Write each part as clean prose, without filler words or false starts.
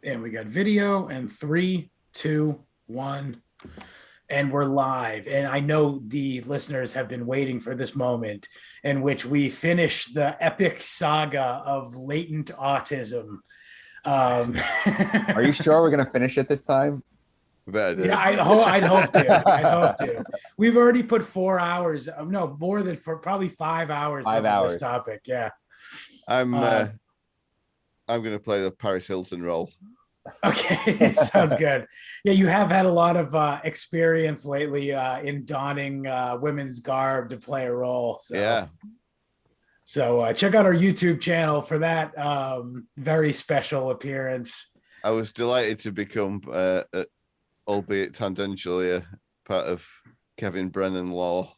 And we got video and 3, 2, 1. And we're live. And I know the listeners have been waiting for this moment in which we finish the epic saga of latent autism. Are you sure we're going to finish it this time? Yeah, I'd hope to. I'd hope to. We've already put 4 hours. No, more than probably 5 hours. 5 hours. This topic. Yeah. I'm going to play the Paris Hilton role. Okay, sounds good. Yeah, you have had a lot of experience lately in donning women's garb to play a role. So. Yeah. So check out our YouTube channel for that very special appearance. I was delighted to become, albeit tangentially, a part of Kevin Brennan Law.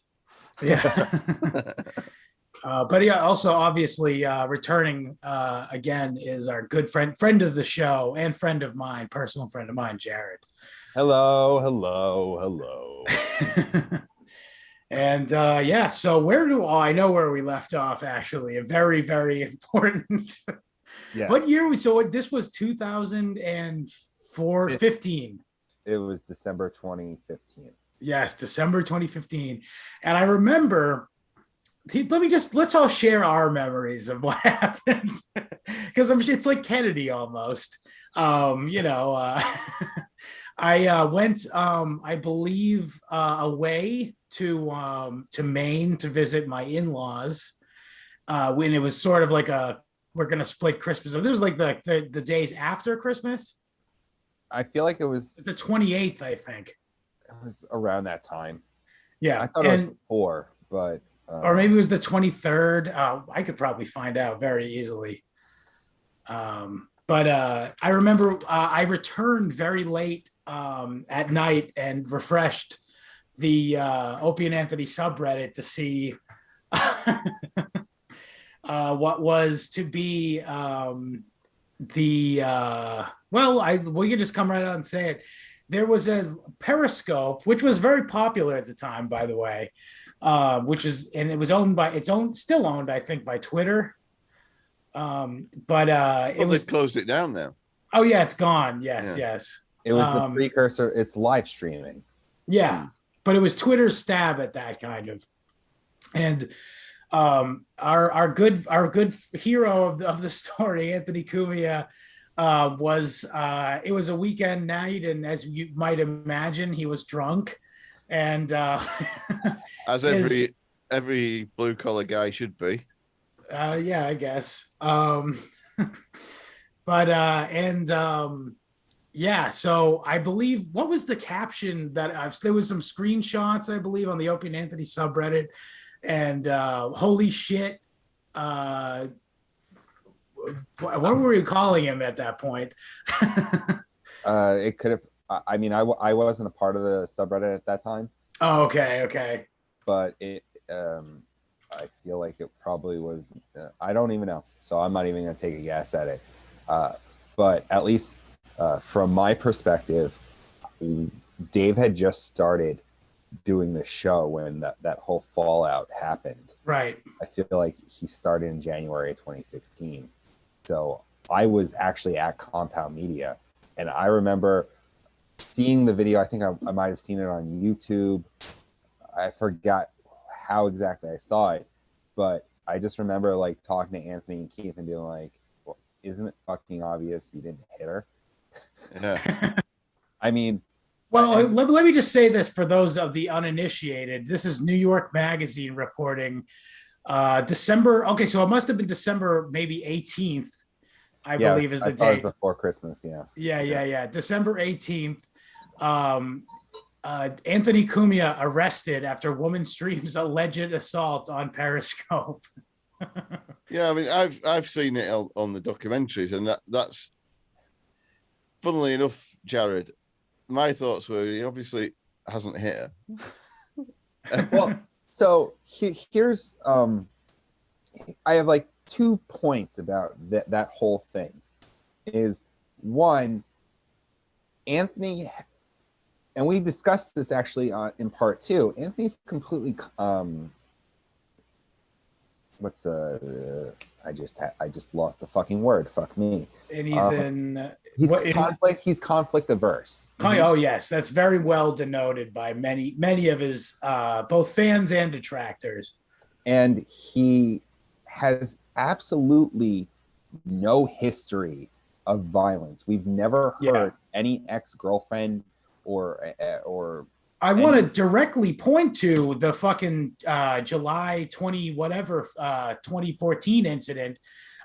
Yeah. But yeah, also obviously returning again is our good friend of the show and friend of mine, personal friend of mine, Jared. Hello. And yeah, so I know where we left off, actually. A very, very important. Yes. What year? This was 2004, 15. It was December 2015. Yes, December 2015. And I remember, let's all share our memories of what happened. Because it's like Kennedy almost. I went, I believe, away to Maine to visit my in-laws when it was sort of like we're gonna split Christmas. This was like the days after Christmas. I feel like it's the 28th, I think. It was around that time. Yeah, I thought it was before, but or maybe it was the 23rd. I could probably find out very easily. But I remember I returned very late at night and refreshed the Opie and Anthony subreddit to see what was to be we can just come right out and say it. There was a Periscope, which was very popular at the time, by the way, it was still owned, I think, by Twitter. They closed it down now. Oh yeah, it's gone. Yes. It was the precursor. It's live streaming. Yeah, but it was Twitter's stab at that kind of. And our good hero of the story, Anthony Cumia, it was a weekend night, and as you might imagine, he was drunk, and as every blue collar guy should be. Yeah, I guess. Yeah, so I believe, what was the caption that there was some screenshots, I believe, on the Opie and Anthony subreddit, and holy shit, what were we calling him at that point? It could have, I mean, I wasn't a part of the subreddit at that time. Oh, okay. But I feel like it probably was, I don't even know. So I'm not even going to take a guess at it. But at least from my perspective, Dave had just started doing the show when that whole fallout happened. Right. I feel like he started in January of 2016. So I was actually at Compound Media. And I remember seeing the video. I think I might have seen it on YouTube. I forgot how exactly I saw it, but I just remember like talking to Anthony and Keith and being like, well, isn't it fucking obvious you didn't hit her? Yeah. I mean, well, let me just say this for those of the uninitiated. This is New York Magazine reporting December. Okay, so it must have been December maybe 18th, I believe is the date. Before Christmas, yeah. Yeah. December 18th. Anthony Cumia arrested after woman streams alleged assault on Periscope. Yeah, I mean, I've seen it on the documentaries, and that's funnily enough, Jared. My thoughts were he obviously hasn't hit her. Well, so here's I have like 2 points about that whole thing. Is one, Anthony. And we discussed this actually in part 2. Anthony's completely, I I just lost the fucking word. Fuck me. And he's in He's what, in, conflict. He's conflict averse. oh yes, that's very well denoted by many of his both fans and detractors. And he has absolutely no history of violence. We've never heard any ex-girlfriend or I want to directly point to the fucking July 2014 incident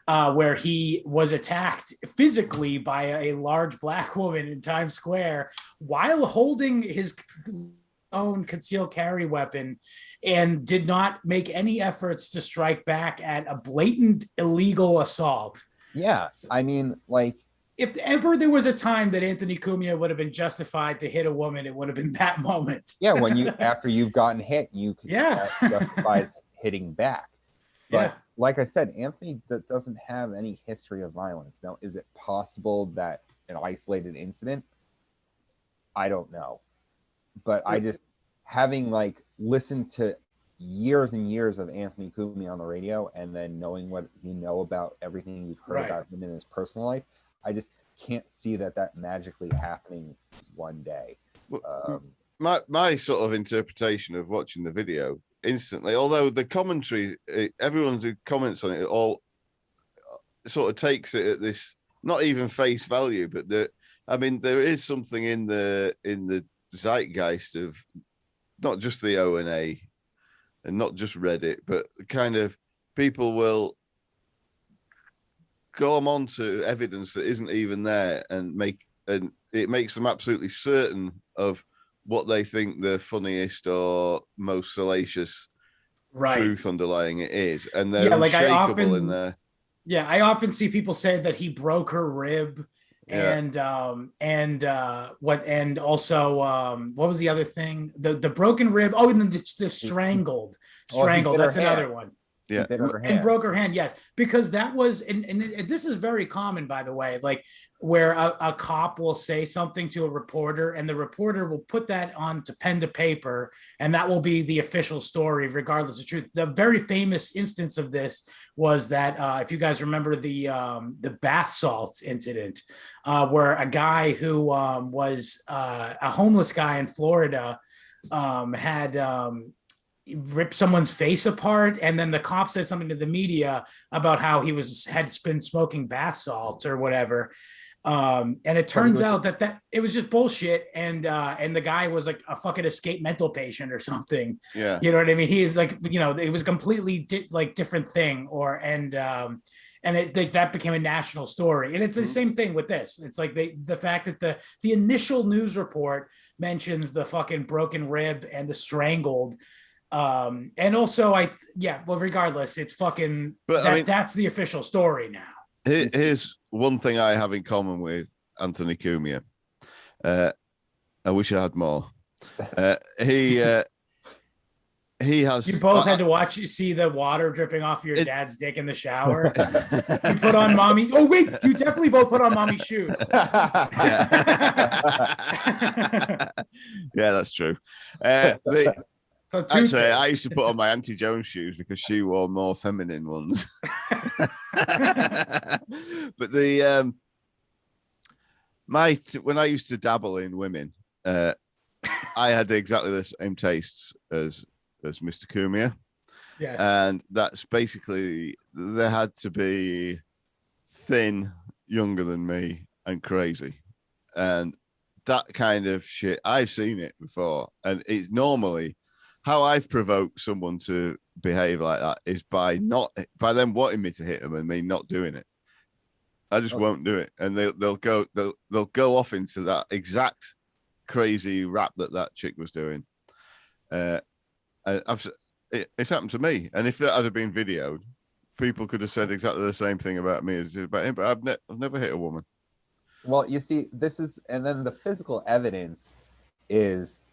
where he was attacked physically by a large black woman in Times Square while holding his own concealed carry weapon, and did not make any efforts to strike back at a blatant illegal assault. Yeah, I mean, like, if ever there was a time that Anthony Cumia would have been justified to hit a woman, it would have been that moment. Yeah, when you after you've gotten hit, you can justify hitting back. But like I said, Anthony doesn't have any history of violence. Now, is it possible that an isolated incident? I don't know. But I just, having like listened to years and years of Anthony Cumia on the radio, and then knowing what you know about everything you've heard about him in his personal life, I just can't see that magically happening one day. My sort of interpretation of watching the video instantly, although the commentary, everyone who comments on it all sort of takes it at this, not even face value, but there is something in the zeitgeist of not just the O&A and not just Reddit, but kind of people will glom onto evidence that isn't even there and it makes them absolutely certain of what they think the funniest or most salacious truth underlying it is, and they're unshakable in there. Yeah, I often see people say that he broke her rib, and also what was the other thing? The broken rib. Oh, and then the strangled. That's another one. Yeah, and broke her hand. Yes, because that was, and this is very common, by the way, like where a cop will say something to a reporter, and the reporter will put that onto pen to paper, and that will be the official story, regardless of truth. The very famous instance of this was that if you guys remember the bath salts incident, where a guy who was a homeless guy in Florida had ripped someone's face apart, and then the cop said something to the media about how he had been smoking bath salts or whatever, and it turns out that it was just bullshit, and the guy was like a fucking escaped mental patient or something. Yeah, you know what I mean? He like, it was completely different thing, and that became a national story. And it's the same thing with this. It's like the fact that the initial news report mentions the fucking broken rib and the strangled. And also regardless, it's fucking, but that's the official story now. Here's one thing I have in common with Anthony Cumia. I wish I had more. He has. You both had to see the water dripping off your dad's dick in the shower. You put on mommy. Oh wait, you definitely both put on mommy's shoes. Yeah, that's true. Actually, I used to put on my Auntie Jones shoes because she wore more feminine ones. But when I used to dabble in women, I had exactly the same tastes as Mr. Cumia. Yes. And that's basically, they had to be thin, younger than me, and crazy. And that kind of shit, I've seen it before. And it's normally how I've provoked someone to behave like that is by them wanting me to hit them and me not doing it. I just won't do it, and they'll go off into that exact crazy rap that chick was doing. It's happened to me, and if that had been videoed, people could have said exactly the same thing about me as about him. But I've never hit a woman. Well, you see, and then the physical evidence is.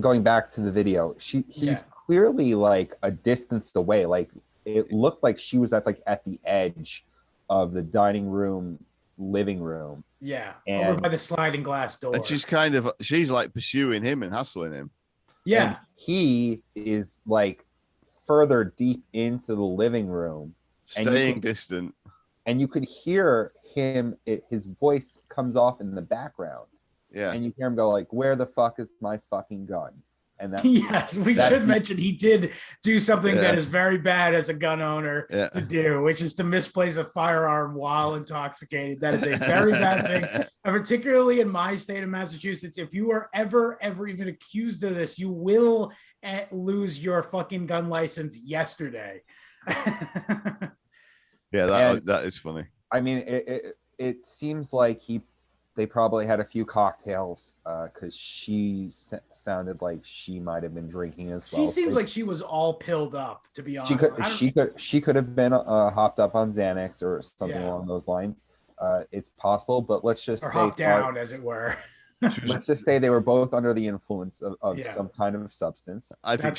Going back to the video, he's clearly like a distance away. Like it looked like she was at the edge of the dining room, living room. Yeah, over by the sliding glass door. And she's like pursuing him and hustling him. Yeah, and he is like further deep into the living room, Staying distant. and you could hear him. His voice comes off in the background, Yeah. and you hear him go like, "Where the fuck is my fucking gun?" And that Yes, we should mention he did do something that is very bad as a gun owner to do, which is to misplace a firearm while intoxicated. That is a very bad thing, and particularly in my state of Massachusetts. If you are ever even accused of this, you will lose your fucking gun license yesterday. Yeah, that is funny. I mean, it seems like they probably had a few cocktails because she sounded like she might have been drinking as well. She seems like she was all pilled up, to be honest. She could have been hopped up on Xanax or something along those lines. It's possible, but let's just say hopped down, as it were. Let's just say they were both under the influence of some kind of substance. I think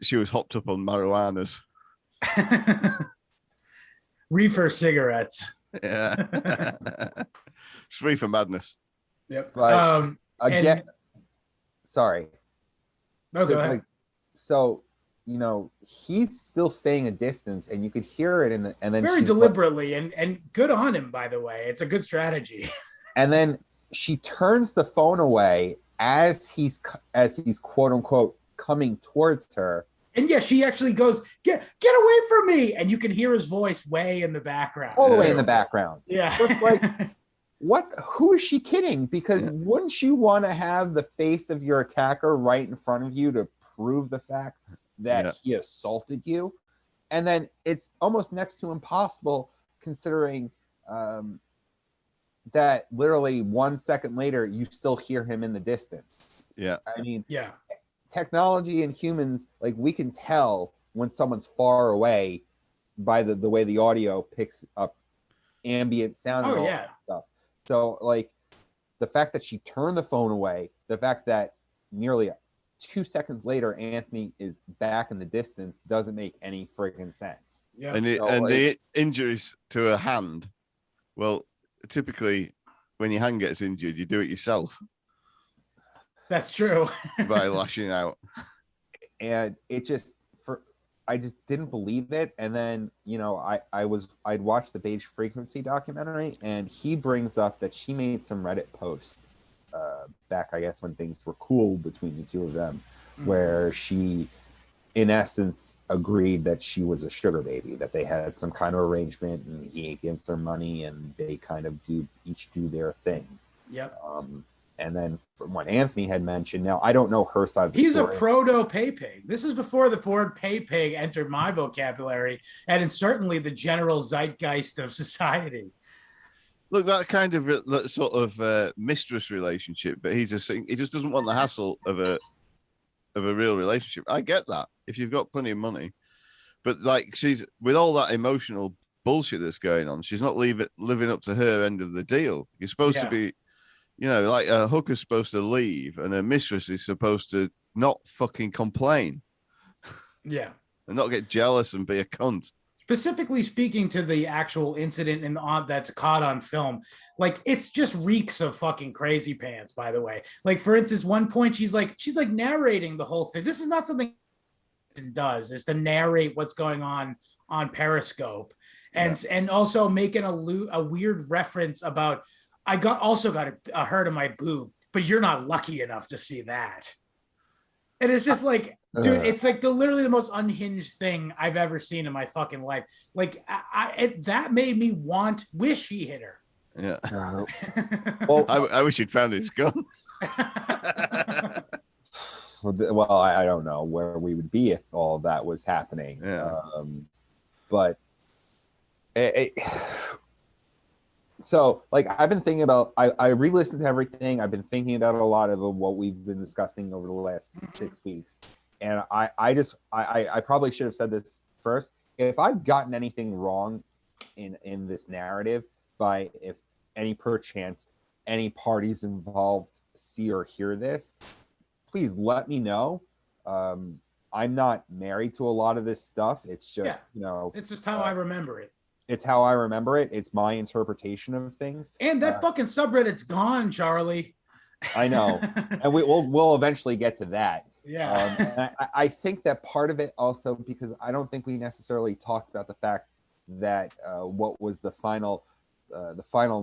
she was hopped up on marijuanas. Reefer cigarettes. Yeah. It's reefer madness. Yep. But again, sorry. No, go ahead. So, he's still staying a distance, and you could hear it, and then very deliberately, and good on him, by the way. It's a good strategy. And then she turns the phone away as he's quote unquote coming towards her. And yeah, she actually goes, get away from me. And you can hear his voice way in the background. All the way in the background. Yeah. Just like, who is she kidding? Because wouldn't you want to have the face of your attacker right in front of you to prove the fact that he assaulted you? And then it's almost next to impossible considering that literally 1 second later, you still hear him in the distance. Yeah. I mean, technology and humans, like, we can tell when someone's far away by the way the audio picks up ambient sound and all that stuff. So, like, the fact that she turned the phone away, the fact that nearly 2 seconds later Anthony is back in the distance doesn't make any friggin' sense. Yeah. And the injuries to her hand, well, typically when your hand gets injured, you do it yourself. That's true. By lashing out. And I just didn't believe it. And then, I'd watched the Beige Frequency documentary, and he brings up that she made some Reddit posts back, I guess, when things were cool between the two of them, where she, in essence, agreed that she was a sugar baby, that they had some kind of arrangement, and he gives her money, and they kind of each do their thing. Yep. And then from what Anthony had mentioned, now I don't know her side of the story. He's a proto pay pig. This is before the word pay pig entered my vocabulary, and it's certainly the general zeitgeist of society. Look, that kind of sort of mistress relationship, but he just doesn't want the hassle of a real relationship. I get that if you've got plenty of money, but like, she's with all that emotional bullshit that's going on, she's not living up to her end of the deal. You're supposed to be, like a hooker's supposed to leave, and a mistress is supposed to not fucking complain. Yeah. And not get jealous and be a cunt. Specifically speaking to the actual incident that's caught on film, like, it's just reeks of fucking crazy pants, by the way. Like, for instance, one point she's like narrating the whole thing. This is not something it does, is to narrate what's going on Periscope, and also making a weird reference about, I also got a hurt in my boob, but you're not lucky enough to see that. And it's just like, dude, it's like literally the most unhinged thing I've ever seen in my fucking life. Like, that made me wish he hit her. Yeah. Well, I wish he'd found his gun. Well, I don't know where we would be if all that was happening. Yeah. But so, like, I've been thinking about, I re-listened to everything. I've been thinking about a lot of what we've been discussing over the last 6 weeks. And I probably should have said this first. If I've gotten anything wrong in this narrative, if any perchance any parties involved see or hear this, please let me know. I'm not married to a lot of this stuff. It's just, it's just how I remember it. It's how I remember it. It's my interpretation of things. And that fucking subreddit's gone, Charlie. I know. And we'll eventually get to that. And I think that part of it also, because I don't think we necessarily talked about the fact that what was the final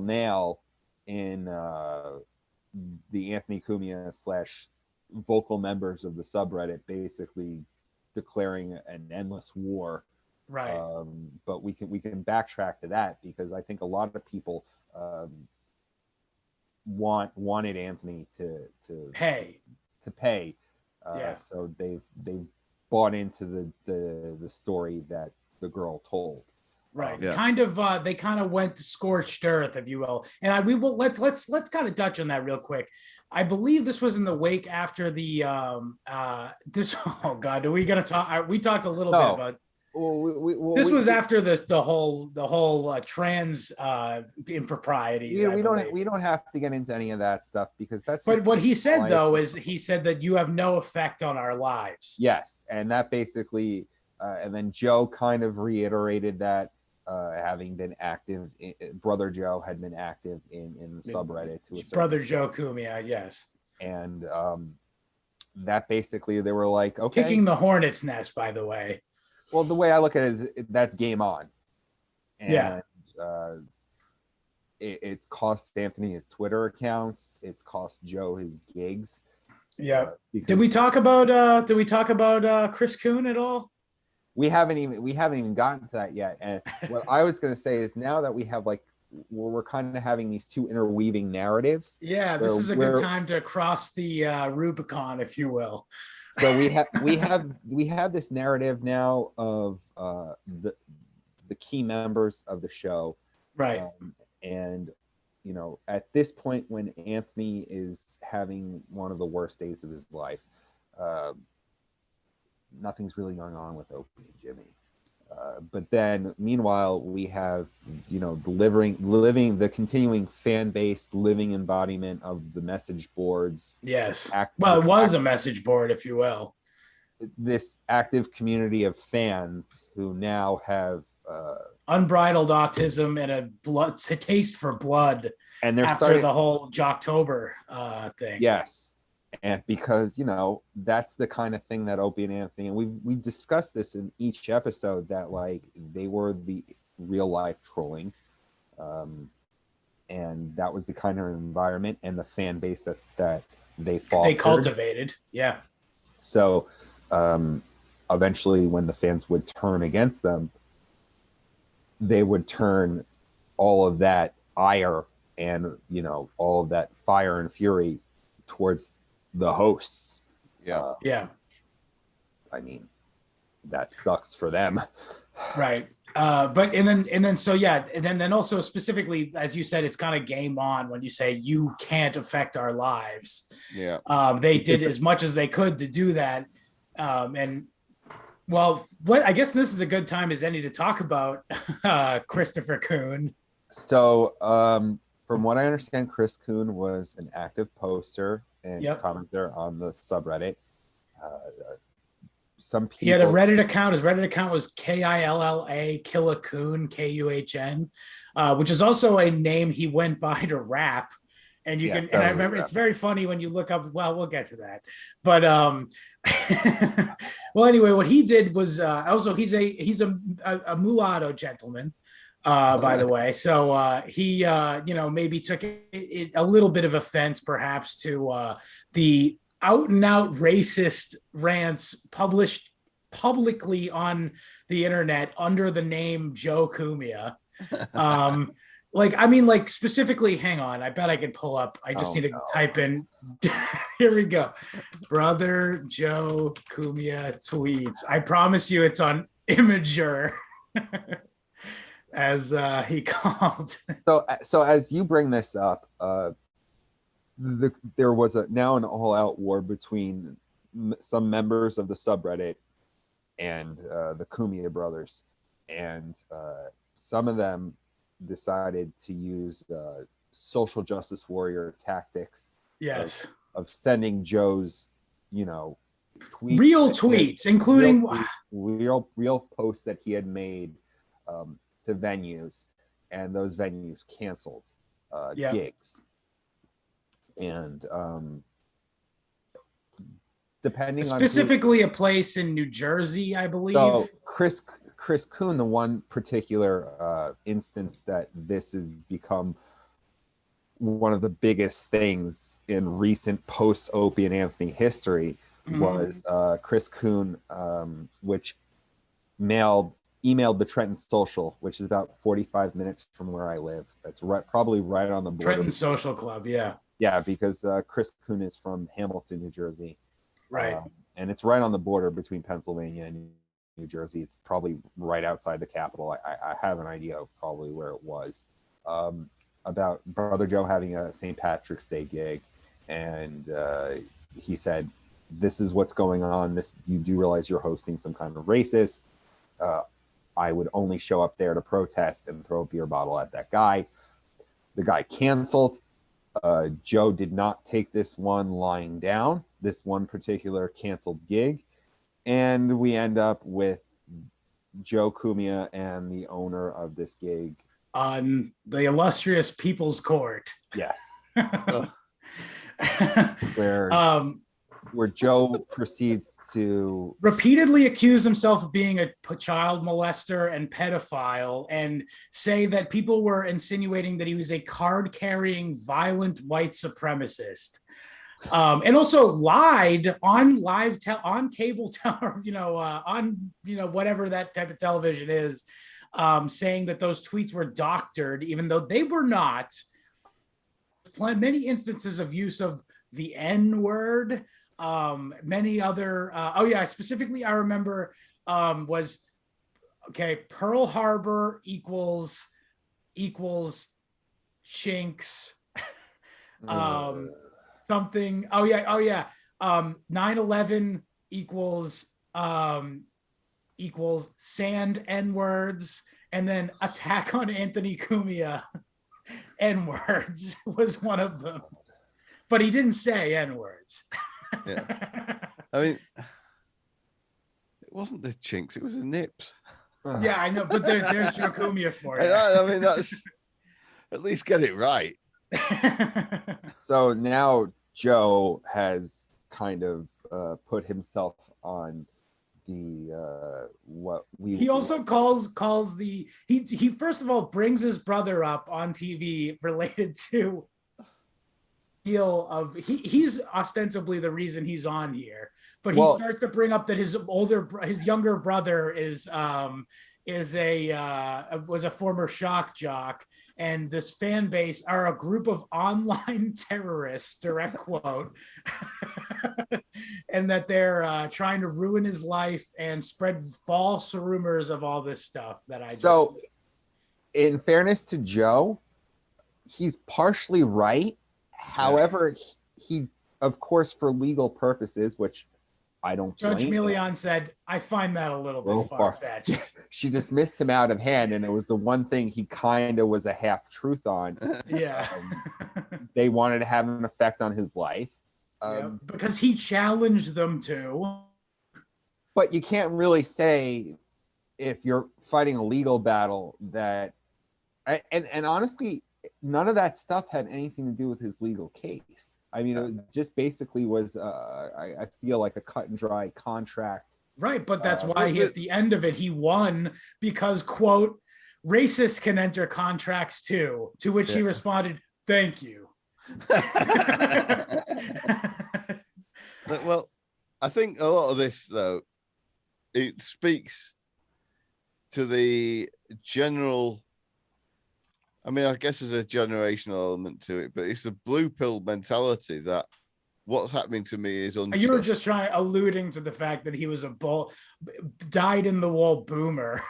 nail in the Anthony Cumia / vocal members of the subreddit basically declaring an endless war. Right. But we can backtrack to that, because I think a lot of people wanted Anthony to pay. So they've bought into the story that the girl told. Right. They kind of went to scorched earth, if you will. And we will let's kind of touch on that real quick. I believe this was in the wake after the this oh god, are we gonna talk? We talked a little bit about this was after the whole trans improprieties. We don't have to get into any of that stuff, because that's. But what he said though is he said that you have no effect on our lives. Yes, and that basically, and then Joe kind of reiterated that, having been active, brother Joe had been active in the subreddit to a brother Joe Cumia, yes, and that basically they were like, okay, kicking the hornet's nest, by the way. Well, the way I look at it is that's game on. And, it's cost Anthony his Twitter accounts. It's cost Joe his gigs. Yeah. Did we talk about Chris Kuhn at all? We haven't even gotten to that yet. And what I was going to say is, now that we have we're kind of having these two interweaving narratives. Yeah, this is a good time to cross the Rubicon, if you will. So we have this narrative now of the key members of the show, right? And at this point, when Anthony is having one of the worst days of his life, nothing's really going on with Opie and Jimmy. But then, meanwhile, we have living the continuing fan base, living embodiment of the message boards. Yes. Well, it was a message board, if you will. This active community of fans who now have unbridled autism and a taste for blood, and they're after the whole Jocktober thing. Yes. And because that's the kind of thing that Opie and Anthony, and we discussed this in each episode, that they were the real life trolling, and that was the kind of environment and the fan base that they fostered. They cultivated, yeah. So eventually, when the fans would turn against them, they would turn all of that ire and all of that fire and fury towards the hosts. Yeah. I mean, that sucks for them. Right. But and then also specifically, as you said, it's kind of game on when you say you can't affect our lives. Yeah. They did as much as they could to do that. And well, I guess this is a good time as any to talk about Christopher Kuhn. So from what I understand, Chris Kuhn was an active poster and commenter on the subreddit. Some people, he had a Reddit account. His Reddit account was KILLA Killa Kuhn, KUHN, which is also a name he went by to rap. And and I remember it's very funny when you look up. Well, we'll get to that. But well, anyway, what he did was also he's a mulatto gentleman. By the way, so he maybe took a little bit of offense perhaps to the out and out racist rants published publicly on the internet under the name Joe Cumia. Specifically, hang on, I bet I can pull up. I just need to type in. Here we go. Brother Joe Cumia tweets. I promise you it's on Imager. As he called. So as you bring this up, there was now an all-out war between some members of the subreddit and the Cumia brothers, and some of them decided to use social justice warrior tactics. Yes, of sending Joe's, tweets, real tweets, including real posts that he had made to venues, and those venues canceled gigs. And depending on specifically a place in New Jersey, I believe. So Chris Kuhn, the one particular instance that this has become one of the biggest things in recent post Opie and Anthony history was Chris Kuhn, which emailed the Trenton Social, which is about 45 minutes from where I live. That's probably right on the border. Trenton Social Club, yeah. Yeah, because Chris Kuhn is from Hamilton, New Jersey. Right. And it's right on the border between Pennsylvania and New Jersey. It's probably right outside the capital. I have an idea of probably where it was. About Brother Joe having a St. Patrick's Day gig. And he said, this is what's going on. You do realize you're hosting some kind of racist. I would only show up there to protest and throw a beer bottle at that guy. The guy canceled. Joe did not take this one lying down, this one particular canceled gig. And we end up with Joe Cumia and the owner of this gig on the illustrious People's Court. Yes. Where Joe proceeds to repeatedly accuse himself of being a child molester and pedophile, and say that people were insinuating that he was a card-carrying, violent white supremacist. And also lied on on cable, on whatever that type of television is, saying that those tweets were doctored, even though they were not. Many instances of use of the N-word. Many other specifically I remember was Pearl Harbor equals Shinks, something 9/11 equals sand N-words, and then attack on Anthony Cumia N-words was one of them, but he didn't say N-words. Yeah, I mean, it wasn't the chinks; it was the nips. Yeah, I know, but there's Joe Cumia for you. I mean, that's at least get it right. So now Joe has kind of put himself on the he also calls the he first of all brings his brother up on TV related to deal of he's ostensibly the reason he's on here, but he starts to bring up that his younger brother was a former shock jock, and this fan base are a group of online terrorists, direct quote, and that they're trying to ruin his life and spread false rumors of all this stuff that in fairness to Joe, he's partially right. However, he, of course, for legal purposes, which I don't Judge blame Milian said, I find that a little bit far-fetched. She dismissed him out of hand, and it was the one thing he kind of was a half-truth on. Yeah. They wanted to have an effect on his life. Because he challenged them to. But you can't really say, if you're fighting a legal battle, that... And honestly, none of that stuff had anything to do with his legal case. I mean, it just basically was, I feel like a cut and dry contract. Right, but that's why at the end of it, he won because, quote, racists can enter contracts too, to which he responded, thank you. Well, I think a lot of this, though, it speaks to the general... I mean, I guess there's a generational element to it, but it's a blue pill mentality that what's happening to me is unjust. You were just alluding to the fact that he was a dyed in the wool boomer.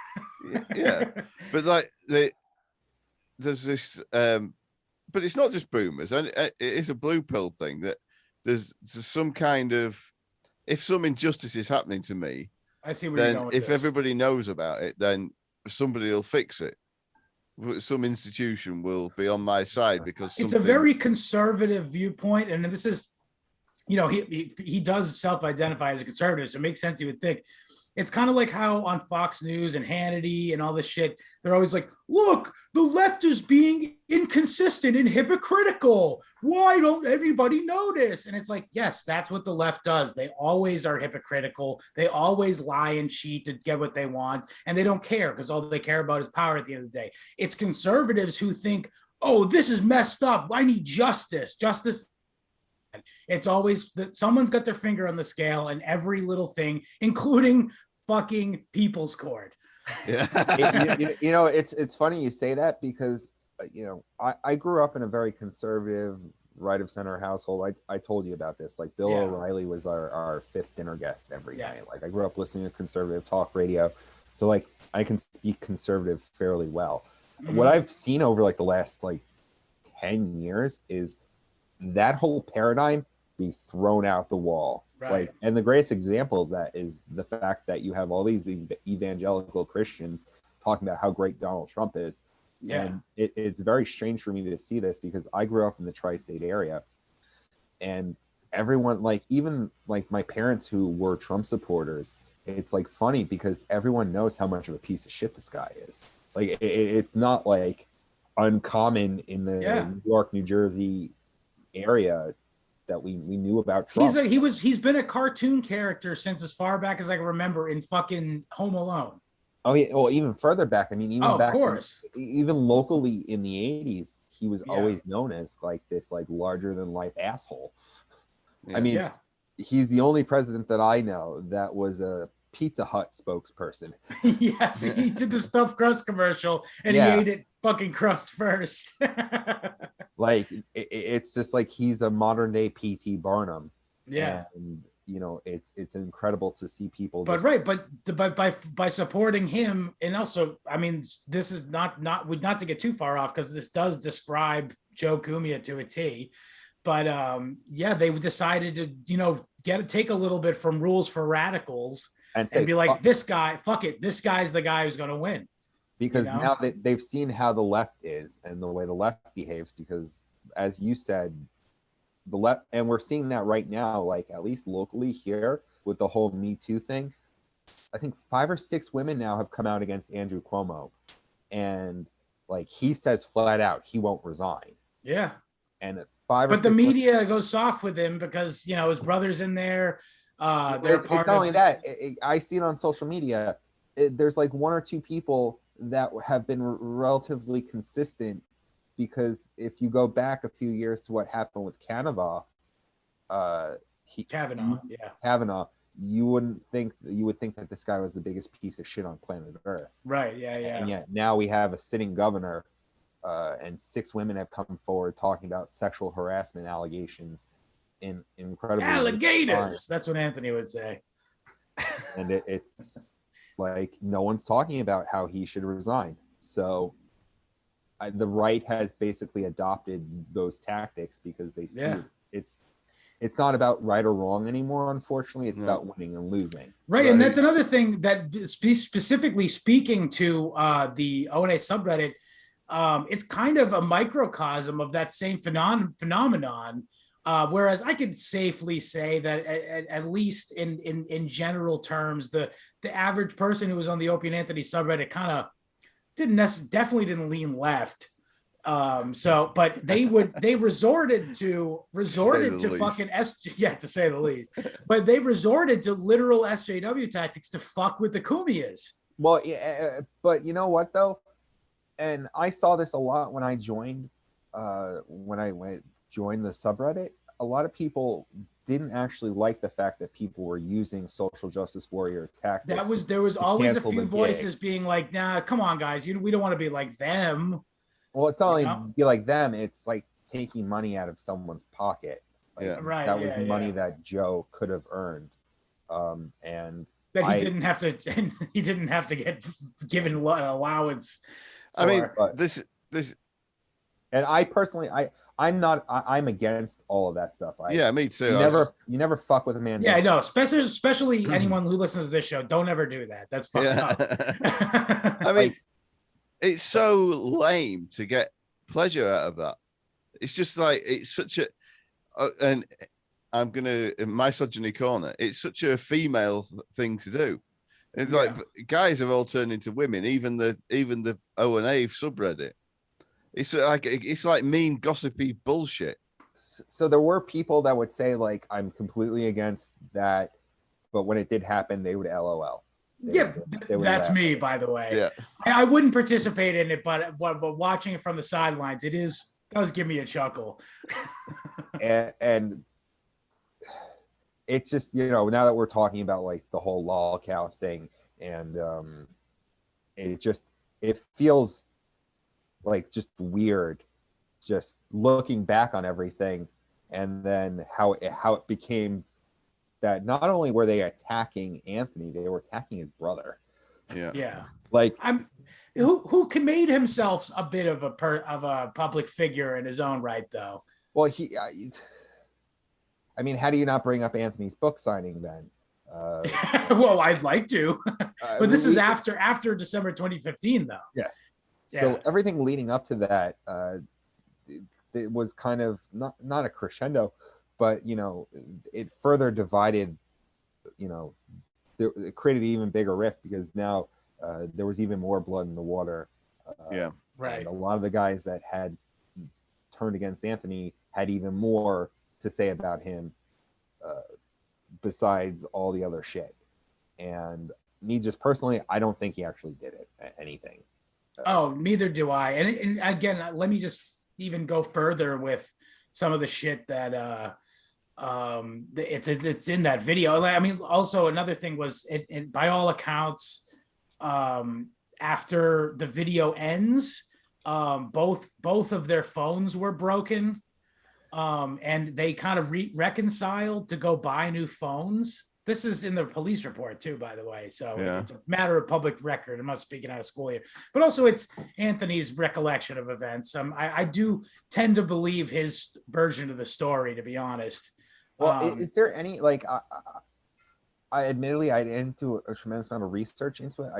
Yeah, but like there's this, but it's not just boomers, and it is a blue pill thing that there's some kind of, if some injustice is happening to me, I see where then you're going with if this. everybody knows about it, then somebody will fix it. Some institution will be on my side because it's a very conservative viewpoint, and this is, he does self-identify as a conservative, so it makes sense. You would think it's kind of like how on Fox News and Hannity and all this shit, they're always like, look, the left is being inconsistent and hypocritical. Why don't everybody notice? And it's like, yes, that's what the left does. They always are hypocritical. They always lie and cheat to get what they want. And they don't care because all they care about is power at the end of the day. It's conservatives who think, oh, this is messed up. I need justice. Justice. It's always that someone's got their finger on the scale and every little thing, including fucking People's Court. Yeah. It's funny you say that because, I grew up in a very conservative, right of center household. I told you about this. Like Bill O'Reilly was our fifth dinner guest every night. Like I grew up listening to conservative talk radio. So like I can speak conservative fairly well. Mm-hmm. What I've seen over like the last 10 years is that whole paradigm be thrown out the wall. Right. And the greatest example of that is the fact that you have all these evangelical Christians talking about how great Donald Trump is. Yeah. And it's very strange for me to see this because I grew up in the tri-state area and everyone, even my parents who were Trump supporters, it's funny because everyone knows how much of a piece of shit this guy is. It's not uncommon in the New York, New Jersey area that we knew about Trump. He's been a cartoon character since as far back as I can remember in fucking Home Alone. Oh yeah, well even further back. I mean, even back, of course, even locally in the 80s, he was always known as this larger than life asshole. Yeah. I mean, he's the only president that I know that was a Pizza Hut spokesperson. Yes, he did the stuffed crust commercial and he ate it fucking crust first. It's just he's a modern day PT Barnum. Yeah. And it's incredible to see people. But by supporting him, and also, I mean, this is not to get too far off because this does describe Joe Cumia to a T. But they decided to take a little bit from Rules for Radicals and be like, this guy, fuck it, this guy's the guy who's going to win. Because now they've seen how the left is and the way the left behaves. Because as you said, the left, and we're seeing that right now, at least locally here with the whole Me Too thing. I think 5 or 6 women now have come out against Andrew Cuomo, and he says flat out he won't resign. Yeah, and but the media goes soft with him because his brother's in there. It's not only that. I see it on social media. There's 1 or 2 people that have been relatively consistent. Because if you go back a few years to what happened with Kavanaugh, you would think that this guy was the biggest piece of shit on planet Earth. Right. Yeah. And yet now we have a sitting governor, and 6 women have come forward talking about sexual harassment allegations in incredible alligators. That's what Anthony would say. And it's no one's talking about how he should resign. So. The right has basically adopted those tactics because they see it's not about right or wrong anymore. Unfortunately, it's about winning and losing. Right, and that's another thing that specifically speaking to the O&A subreddit, it's kind of a microcosm of that same phenomenon. Whereas I could safely say that at least in general terms, the average person who was on the Opie and Anthony subreddit kind of definitely didn't lean left. But they resorted to fucking to say the least. But they resorted to literal SJW tactics to fuck with the Cumias. Well, but you know what though? And I saw this a lot when I joined the subreddit. A lot of people didn't actually like the fact that people were using social justice warrior tactics. There was always a few voices being like, nah, come on guys, we don't want to be like them. Well, it's not only be like them, it's taking money out of someone's pocket. That was money that Joe could have earned. And that he didn't have to get given an allowance for. I mean, this and I personally I'm against all of that stuff. Me too. You never fuck with a man. Yeah, I know. Especially anyone who listens to this show, don't ever do that. That's fucked up. I mean, it's so lame to get pleasure out of that. It's just it's such a, and I'm gonna in misogyny corner. It's such a female thing to do. It's Yeah. like guys have all turned into women. Even the O and A subreddit. It's like mean gossipy bullshit. So there were people that would say like, I'm completely against that, but when it did happen, they would LOL. Yeah, They would that's laugh. me, by the way. Yeah. I wouldn't participate in it, but watching it from the sidelines, does give me a chuckle. And it's just, now that we're talking about like the whole lol cow thing, and it feels like just weird, just looking back on everything, and then how it became that not only were they attacking Anthony, they were attacking his brother. Yeah. Like, who made himself a bit of a public figure in his own right, though. well, I mean, how do you not bring up Anthony's book signing then? Well, I'd like to, but this is after December 2015, though. Yes. Yeah. So everything leading up to that, it was kind of not a crescendo, but it further divided. It created an even bigger rift because now there was even more blood in the water. Right. And a lot of the guys that had turned against Anthony had even more to say about him, besides all the other shit. And me, just personally, I don't think he actually did anything. Oh, neither do I. And again, let me just even go further with some of the shit that it's in that video. I mean, also another thing was it by all accounts, after the video ends, both of their phones were broken, and they kind of reconciled to go buy new phones. This is in the police report too, by the way. So it's a matter of public record. I'm not speaking out of school here, but also it's Anthony's recollection of events. I do tend to believe his version of the story, to be honest. Well, is there any, like, I admittedly, I didn't do a tremendous amount of research into it.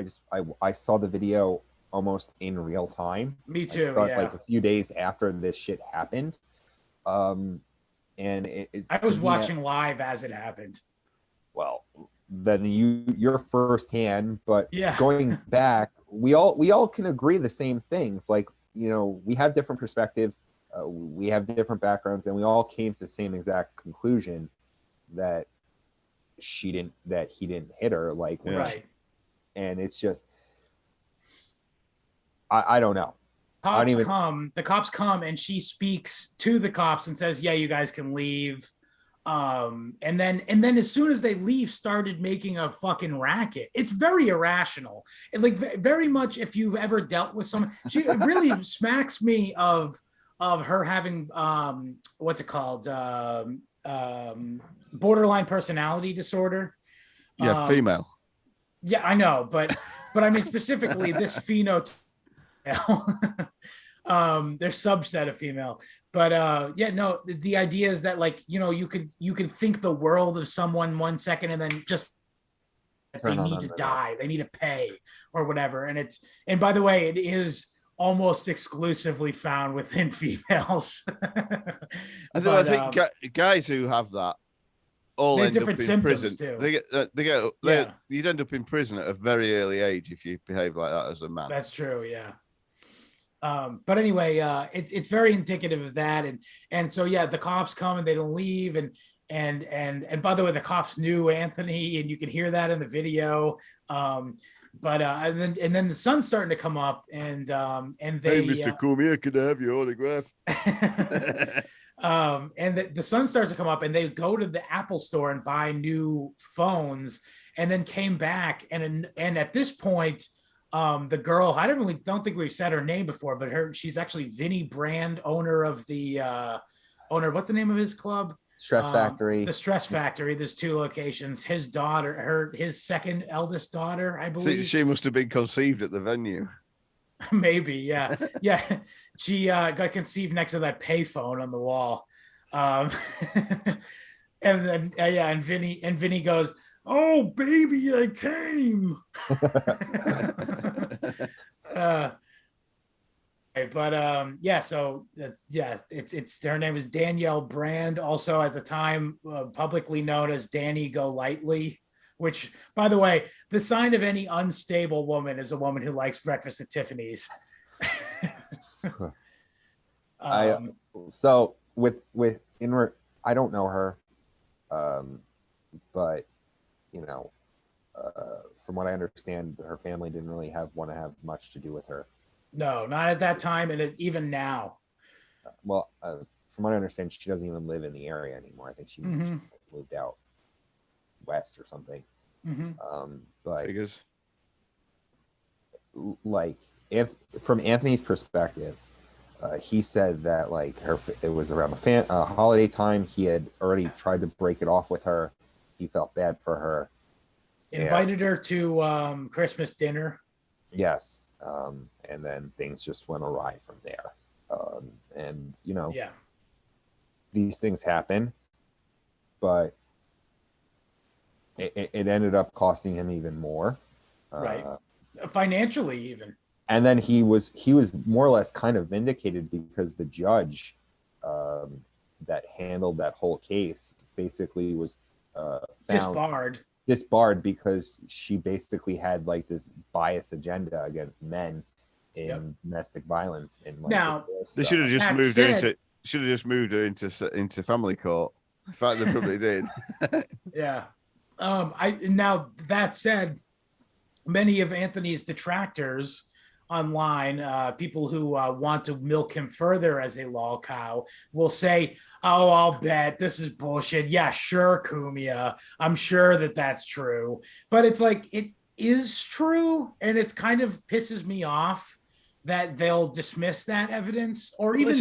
I saw the video almost in real time. Me too. Like a few days after this shit happened. And I was watching live as it happened. Well, then you're firsthand, but yeah, going back, we all can agree the same things. Like, we have different perspectives, we have different backgrounds, and we all came to the same exact conclusion that he didn't hit her. Like, right. And it's just, I don't know. The cops come and she speaks to the cops and says, yeah, you guys can leave. And then as soon as they leave, started making a fucking racket. It's very irrational. And like very much, if you've ever dealt with someone, she really smacks me of her having what's it called, borderline personality disorder. Female. Yeah, I know, but I mean specifically this phenotype. Their subset of female. But the idea is that, like, you can think the world of someone 1 second and then just they need to die, they need to pay or whatever. And by the way, it is almost exclusively found within females. I think guys who have that all end up in prison. Too. You'd end up in prison at a very early age if you behave like that as a man. That's true. Yeah. But anyway, it's very indicative of that, and so the cops come and they don't leave, and by the way, the cops knew Anthony, and you can hear that in the video. But and then the sun's starting to come up, and they, hey, Mr. Cormier, could I have your autograph? And the sun starts to come up, and they go to the Apple store and buy new phones, and then came back, and at this point. The girl, I don't think we've said her name before, but she's actually Vinny Brand, owner of the what's the name of his club? Stress Factory. The Stress Factory. There's 2 locations. His daughter, his second eldest daughter, I believe. She must have been conceived at the venue. Maybe, yeah. Yeah. She got conceived next to that payphone on the wall. And then and Vinny goes, oh baby, I came. It's her name is Danielle Brand, also at the time publicly known as Danny Go Lightly, which, by the way, the sign of any unstable woman is a woman who likes breakfast at Tiffany's. I so with in I don't know her, but you know, from what I understand, her family didn't really want to have much to do with her. No, not at that time, and even now. Well, from what I understand, she doesn't even live in the area anymore. I think she moved out west or something. But Figures. like, if from Anthony's perspective, he said that like it was around the holiday time. He had already tried to break it off with her. He felt bad for her. Invited her to Christmas dinner. Yes. And then things just went awry from there. And you know, yeah, these things happen, but it ended up costing him even more. Right. Financially even. And then he was more or less kind of vindicated because the judge that handled that whole case basically was disbarred because she basically had like this bias agenda against men in domestic violence. And like, now they should have just moved her into family court. In fact, they probably did. Yeah. Now that said, many of Anthony's detractors online, people who want to milk him further as a lol cow, will say, "Oh, I'll bet this is bullshit. Yeah, sure, Cumia. I'm sure that that's true." But it's like, it is true, and it's kind of pisses me off that they'll dismiss that evidence, or even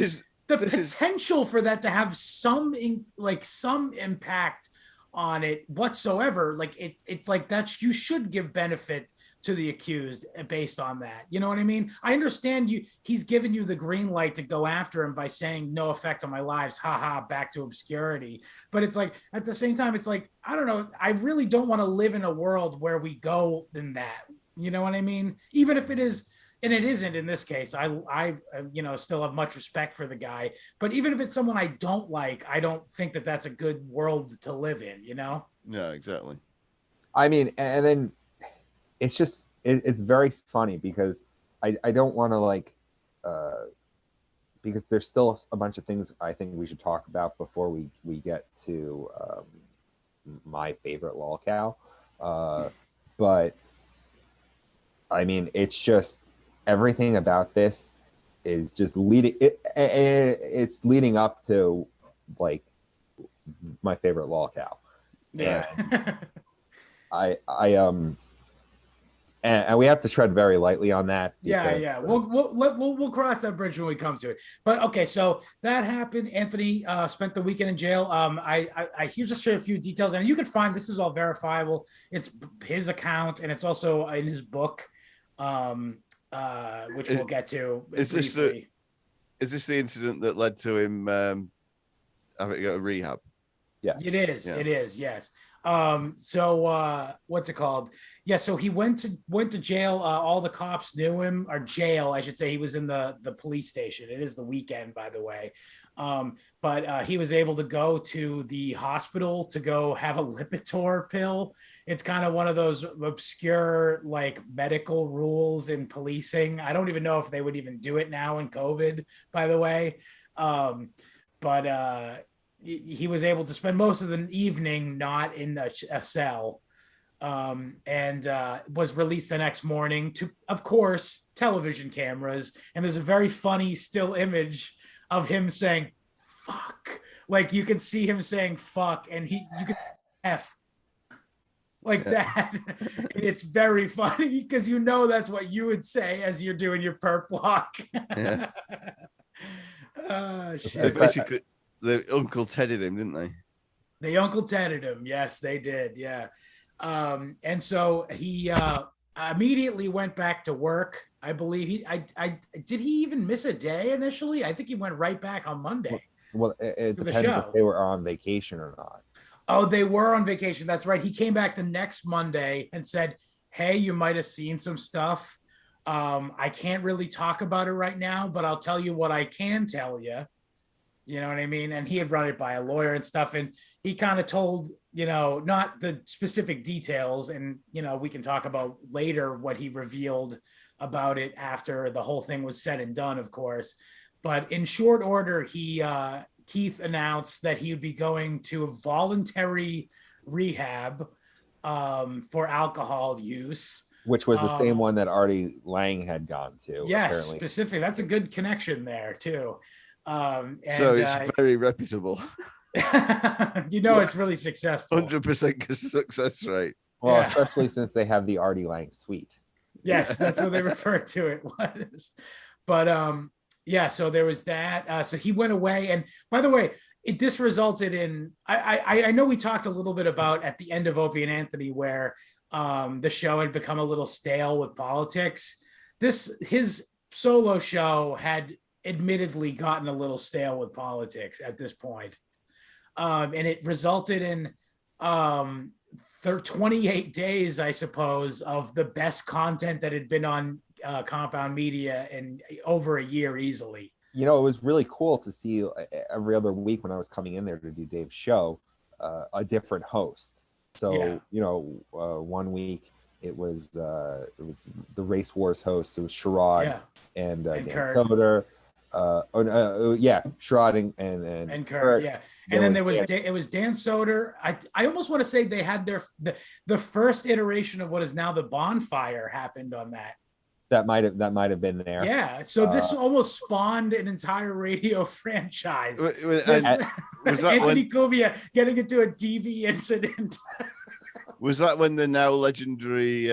the potential for that to have some impact on it whatsoever. Like it's like that's, you should give benefit to the accused based on that. You know what I mean? I understand he's given you the green light to go after him by saying no effect on my lives, haha, back to obscurity. But it's like, at the same time, it's like, I don't know, I really don't want to live in a world where we go in that. You know what I mean? Even if it is, and it isn't in this case. I still have much respect for the guy, but even if it's someone I don't like, I don't think that that's a good world to live in, you know? Yeah, exactly. I mean, and then it's just, it's very funny because I don't want to like, because there's still a bunch of things I think we should talk about before we get to my favorite lol cow. But I mean, it's just, everything about this is just it's leading up to like my favorite lol cow. Yeah. And we have to tread very lightly on that. Yeah. We'll cross that bridge when we come to it. But okay, so that happened. Anthony spent the weekend in jail. I here's just a few details, and you can find this is all verifiable. It's his account, and it's also in his book. Which we'll get to. Is this the incident that led to him having to go to rehab? Yes, it is. Yeah. It is. Yes. So what's it called? Yeah. So he went to jail. All the cops knew him, or jail, I should say. He was in the police station. It is the weekend, by the way. But he was able to go to the hospital to go have a Lipitor pill. It's kind of one of those obscure like medical rules in policing. I don't even know if they would even do it now in COVID, by the way. But he was able to spend most of the evening not in a cell, and was released the next morning to, of course, television cameras. And there's a very funny still image of him saying, fuck. Like you can see him saying fuck, and you can F like that. It's very funny because that's what you would say as you're doing your perp walk. Yeah. Shit. Basically, they Uncle Tedded him, didn't they? They Uncle Tedded him. Yes, they did. Yeah. And so he immediately went back to work. I believe did he even miss a day initially? I think he went right back on Monday. Well, it depends if they were on vacation or not. Oh, they were on vacation. That's right. He came back the next Monday and said, hey, you might have seen some stuff. I can't really talk about it right now, but I'll tell you what I can tell you. You know what I mean? And he had run it by a lawyer and stuff. And he kind of told not the specific details, and we can talk about later what he revealed about it after the whole thing was said and done, of course. But in short order, Keith announced that he would be going to a voluntary rehab for alcohol use, which was the same one that Artie Lang had gone to. Yes, apparently. specifically. That's a good connection there too. So it's very reputable. It's really successful. 100% success rate. Well, Yeah. especially since they have the Artie Lang suite. Yes, that's what they referred to it was. But so there was that. So he went away, and by the way, this resulted in I know we talked a little bit about at the end of Opie and Anthony where the show had become a little stale with politics. His solo show had admittedly gotten a little stale with politics at this point. And it resulted in 28 days, I suppose, of the best content that had been on Compound Media in over a year easily. It was really cool to see every other week when I was coming in there to do Dave's show, a different host. So, one week it was the Race Wars host. It was Sherrod and Dan Soder. Sherrod and Kurt, yeah. And then it was Dan Soder. I almost want to say they had the first iteration of what is now the Bonfire happened on that. That might have been there. Yeah. So this almost spawned an entire radio franchise. Was that Anthony Cumia getting into a DV incident. Was that when the now legendary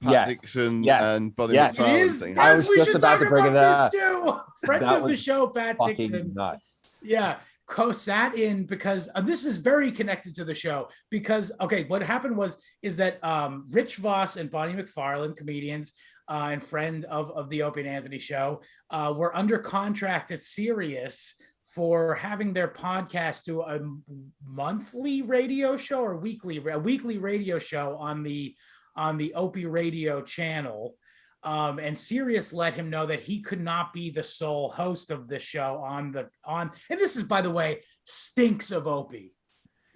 Pat Dixon and Bonnie McFarlane thing? I was just about to bring it up. Too. Friend of the show, Pat Dixon. Nuts. Yeah. Sat in because this is very connected to the show because what happened is that Rich Voss and Bonnie McFarlane, comedians and friend of the Opie and Anthony show, were under contract at Sirius for having their podcast do a monthly radio show or a weekly radio show on the Opie radio channel. And Sirius let him know that he could not be the sole host of the show and this is, by the way, stinks of Opie.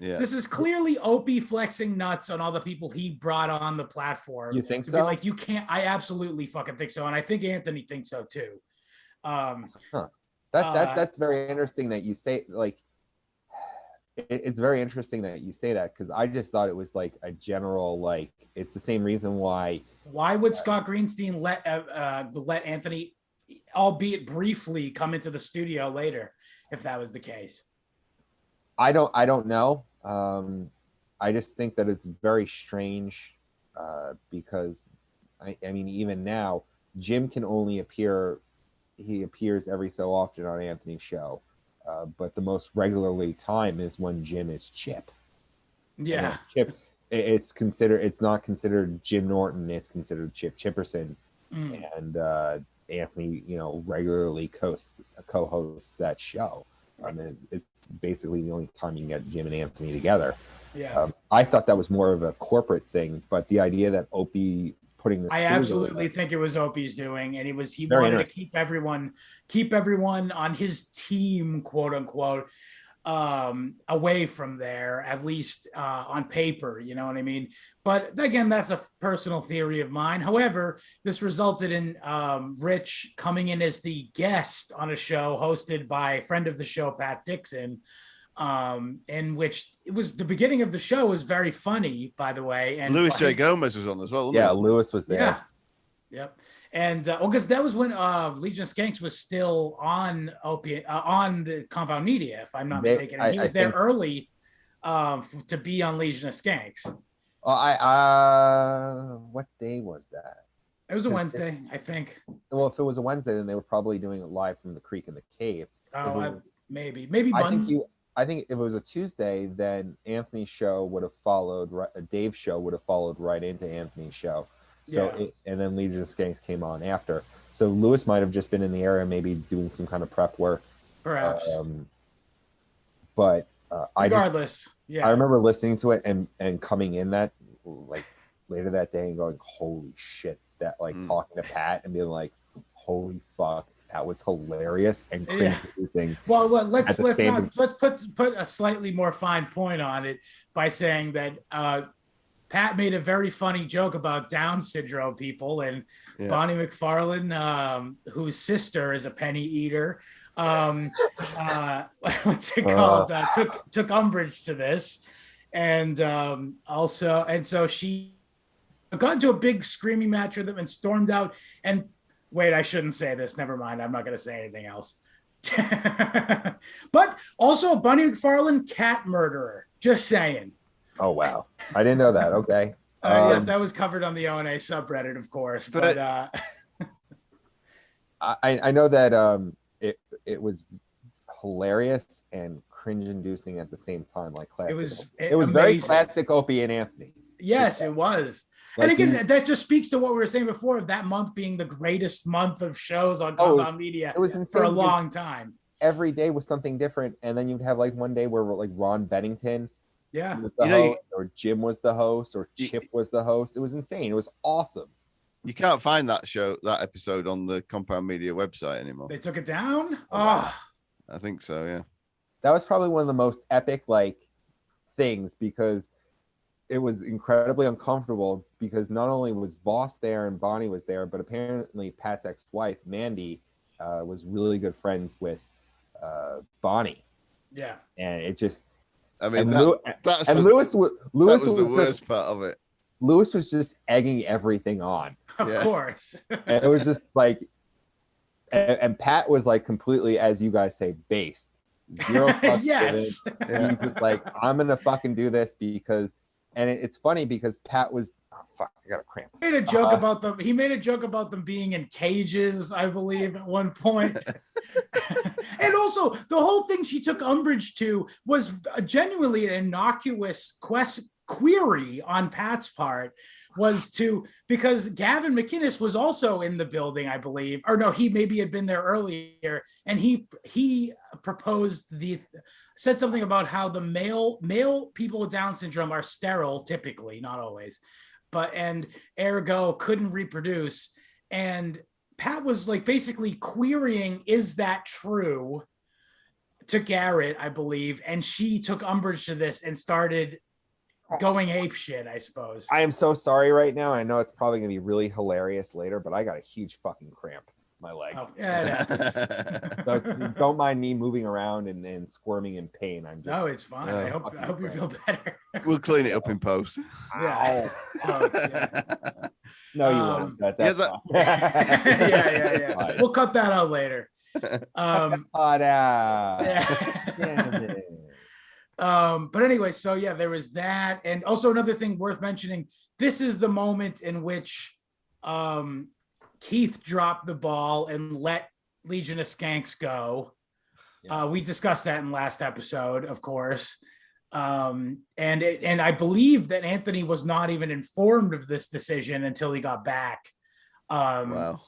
Yeah. This is clearly Opie flexing nuts on all the people he brought on the platform. You think so? Like, you can't. I absolutely fucking think so, and I think Anthony thinks so too. That's very interesting that you say. Like, it's very interesting that you say that because I just thought it was like a general like. It's the same reason why. Why would Scott Greenstein let Anthony, albeit briefly, come into the studio later if that was the case? I don't know. I just think that it's very strange because I mean, even now, Jim can only appear. He appears every so often on Anthony's show, but the most regularly time is when Jim is Chip. Yeah, Chip. It's not considered Jim Norton. It's considered Chip Chipperson, and Anthony, regularly co-hosts that show. I mean, it's basically the only time you can get Jim and Anthony together. Yeah, I thought that was more of a corporate thing, but the idea that Opie putting this, I absolutely think it was Opie's doing, and he wanted to keep everyone on his team, quote unquote, away from there, at least on paper, you know what I mean? But again, that's a personal theory of mine. However, this resulted in Rich coming in as the guest on a show hosted by a friend of the show, Pat Dixon, in which it was the beginning of the show was very funny, by the way. And Louis J. Gomez was on as well. Yeah, Louis was there. Yeah. Yep. And because that was when Legion of Skanks was still on on the Compound Media, if I'm not mistaken. And he was there early to be on Legion of Skanks. What day was that? It was a Wednesday, I think. Well, if it was a Wednesday, then they were probably doing it live from the creek in the cave. Maybe Monday. I think if it was a Tuesday, then Anthony's show would have followed. Dave's show would have followed right into Anthony's show. So and then Legion of Skanks came on after. So Louis might have just been in the area, maybe doing some kind of prep work. Perhaps. Regardless, I remember listening to it and coming in that like later that day and going, holy shit, that like talking to Pat and being like, holy fuck, that was hilarious and Yeah. cringe-inducing. Well, At let's the let's same- not let's put a slightly more fine point on it by saying that Pat made a very funny joke about Down syndrome people, and Yeah. Bonnie McFarlane, whose sister is a penny eater, what's it called? Took umbrage to this, and so she got into a big screaming match with him and stormed out. And wait, I shouldn't say this. Never mind. I'm not going to say anything else. But also, Bonnie McFarlane, cat murderer. Just saying. Oh wow, I didn't know that. Okay. Yes, that was covered on the ONA subreddit, of course. But I know that it was hilarious and cringe-inducing at the same time, like classic. It was very amazing. classic Opie and Anthony. Yes, it was. Like and again, that just speaks to what we were saying before of that month being the greatest month of shows on Compound Media it was insane for a long time. Every day was something different, and then you'd have like one day where like Ron Bennington was the host, or Jim was the host, or Chip was the host. It was insane. It was awesome. You can't find that episode on the Compound Media website anymore. They took it down? I think so, yeah. That was probably one of the most epic things, because it was incredibly uncomfortable, because not only was Voss there and Bonnie was there, but apparently Pat's ex-wife, Mandy, was really good friends with Bonnie. Yeah. And it just... I mean, Lewis was the worst part of it. Lewis was just egging everything on. Of course. And it was just and Pat was completely, as you guys say, based. Zero fucks yes. given. He's just I'm gonna fucking do this because, and it's funny because Pat was, oh fuck, I got a cramp. He made a joke about them. He made a joke about them being in cages, I believe, at one point. And also, the whole thing she took umbrage to was genuinely an innocuous query on Pat's part, because Gavin McInnes was also in the building, I believe, or no, he maybe had been there earlier, and he said something about how the male people with Down syndrome are sterile, typically, not always, and ergo couldn't reproduce. And Pat was basically querying, is that true, to Garrett, I believe, and she took umbrage to this and started going ape shit, I suppose. I am so sorry right now. I know it's probably gonna be really hilarious later, but I got a huge fucking cramp in my leg. Oh, yeah, So don't mind me moving around and squirming in pain. I'm just... No, it's fine. I hope you feel better. We'll clean it up in post. Yeah. No, you won't. That's fine. Yeah. Fine. We'll cut that out later. Damn it. But anyway, so yeah, there was that. And also another thing worth mentioning, this is the moment in which Keith dropped the ball and let Legion of Skanks go. Yes. We discussed that in last episode, of course. And I believe that Anthony was not even informed of this decision until he got back. Wow.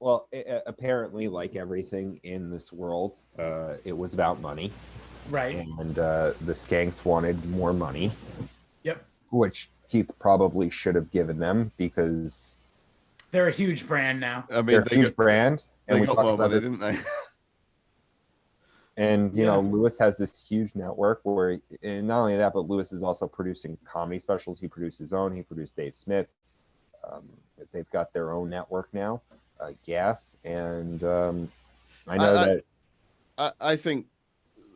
Well, apparently, like everything in this world, it was about money. Right. And the Skanks wanted more money. Yep. Which Keith probably should have given them, because they're a huge brand now. I mean, they're a huge brand. And we got more money, didn't they? And, you know, Lewis has this huge network where, and not only that, but Lewis is also producing comedy specials. He produced his own. He produced Dave Smith's. They've got their own network now, Gas. And I know I think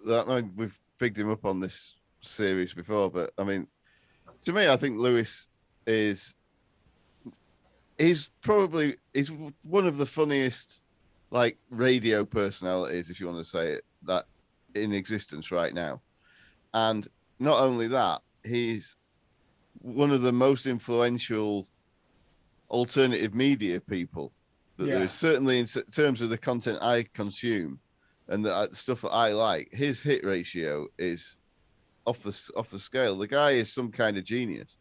that we've picked him up on this series before, but I mean, to me, I think Lewis he's one of the funniest radio personalities, if you want to say it, that in existence right now. And not only that, he's one of the most influential alternative media people that there is, certainly in terms of the content I consume and the stuff that I like. His hit ratio is off the scale. The guy is some kind of genius.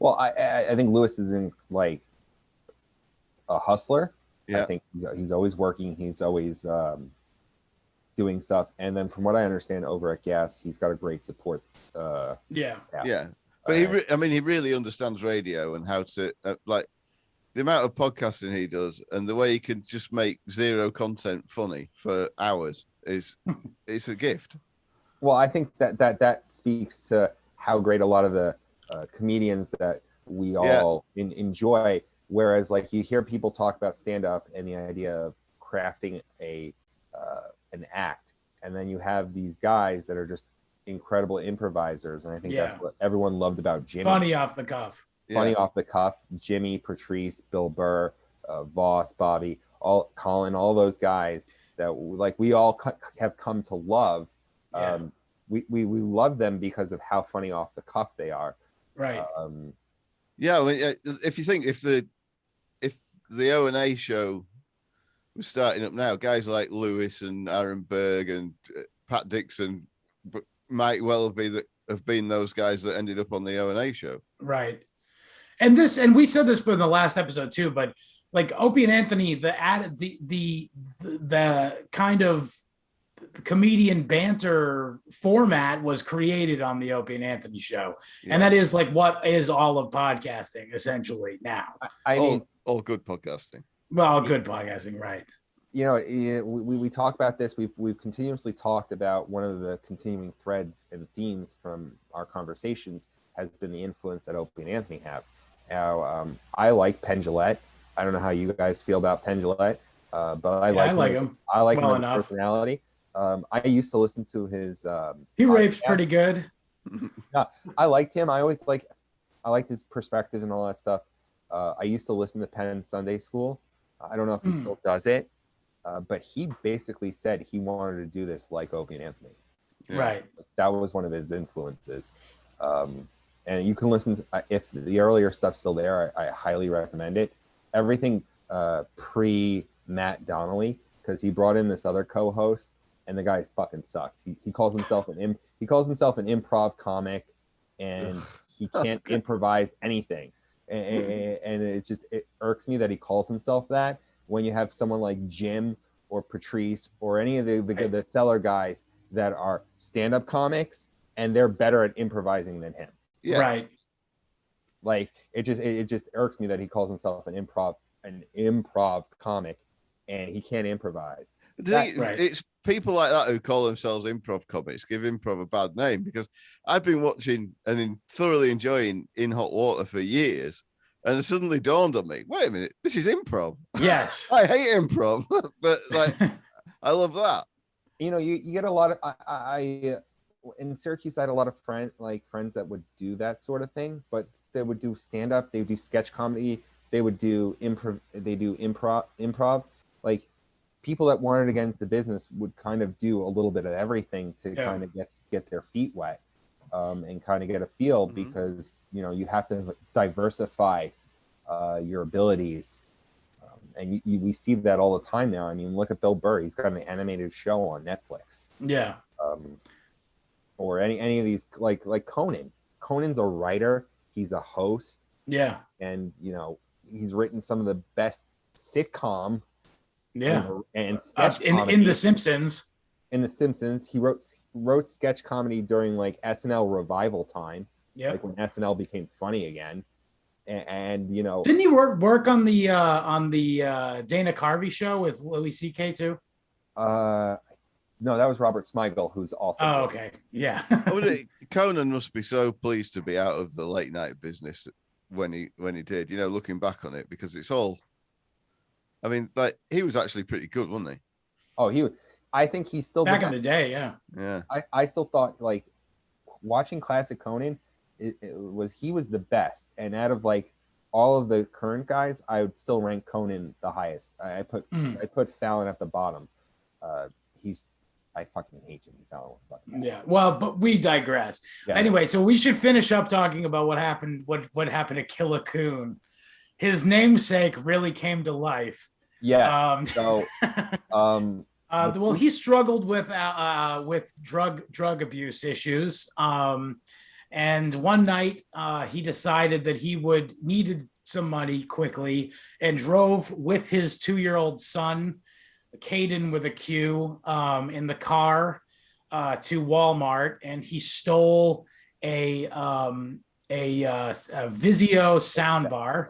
Well, I think Lewis is in a hustler. Yeah. I think he's always working. He's always doing stuff. And then from what I understand over at Gas, he's got a great support. Yeah. But he really understands radio and how to the amount of podcasting he does and the way he can just make zero content funny for hours is it's a gift. Well, I think that speaks to how great a lot of the comedians that we all enjoy. Whereas, like, you hear people talk about stand-up and the idea of crafting an act, and then you have these guys that are just incredible improvisers, and I think that's what everyone loved about Jimmy. Funny off the cuff. Funny off the cuff. Jimmy, Patrice, Bill Burr, Voss, Bobby, Colin, all those guys that like we all have come to love. We love them because of how funny off the cuff they are. Right. I mean, if you think if the O&A show was starting up now, guys like Lewis and Aaron Berg and Pat Dixon might well have been those guys that ended up on the O&A show. Right. And we said this in the last episode too, but like Opie and Anthony, the kind of comedian banter format was created on the Opie and Anthony show. Yeah. And that is like what is all of podcasting essentially now. I mean, all good podcasting. Well, good podcasting, right. You know, we talk about this. We've continuously talked about one of the continuing threads and themes from our conversations has been the influence that Opie and Anthony have. Now, I like Penn Jillette. I don't know how you guys feel about Penn Jillette, but I like him. I like him as a personality. I used to listen to his. He rapes pretty good. Yeah, I liked him. I liked his perspective and all that stuff. I used to listen to Penn Sunday School. I don't know if he still does it, but he basically said he wanted to do this like Opie and Anthony. Yeah. Right. That was one of his influences. And you can listen to, if the earlier stuff's still there, I highly recommend it. Everything pre Matt Donnelly, because he brought in this other co-host, and the guy fucking sucks. He calls himself an improv comic, and he can't improvise anything. And it irks me that he calls himself that when you have someone like Jim or Patrice or any of the seller guys that are stand-up comics, and they're better at improvising than him. Yeah. Right. Like it just irks me that he calls himself an improv comic, and he can't improvise. It's people like that who call themselves improv comics give improv a bad name, because I've been watching and thoroughly enjoying In Hot Water for years, and it suddenly dawned on me, wait a minute, this is improv. Yes. I hate improv, but like I love that. You know, you get a lot of I in Syracuse, I had a lot of friends that would do that sort of thing, but they would do stand up, they would do sketch comedy, they would do improv. Like people that wanted to get into the business would kind of do a little bit of everything to kind of get their feet wet, and kind of get a feel, because you know you have to diversify your abilities, and we see that all the time now. I mean, look at Bill Burr; he's got an animated show on Netflix. Yeah. Or any of these like Conan. Conan's a writer. He's a host. Yeah. And you know he's written some of the best sitcom. Yeah. And sketch in The Simpsons. In The Simpsons, he wrote sketch comedy during like SNL revival time. Yeah. Like when SNL became funny again. And you know, didn't he work on the Dana Carvey show with Louis C.K. too? No, that was Robert Smigel, who's also. Oh, okay. Yeah. Conan must be so pleased to be out of the late night business when he did, you know, looking back on it, because it's all, I mean, like he was actually pretty good, wasn't he? Oh, I think he's still back in the day. Yeah. Yeah. I still thought, like, watching classic Conan, he was the best. And out of like all of the current guys, I would still rank Conan the highest. I put Fallon at the bottom. I fucking hate Jimmy Fallon. Yeah, well, but we digress. Yeah. Anyway, so we should finish up talking about what happened to Killa Coon. His namesake really came to life. Yes. Well, he struggled with drug abuse issues. And one night he decided that he needed some money quickly and drove with his 2-year-old son, Caden with a Q, in the car to Walmart, and he stole a Vizio soundbar.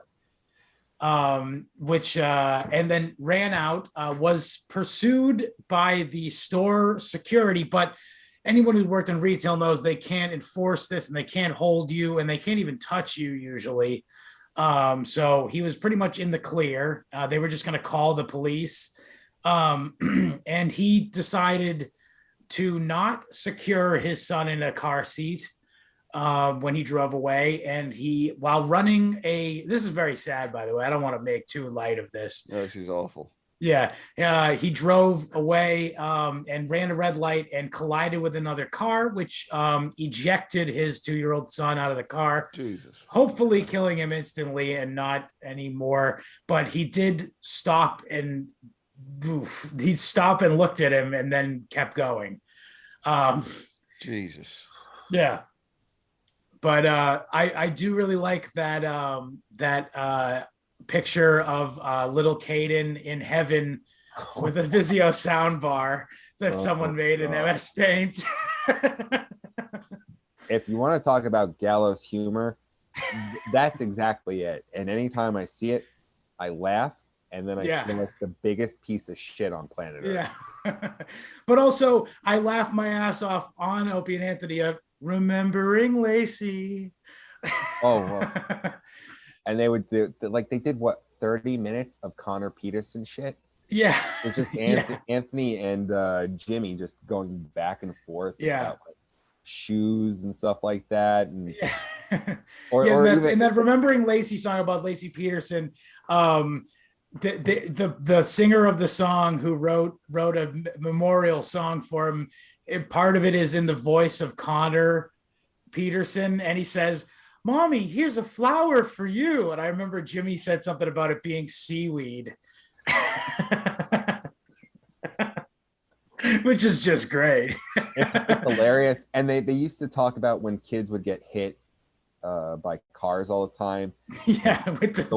which and then ran out, was pursued by the store security. But anyone who worked in retail knows they can't enforce this, and they can't hold you, and they can't even touch you usually. So he was pretty much in the clear. They were just going to call the police. And he decided to not secure his son in a car seat when he drove away. And he, while running this is very sad, by the way, I don't want to make too light of this. No, this is awful. Yeah, he drove away and ran a red light and collided with another car, which ejected his 2-year-old son out of the car. Jesus. Hopefully killing him instantly and not anymore. But he did stop and looked at him and then kept going. Jesus. Yeah. But I do really like that picture of little Caden in heaven with a Vizio soundbar that someone made in MS Paint. If you want to talk about gallows humor, that's exactly it. And anytime I see it, I laugh, and then I feel like the biggest piece of shit on planet Earth. Yeah. But also, I laugh my ass off on Opie and Anthony of remembering Lacey. Oh, well. And they would do, like, they did what, 30 minutes of Connor Peterson shit? Yeah. It's just Anthony and Jimmy just going back and forth about like, shoes and stuff like that. And and that remembering Lacey song about Lacey Peterson, the singer of the song who wrote a memorial song for him, part of it is in the voice of Connor Peterson, and he says, "Mommy, here's a flower for you." And I remember Jimmy said something about it being seaweed. Which is just great. It's hilarious. And they used to talk about when kids would get hit by cars all the time. Yeah, with the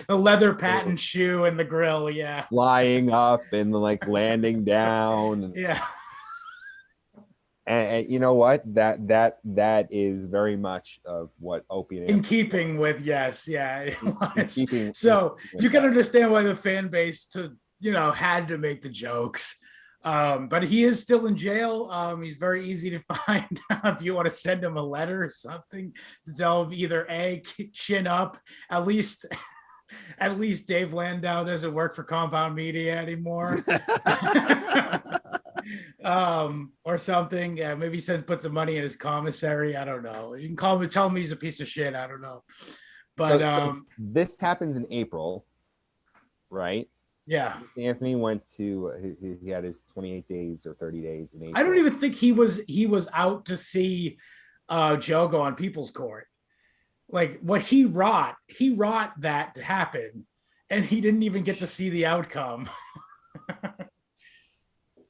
leather patent shoe and the grill. Yeah, flying up and like landing down. Yeah. And you know what? That is very much of what Opie and in keeping with it was. So you can that. understand why the fan base had to make the jokes. But he is still in jail. He's very easy to find if you want to send him a letter or something to tell him either chin up. At least Dave Landau doesn't work for Compound Media anymore. Or something. Yeah, maybe he put some money in his commissary. I don't know. You can tell him he's a piece of shit. I don't know. But so this happens in April, right? Yeah. Anthony went to he had his 28 days or 30 days in April. I don't even think he was out to see Joe go on People's Court. Like what he wrought that to happen, and he didn't even get to see the outcome.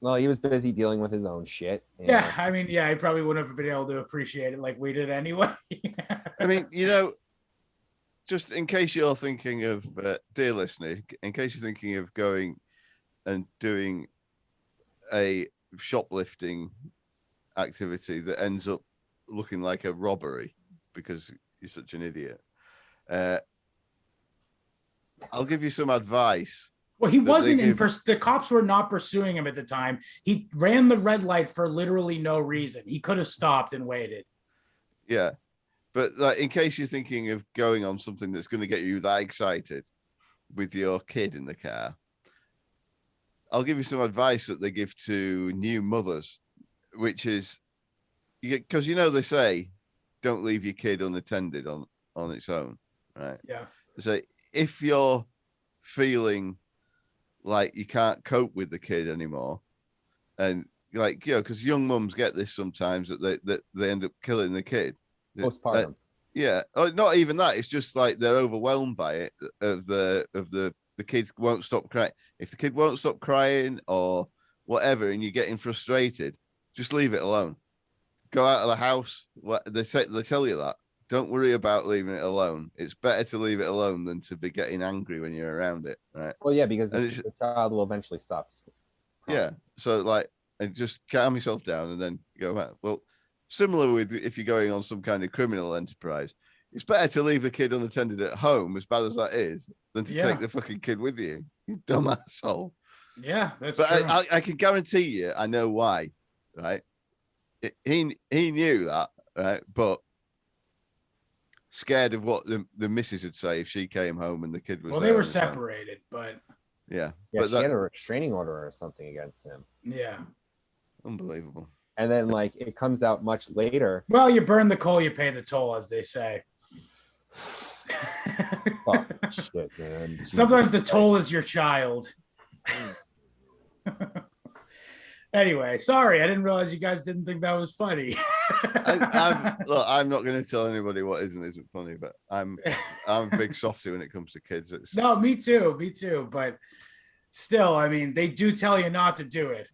Well, he was busy dealing with his own shit. Yeah, I mean, he probably wouldn't have been able to appreciate it like we did anyway. I mean, just in case you're thinking of, dear listener, in case you're thinking of going and doing a shoplifting activity that ends up looking like a robbery because you're such an idiot, I'll give you some advice. Well, he wasn't the cops were not pursuing him at the time. He ran the red light for literally no reason. He could have stopped and waited. Yeah. But like, in case you're thinking of going on something that's going to get you that excited with your kid in the car, I'll give you some advice that they give to new mothers, which is, because they say, don't leave your kid unattended on its own, right? Yeah. So if you're feeling like you can't cope with the kid anymore, and because young mums get this sometimes that they end up killing the kid. Postpartum. Not even that. It's just like they're overwhelmed by it. The kids won't stop crying. If the kid won't stop crying or whatever, and you're getting frustrated, just leave it alone. Go out of the house. They tell you that. Don't worry about leaving it alone. It's better to leave it alone than to be getting angry when you're around it, right? Well, yeah, because the child will eventually stop. Yeah. So and just calm yourself down and then go back. Well, similar with if you're going on some kind of criminal enterprise, it's better to leave the kid unattended at home, as bad as that is, than to Yeah. take the fucking kid with you. You dumb asshole. Yeah, that's But true. I can guarantee you, I know why, right? He knew that, right? But scared of what the missus would say if she came home and the kid was Well, there they were on his own. separated, but Yeah. Yeah, But she had a restraining order or something against him. yeah. unbelievable. And then like it comes out much later. Well, you burn the coal, you pay the toll, as they say. Fuck shit, man. Jesus Sometimes the toll Christ. is your child. Anyway, sorry, I didn't realize you guys didn't think that was funny. I'm not going to tell anybody what isn't funny, but I'm a big softy when it comes to kids. No, me too. But still, I mean, they do tell you not to do it.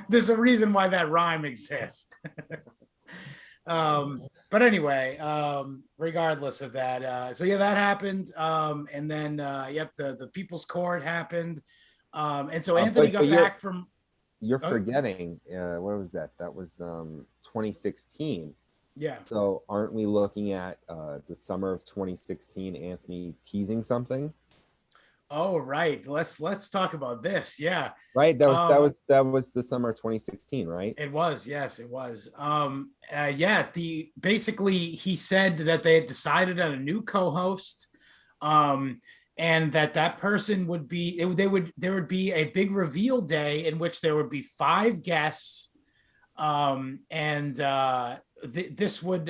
There's a reason why that rhyme exists. But anyway, regardless of that, so yeah, that happened. And then the People's Court happened. And so Anthony got back from. You're forgetting. What was that? That was 2016. Yeah. So aren't we looking at the summer of 2016? Anthony teasing something. Oh right. Let's talk about this. Yeah. Right. That was the summer of 2016, right? It was. Yes, it was. Basically he said that they had decided on a new co-host. And that person would be there would be a big reveal day in which there would be 5 guests, this would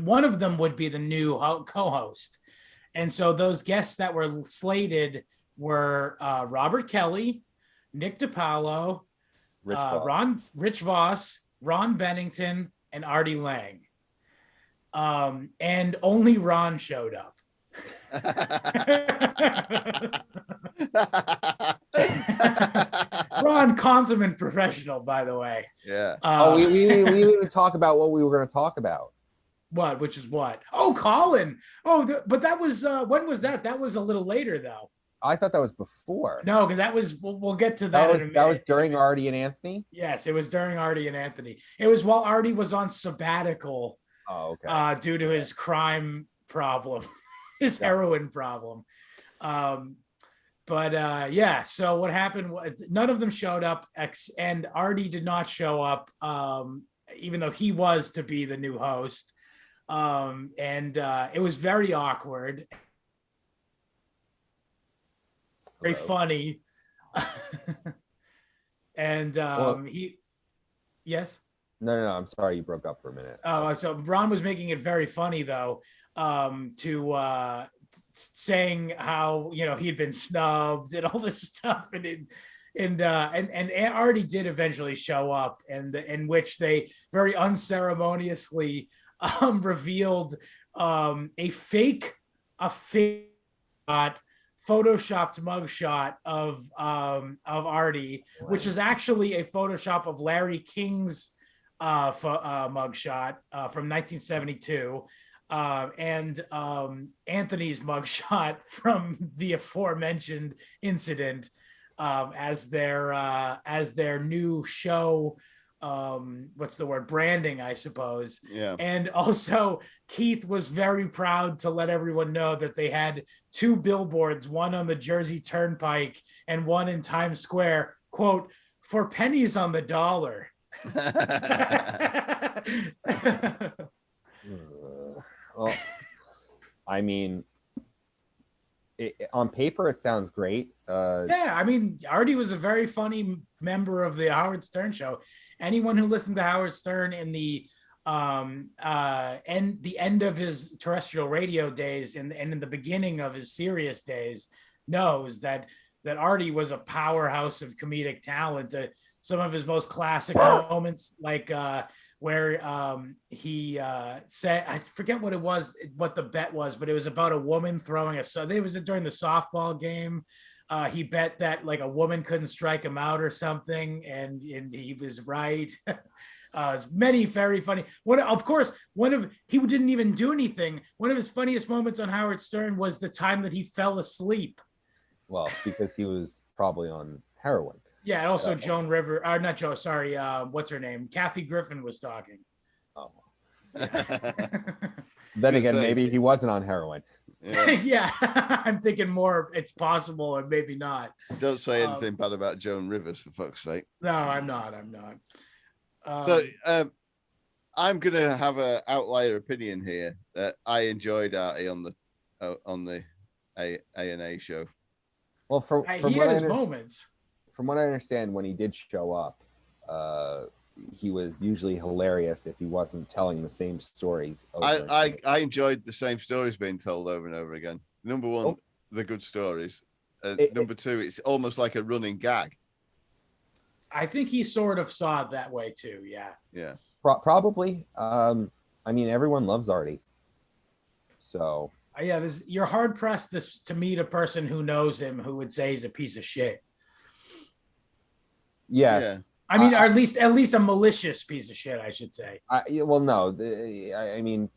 one of them would be the new co-host. And so those guests that were slated were Robert Kelly, Nick DiPaolo, Rich Voss, Ron Bennington, and Artie Lang. And only Ron showed up. Ron, consummate professional, by the way. Yeah. We didn't talk about what we were going to talk about. What? Which is what? Oh, Colin. Oh, but that was when was that? That was a little later, though. I thought that was before. No, because that was. We'll get to that in a minute. That was during Artie and Anthony. Yes, it was during Artie and Anthony. It was while Artie was on sabbatical. Oh, okay. Due to his crime problem. His heroin problem. So what happened was none of them showed up, and Artie did not show up, even though he was to be the new host. It was very awkward, very funny. Yes. No, I'm sorry, you broke up for a minute. Oh, so Ron was making it very funny though, saying how he'd been snubbed and all this stuff, and Artie did eventually show up, and in which they very unceremoniously revealed a fake photoshopped mugshot of Artie, which is actually a Photoshop of Larry King's mugshot from 1972, and Anthony's mugshot from the aforementioned incident, as their new show. What's the word? Branding, I suppose. Yeah. And also Keith was very proud to let everyone know that they had 2 billboards, one on the Jersey Turnpike and one in Times Square, quote, "for pennies on the dollar." Well, I mean, on paper it sounds great. Yeah, I mean, Artie was a very funny member of the Howard Stern show. Anyone who listened to Howard Stern in the end of his terrestrial radio days and in the beginning of his Sirius days knows that Artie was a powerhouse of comedic talent. Some of his most classic moments, like where he said, I forget what it was, what the bet was, but it was about a woman throwing it was during the softball game. He bet that like a woman couldn't strike him out or something, and he was right. Many very funny. He didn't even do anything. One of his funniest moments on Howard Stern was the time that he fell asleep. Well, because he was probably on heroin. Yeah, and also Joan River, or not Joe, sorry, what's her name? Kathy Griffin was talking. Oh. Then again, maybe he wasn't on heroin. Yeah. Yeah, I'm thinking more it's possible and maybe not. Don't say anything bad about Joan Rivers, for fuck's sake. No, I'm not. So I'm gonna have an outlier opinion here that I enjoyed Artie on the A&A show. Well, he had his moments. From what I understand, when he did show up, he was usually hilarious if he wasn't telling the same stories. I enjoyed the same stories being told over and over again. Number one, the good stories. Number two, it's almost like a running gag. I think he sort of saw it that way too. Yeah. Yeah. Probably. I mean, everyone loves Artie. So. Yeah, you're hard pressed to meet a person who knows him who would say he's a piece of shit. Yes. Yeah. I mean, at least a malicious piece of shit, I should say. Well, no. I mean,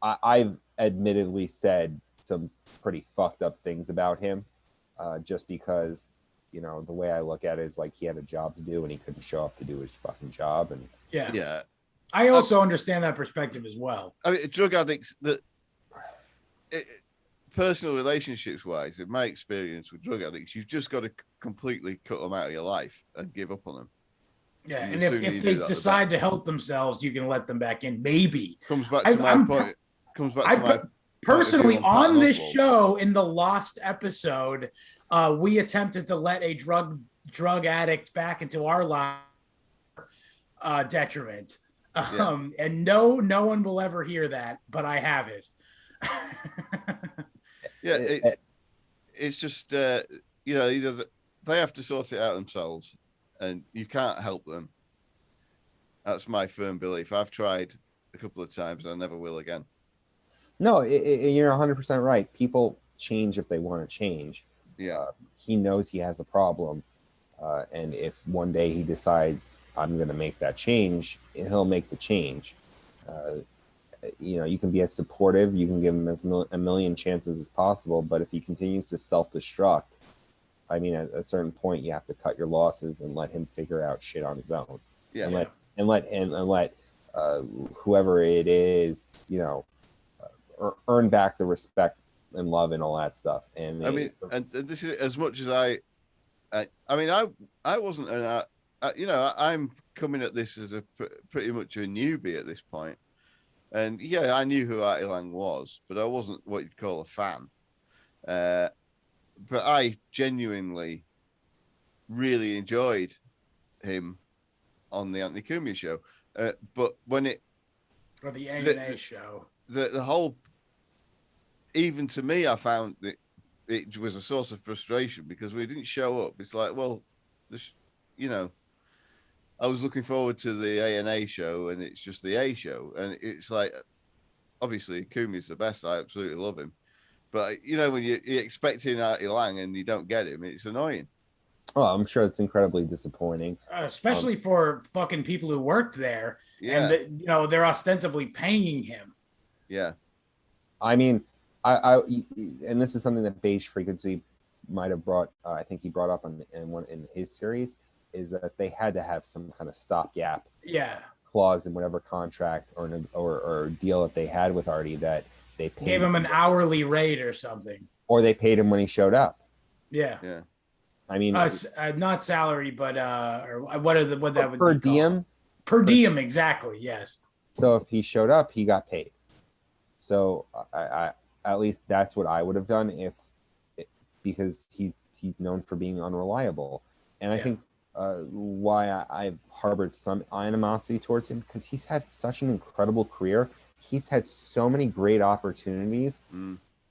I've admittedly said some pretty fucked up things about him, just because, you know, the way I look at it is like he had a job to do and he couldn't show up to do his fucking job. And yeah. I also understand that perspective as well. I mean, drug addicts personal relationships wise, in my experience with drug addicts, you've just got to completely cut them out of your life and give up on them. Yeah, and if they decide to help themselves, you can let them back in. Maybe comes back to my point. Comes back to my personally on this show in the Lost episode, we attempted to let a drug addict back into our life, detriment. And no one will ever hear that, but I have it. Yeah, it's just you know, either they have to sort it out themselves, and you can't help them. That's my firm belief. I've tried a couple of times, and I never will again. No, you're 100% right. People change if they want to change. Yeah, he knows he has a problem, and if one day he decides I'm going to make that change, he'll make the change. You know, you can be as supportive, you can give him as a million chances as possible, but if he continues to self-destruct, I mean, at a certain point, you have to cut your losses and let him figure out shit on his own. Yeah, and let whoever it is, you know, earn back the respect and love and all that stuff. And I mean, and this is as much as I mean, I wasn't you know, I'm coming at this as a pretty much a newbie at this point. And yeah, I knew who Artie Lang was, but I wasn't what you'd call a fan. But I genuinely really enjoyed him on the Anthony Cumia show. But when or the A&A show, the whole, even to me, I found it was a source of frustration because we didn't show up. It's like, well, you know, I was looking forward to the A&A show, and it's just the A show, and it's like, obviously, Kumi's the best. I absolutely love him, but you know, when you're expecting Artie Lang and you don't get him, it's annoying. Oh, I'm sure it's incredibly disappointing, especially for fucking people who worked there, yeah. And you know they're ostensibly paying him. Yeah, I mean, I and this is something that Beige Frequency might have brought. I think he brought up in his series. Is that they had to have some kind of stopgap clause in whatever contract or deal that they had with Artie that they gave him an hourly rate or something, or they paid him when he showed up. Yeah. I mean, not salary, but or what that would per be diem. Called. Per diem, exactly. Yes. So if he showed up, he got paid. So I at least that's what I would have done because he's known for being unreliable, and I think. Why I've harbored some animosity towards him because he's had such an incredible career. He's had so many great opportunities,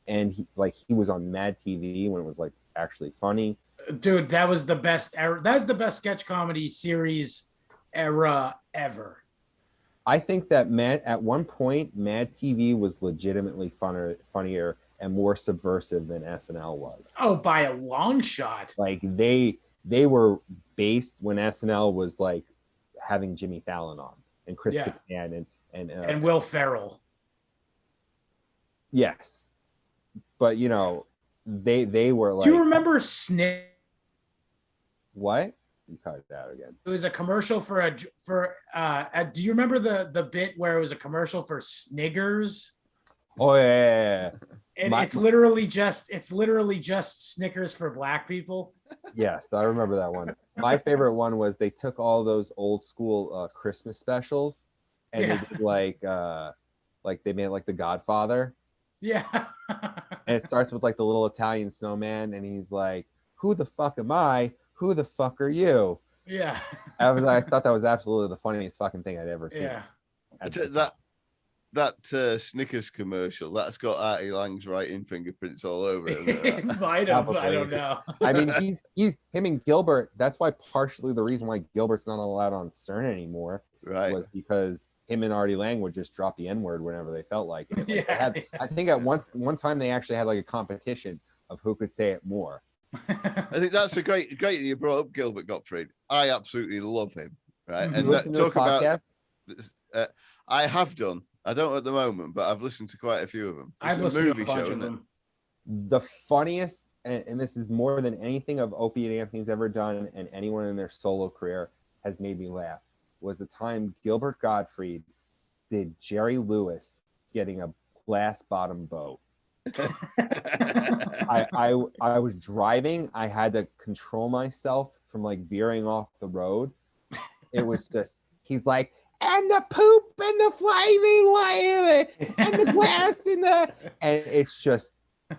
and he was on Mad TV when it was like actually funny. Dude, that was the best era. That's the best sketch comedy series era ever. I think that at one point, Mad TV was legitimately funnier and more subversive than SNL was. Oh, by a long shot. Like they were based when SNL was like having Jimmy Fallon on and Chris Kattan and Will Ferrell. Yes, but you know they were like. Do you remember Snick? What? You cut it out again. It was a commercial for do you remember the bit where it was a commercial for Sniggers? Oh yeah. And My- it's literally just Snickers for black people. Yes, I remember that one. My favorite one was they took all those old school Christmas specials and Yeah. they did like they made like The Godfather. Yeah. And it starts with like the little Italian snowman and he's like, "Who the fuck am I? Who the fuck are you?" Yeah. I thought that was absolutely the funniest fucking thing I'd ever seen. Yeah. That Snickers commercial, that's got Artie Lang's writing fingerprints all over it. It might have, I don't know. I mean, he's him and Gilbert. That's why partially the reason why Gilbert's not allowed on CERN anymore Right. was because him and Artie Lang would just drop the N-word whenever they felt like it. Like Yeah. I think at one time they actually had like a competition of who could say it more. I think that's a great that you brought up Gilbert Gottfried. I absolutely love him. Right. Mhm. And Listen to talk the podcast? about I have done. I don't at the moment, but I've listened to quite a few of them. I've It's a listened to movie a bunch show, of isn't it? them. The funniest, and this is more than anything of Opie and Anthony's ever done, and anyone in their solo career has made me laugh, was the time Gilbert Gottfried did Jerry Lewis getting a glass bottom boat. I was driving. I had to control myself from like veering off the road. It was just, he's like, and the poop and the flaming wave and the glass and it's just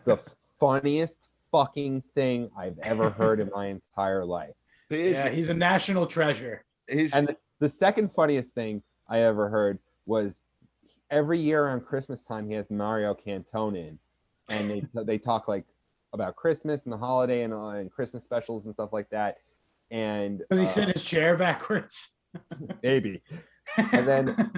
the funniest fucking thing I've ever heard in my entire life. Yeah, he's a national treasure. And the second funniest thing I ever heard was every year around Christmas time he has Mario Cantone in, and they talk like about Christmas and the holiday and Christmas specials and stuff like that. And Because he set his chair backwards. maybe. And then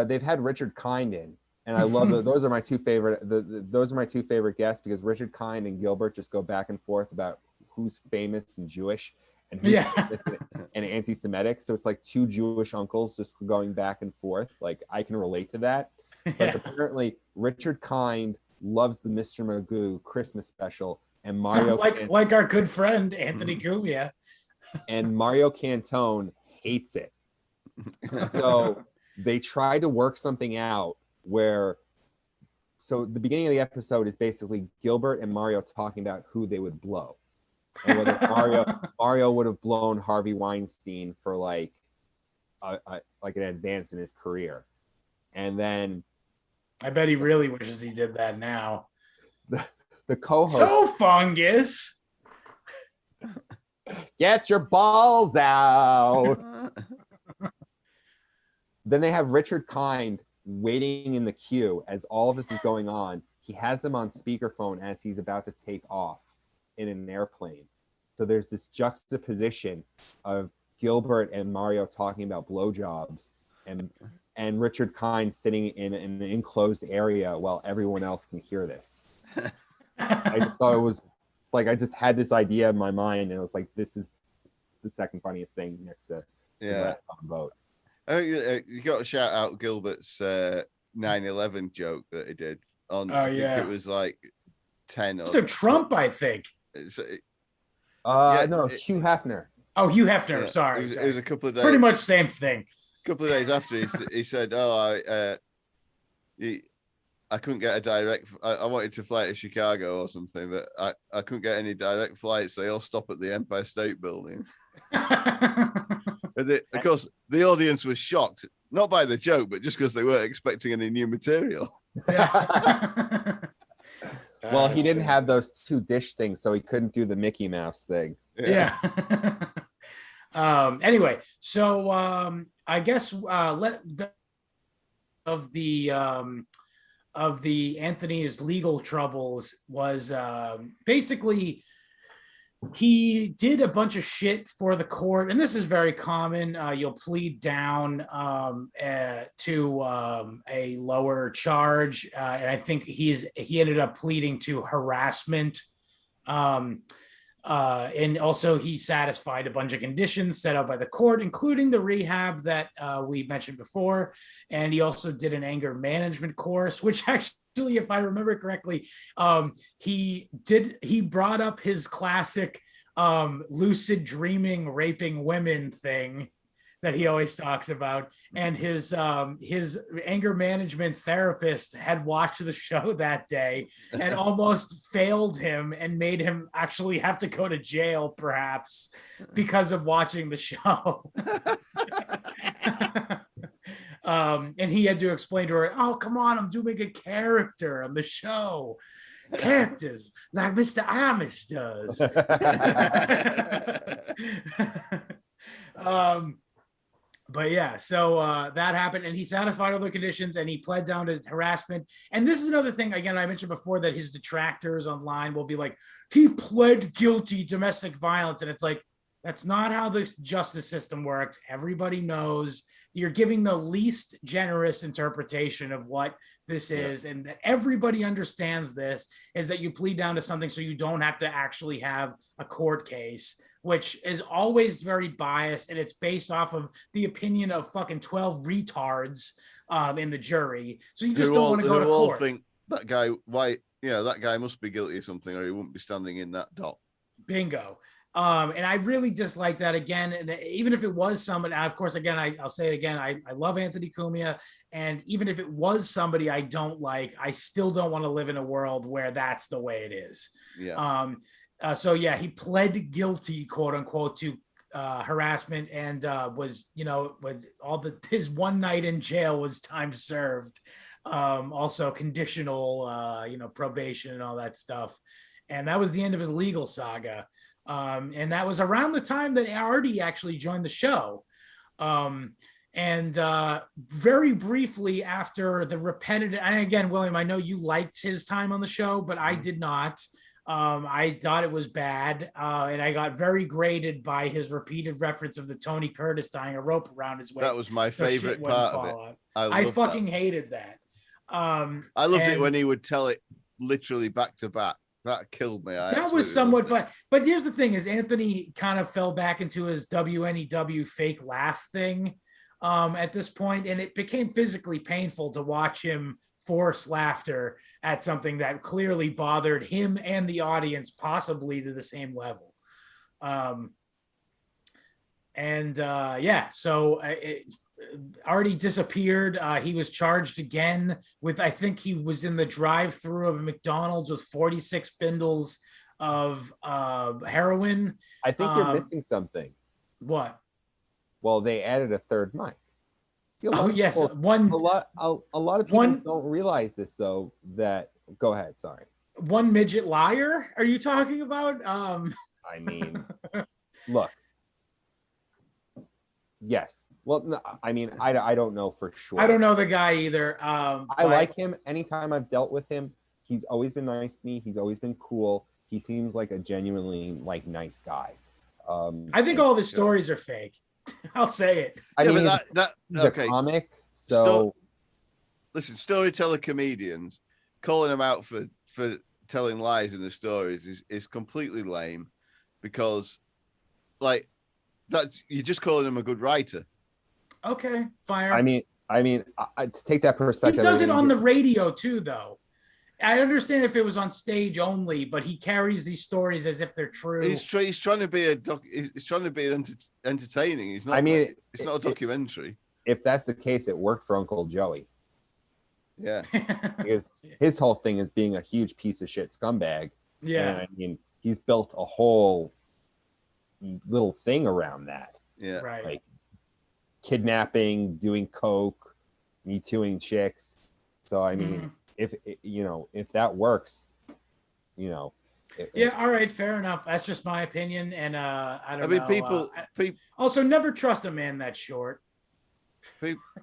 they've had Richard Kind in, and I love those are my two favorite. Those are my two favorite guests because Richard Kind and Gilbert just go back and forth about who's famous and Jewish and who's famous and anti-Semitic. So it's like two Jewish uncles just going back and forth. Like I can relate to that. But apparently Richard Kind loves the Mr. Magoo Christmas special, and Mario like our good friend Anthony Cumia. and Mario Cantone hates it. So they tried to work something out where, so the beginning of the episode is basically Gilbert and Mario talking about who they would blow, and whether Mario would have blown Harvey Weinstein for like an advance in his career, and then I bet he really wishes he did that now. The co-host. So fungus. Get your balls out. Then they have Richard Kind waiting in the queue as all of this is going on. He has them on speakerphone as he's about to take off in an airplane. So there's this juxtaposition of Gilbert and Mario talking about blowjobs and Richard Kind sitting in an enclosed area while everyone else can hear this. I just thought it was like, I just had this idea in my mind and it was like, this is the second funniest thing next to the last on the boat. You got to shout out Gilbert's 9/11 joke that he did on. I think it was like 10 Mr. Trump, I think. No, Hugh Hefner. Oh, Hugh Hefner. Yeah, Sorry. It was a couple of days. Pretty much same thing. A couple of days after he said, I couldn't get a direct. I wanted to fly to Chicago or something, but I couldn't get any direct flights. They all stop at the Empire State Building. And of course, the audience was shocked, not by the joke, but just because they weren't expecting any new material. Well, he didn't have those two dish things, so he couldn't do the Mickey Mouse thing. Yeah. Anyway, so I guess of the Anthony's legal troubles was basically he did a bunch of shit for the court, and this is very common. You'll plead down to a lower charge, and I think he ended up pleading to harassment. And also he satisfied a bunch of conditions set out by the court, including the rehab that we mentioned before. And he also did an anger management course, which actually, if I remember correctly, he brought up his classic lucid dreaming, raping women thing that he always talks about. And his anger management therapist had watched the show that day and almost failed him and made him actually have to go to jail, perhaps, because of watching the show. And he had to explain to her, "Oh, come on, I'm doing a character on the show. Characters like Mr. Amish does." But yeah, so that happened, and he satisfied all the conditions, and he pled down to harassment. And this is another thing, again, I mentioned before that his detractors online will be like, he pled guilty domestic violence, and it's like, that's not how the justice system works. Everybody knows you're giving the least generous interpretation of what this is, and that everybody understands this is that you plead down to something so you don't have to actually have a court case, which is always very biased, and it's based off of the opinion of fucking 12 retards in the jury. So you just don't want to go to court. All think that guy, that guy must be guilty of something, or he wouldn't be standing in that dock. Bingo. And I really dislike that again. And even if it was someone, of course, again, I'll say it again. I love Anthony Cumia. And even if it was somebody I don't like, I still don't want to live in a world where that's the way it is. Yeah. So yeah, he pled guilty, quote unquote, to harassment, and was his one night in jail was time served. Also conditional, probation and all that stuff. And that was the end of his legal saga. And that was around the time that Artie actually joined the show. And very briefly after the repetitive, and again, William, I know you liked his time on the show, but I did not. I thought it was bad. And I got very grated by his repeated reference of the Tony Curtis tying a rope around his waist. That was my favorite part of it. I fucking hated that. I loved it when he would tell it literally back to back. That killed me. That was somewhat fun. But here's the thing is Anthony kind of fell back into his WNEW fake laugh thing at this point, and it became physically painful to watch him force laughter at something that clearly bothered him and the audience, possibly to the same level. So already disappeared. He was charged again with, I think he was in the drive-through of a McDonald's with 46 spindles of heroin. I think you're missing something. What? Well, they added a third mic. Yes, a lot of people don't realize this though. That go ahead. Sorry. One midget liar? Are you talking about? I mean, look. Yes. Well, no, I mean, I don't know for sure. I don't know the guy either. I like him. Anytime I've dealt with him, he's always been nice to me. He's always been cool. He seems like a genuinely nice guy. I think all of his stories are fake. I'll say it. I mean, he's okay. A comic. So listen, storyteller comedians calling him out for telling lies in the stories is completely lame, because that you're just calling him a good writer. Okay, fire. I mean, to take that perspective, he does it on the radio too, though. I understand if it was on stage only, but he carries these stories as if they're true. He's trying to be entertaining. He's not. I mean, it's not a documentary. If that's the case, it worked for Uncle Joey. Yeah, because his whole thing is being a huge piece of shit scumbag. Yeah, and I mean, he's built a whole little thing around that. Yeah, right. Like kidnapping, doing coke, me tooing chicks. So I mean, if that works, yeah, all right, fair enough. That's just my opinion, and I don't know. People also never trust a man that short.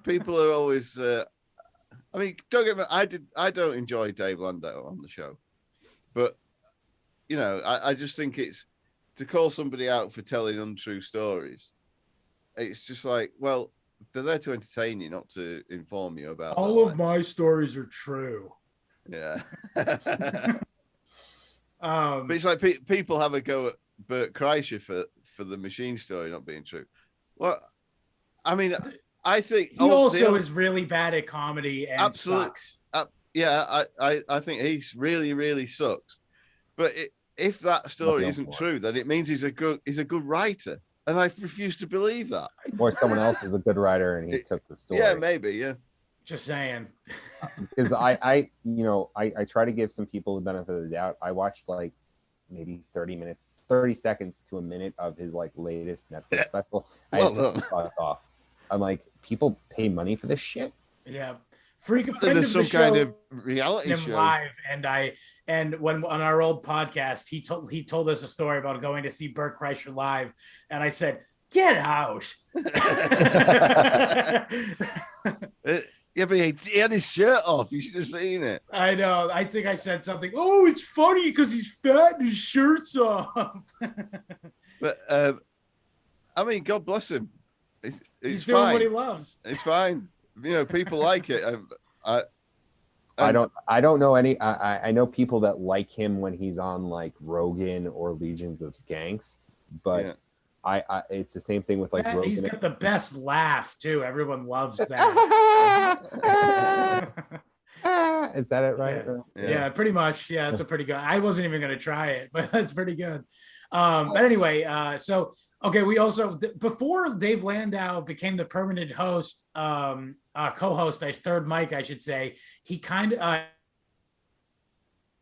People are always. I mean, don't get me. I don't enjoy Dave Landau on the show, but I just think it's to call somebody out for telling untrue stories. It's just like, well, they're there to entertain you, not to inform you about. All of my stories are true. Yeah. But it's like people have a go at Bert Kreischer for the machine story not being true. Well, I mean, I think he also is really bad at comedy and sucks. Yeah, I think he really, really sucks. But if that story isn't true, then it means he's a good writer. And I refuse to believe that. Or someone else is a good writer and he took the story. Yeah, maybe. Yeah. Just saying. Because I try to give some people the benefit of the doubt. I watched like maybe 30 seconds to a minute of his like latest Netflix special. I had to fuck off. I'm like, people pay money for this shit. Yeah. Friend There's of some the kind show, of reality him show. live, and when on our old podcast, he told us a story about going to see Bert Kreischer live, and I said, "Get out." Yeah, but he had his shirt off. You should have seen it. I know. I think I said something. Oh, it's funny because he's fat and his shirt's off. But I mean, God bless him. He's doing fine. what he loves. It's fine. You know, people like it. I don't know any. I know people that like him when he's on like Rogan or Legions of Skanks, but Yeah. I it's the same thing with like Rogan. He's got the best laugh too. Everyone loves that. Is that it, right? Yeah, pretty much. Yeah, it's a pretty good. I wasn't even going to try it, but that's pretty good. But anyway, so okay, we also before Dave Landau became the permanent host, co-host, third mic, I should say. He kind of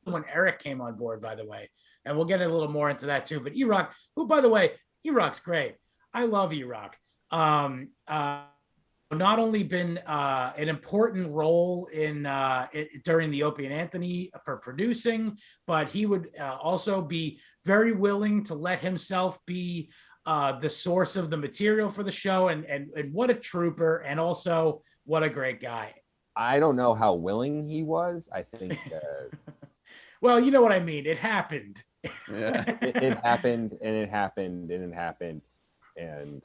when Eric came on board, by the way, and we'll get a little more into that too. But E-Rock, who, by the way, E-Rock's great. I love E-Rock. Not only been an important role in during the Opie and Anthony for producing, but he would also be very willing to let himself be the source of the material for the show. And what a trooper, and also what a great guy. I don't know how willing he was. I think. Well, you know what I mean. It happened. Yeah. It happened, and it happened, and it happened, and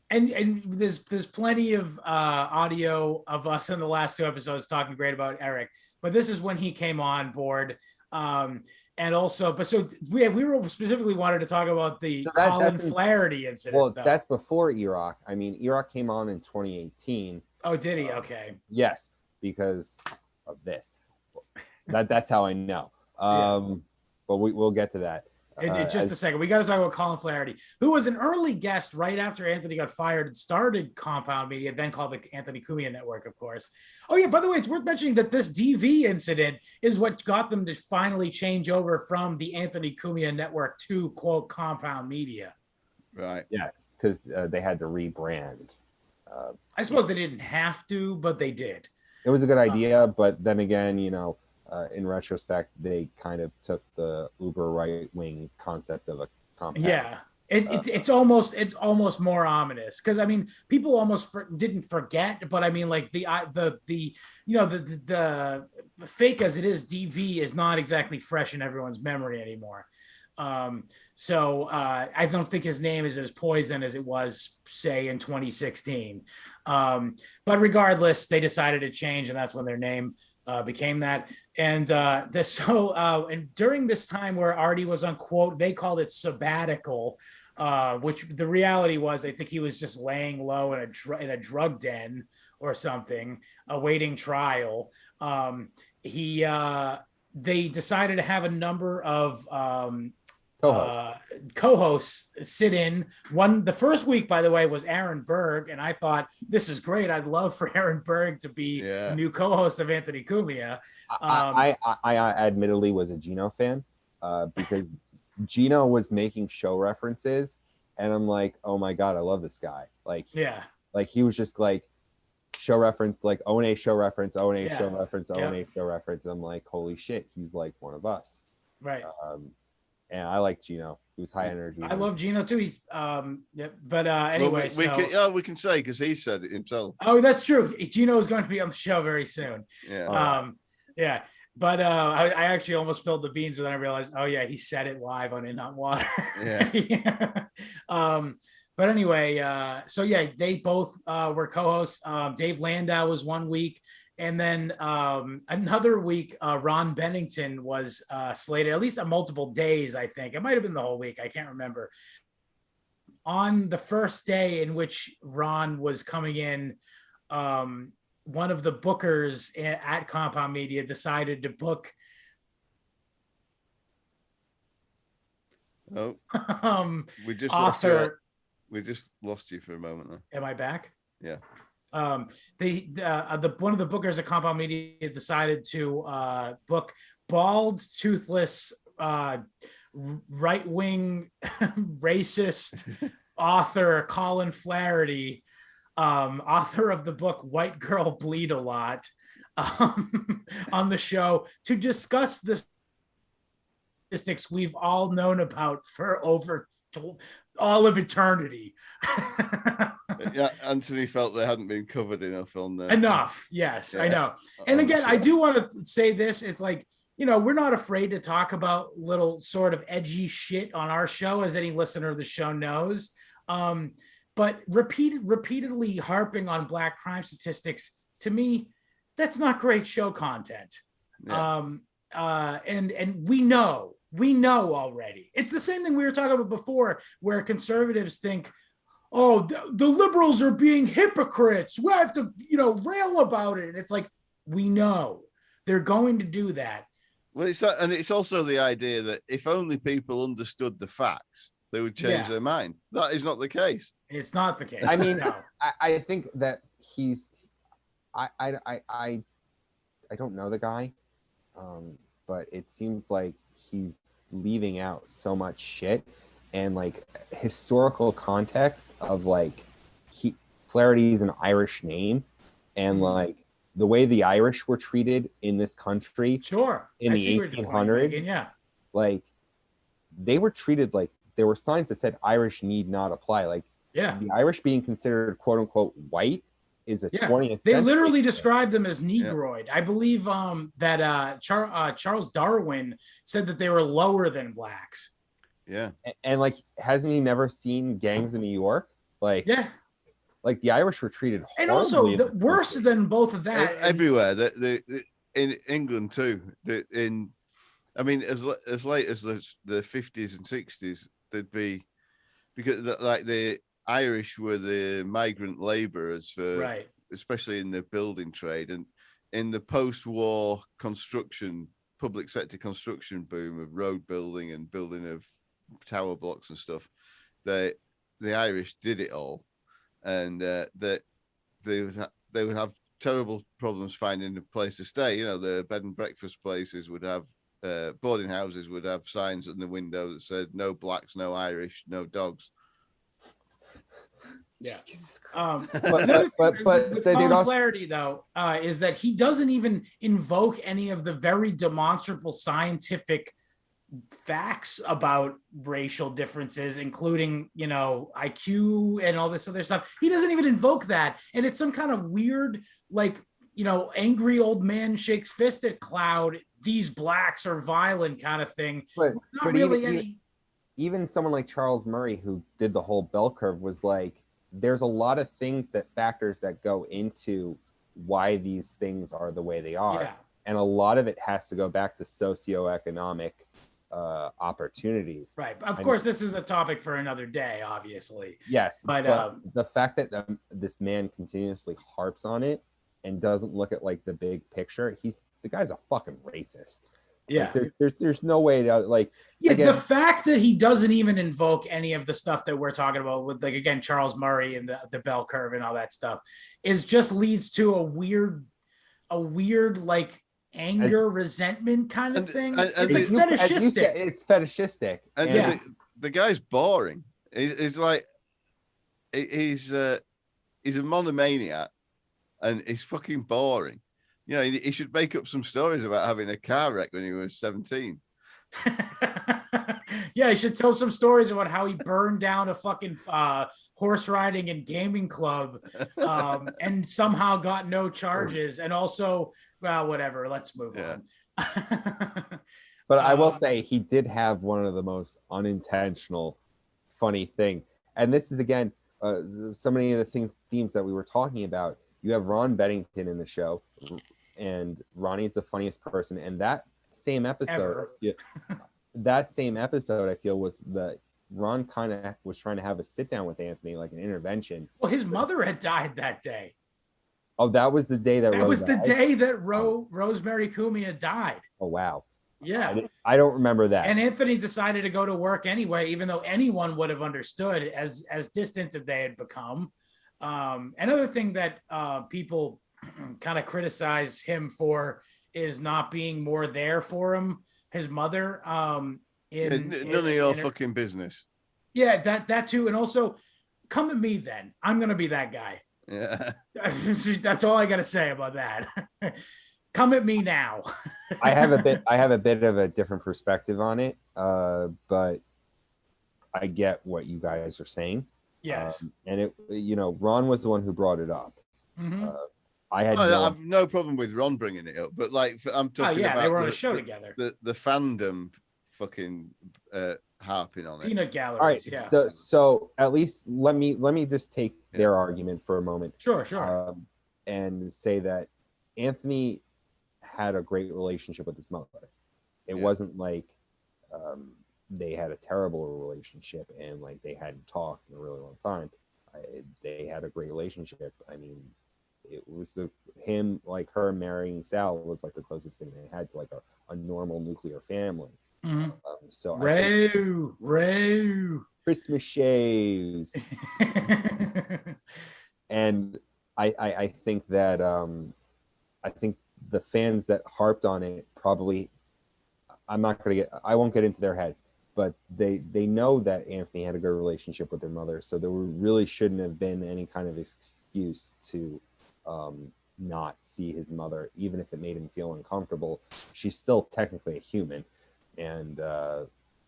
there's plenty of audio of us in the last two episodes talking great about Eric, but this is when he came on board. And also, but so we were specifically wanted to talk about the Colin Flaherty incident. Well, that's before E-Rock. I mean, E-Rock came on in 2018. Oh, did he? Okay. Yes, because of this. That's how I know. But we'll get to that. In just a second, we got to talk about Colin Flaherty, who was an early guest right after Anthony got fired and started Compound Media, then called the Anthony Cumia Network, of course. Oh yeah, by the way, it's worth mentioning that this DV incident is what got them to finally change over from the Anthony Cumia Network to quote Compound Media. Right. Yes, because they had to rebrand. I suppose they didn't have to, but they did. It was a good idea, but then again, you know, in retrospect, they kind of took the uber right wing concept of a compound. Yeah, it's almost more ominous because I mean people almost didn't forget, but I mean like the you know the fake as it is DV is not exactly fresh in everyone's memory anymore. So I don't think his name is as poison as it was, say, in 2016. But regardless, they decided to change, and that's when their name became that. And and during this time where Artie was on quote, they called it sabbatical, which the reality was, I think he was just laying low in a drug den or something, awaiting trial. They decided to have a number of co-hosts sit in. The first week, by the way, was Aaron Berg, and I thought this is great. I'd love for Aaron Berg to be the new co-host of Anthony Cumia. I admittedly was a Gino fan because Gino was making show references, and I'm like, oh my god, I love this guy. Like he was just like show reference, like O&A show reference, O&A show reference, O&A show reference. I'm like, holy shit, he's like one of us, right? And I like Gino. He was high energy. I love Gino too. He's but anyway, well, we can say because he said it himself. Oh, that's true. Gino is going to be on the show very soon. Yeah. But I actually almost spilled the beans, but then I realized, oh yeah, he said it live on In Hot Water. Yeah. But anyway, so yeah, they both were co-hosts. Dave Landau was one week. And then another week, Ron Bennington was slated, at least on multiple days, I think. It might have been the whole week. I can't remember. On the first day in which Ron was coming in, one of the bookers at Compound Media decided to book we just author We just lost you for a moment there. Am I back? Yeah. The one of the bookers at Compound Media decided to book bald, toothless, right-wing racist author Colin Flaherty, author of the book White Girl Bleed a Lot, on the show to discuss the statistics we've all known about for over all of eternity. Yeah, Anthony felt they hadn't been covered enough on there. Enough, yes, I know. And again, I do want to say this. It's like, we're not afraid to talk about little sort of edgy shit on our show, as any listener of the show knows. But repeatedly harping on Black crime statistics, to me, that's not great show content. Yeah. And we know already. It's the same thing we were talking about before, where conservatives think, oh, the liberals are being hypocrites. We have to, rail about it. And it's like, we know they're going to do that. Well, it's that, and it's also the idea that if only people understood the facts, they would change their mind. That is not the case. It's not the case. I mean, no. I think that I don't know the guy, but it seems like he's leaving out so much shit and like historical context of like Flaherty's an Irish name, and like the way the Irish were treated in this country, in the 1800s, yeah, like they were treated like there were signs that said Irish need not apply. Like, the Irish being considered quote unquote white is a 20th century. They literally described them as Negroid. I believe that Charles Darwin said that they were lower than blacks. Yeah. And like, hasn't he never seen Gangs in New York? Like, like the Irish were treated horribly. And also, worse than both of that. Everywhere. In England too. I mean, as late as the 50s and 60s, there'd be, because like the Irish were the migrant laborers for, especially in the building trade, and in the post-war construction, public sector construction boom of road building and building of tower blocks and stuff, the Irish did it all, and they would have terrible problems finding a place to stay. The bed and breakfast places would have boarding houses would have signs in the window that said no blacks, no Irish, no dogs. Yeah. But Colin Flaherty, though, is that he doesn't even invoke any of the very demonstrable scientific facts about racial differences, including, IQ and all this other stuff. He doesn't even invoke that. And it's some kind of weird, like, angry old man shakes fist at cloud. These blacks are violent kind of thing. But not really even someone like Charles Murray, who did the whole bell curve, was like, there's a lot of factors that go into why these things are the way they are. Yeah. And a lot of it has to go back to socioeconomic opportunities. Right. Of course, this is a topic for another day, obviously. Yes. But the fact that this man continuously harps on it and doesn't look at like the big picture, the guy's a fucking racist. Yeah. Like, there's no way to like. Yeah, again, the fact that he doesn't even invoke any of the stuff that we're talking about with, like, again, Charles Murray and the bell curve and all that stuff is just leads to a weird like anger, resentment kind of thing. It's like fetishistic. It's fetishistic. And the guy's boring. He's like, he's a monomaniac, and he's fucking boring. He should make up some stories about having a car wreck when he was 17. Yeah, he should tell some stories about how he burned down a fucking horse riding and gaming club, and somehow got no charges. And also, well, whatever. Let's move on. But I will say he did have one of the most unintentional, funny things. And this is, again, so many of the themes that we were talking about. You have Ron Bennington in the show, and Ronnie's the funniest person. And that same episode, I feel, was Ron kind of was trying to have a sit down with Anthony, like an intervention. Well, his mother had died that day. Oh, that was the day that was the day that Rosemary Cumia died. Oh, wow. Yeah. I don't remember that. And Anthony decided to go to work anyway, even though anyone would have understood as distant as they had become. Another thing that people kind of criticize him for is not being more there for him, his mother. None of your fucking business. Yeah, that too, and also, come at me then. I'm gonna be that guy. Yeah, that's all I gotta say about that. Come at me now. I have a bit of a different perspective on it, but I get what you guys are saying. Yes, and it, Ron was the one who brought it up. mm-hmm. I have no problem with Ron bringing it up, but like I'm talking about they were on a show together. The fandom fucking harping on it. Peanut galleries. All right, yeah. So at least let me just take their argument for a moment. Sure. And say that Anthony had a great relationship with his mother. It wasn't like they had a terrible relationship and like they hadn't talked in a really long time. They had a great relationship. I mean, it was her marrying Sal was like the closest thing they had to like a normal nuclear family. Mm-hmm. So Ray. Christmas shaves. And I think that I think the fans that harped on it probably, I won't get into their heads, but they know that Anthony had a good relationship with their mother, so there really shouldn't have been any kind of excuse to not see his mother, even if it made him feel uncomfortable. She's still technically a human, and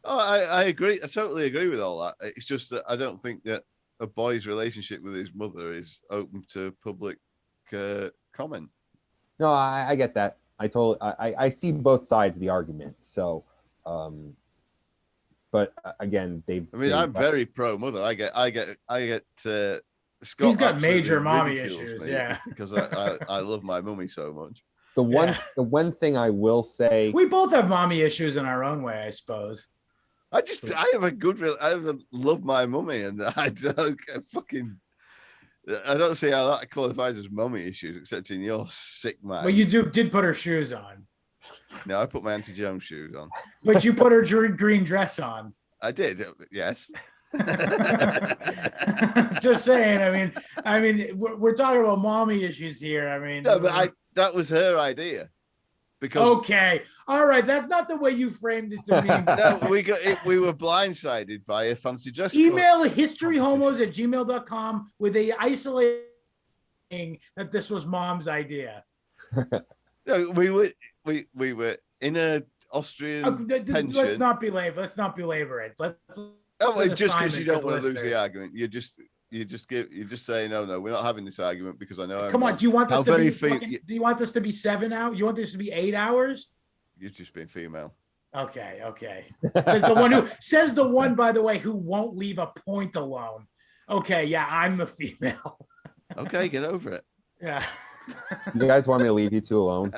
I agree. I totally agree with all that. It's just that I don't think that a boy's relationship with his mother is open to public comment. No, I get that. I see both sides of the argument. So, but again, I'm very pro mother. I get. Scott, he's got major mommy issues, because I love my mummy so much. The one thing I will say, we both have mommy issues in our own way, I suppose. I love my mummy, and I don't see how that qualifies as mummy issues, except in your sick mind. Well, you did put her shoes on. No, I put my Auntie Jones shoes on. But you put her green dress on. I did, yes. Just saying. I mean, we're talking about mommy issues here. I mean, no, but that was her idea. Because okay, all right, that's not the way you framed it to me. No, we were blindsided by a fancy dress. Email historyhomos@gmail.com with a isolating that this was mom's idea. No, we were in a Austrian pension. Let's not belabor it. Just because you don't want to lose the argument, you just say no, we're not having this argument because I know. Come on, do you want this to be? Do you want this to be 7 hours? You want this to be 8 hours? You're just being female. Okay. Says the one, by the way, who won't leave a point alone. Okay, yeah, I'm the female. Okay, get over it. Yeah. You guys want me to leave you two alone?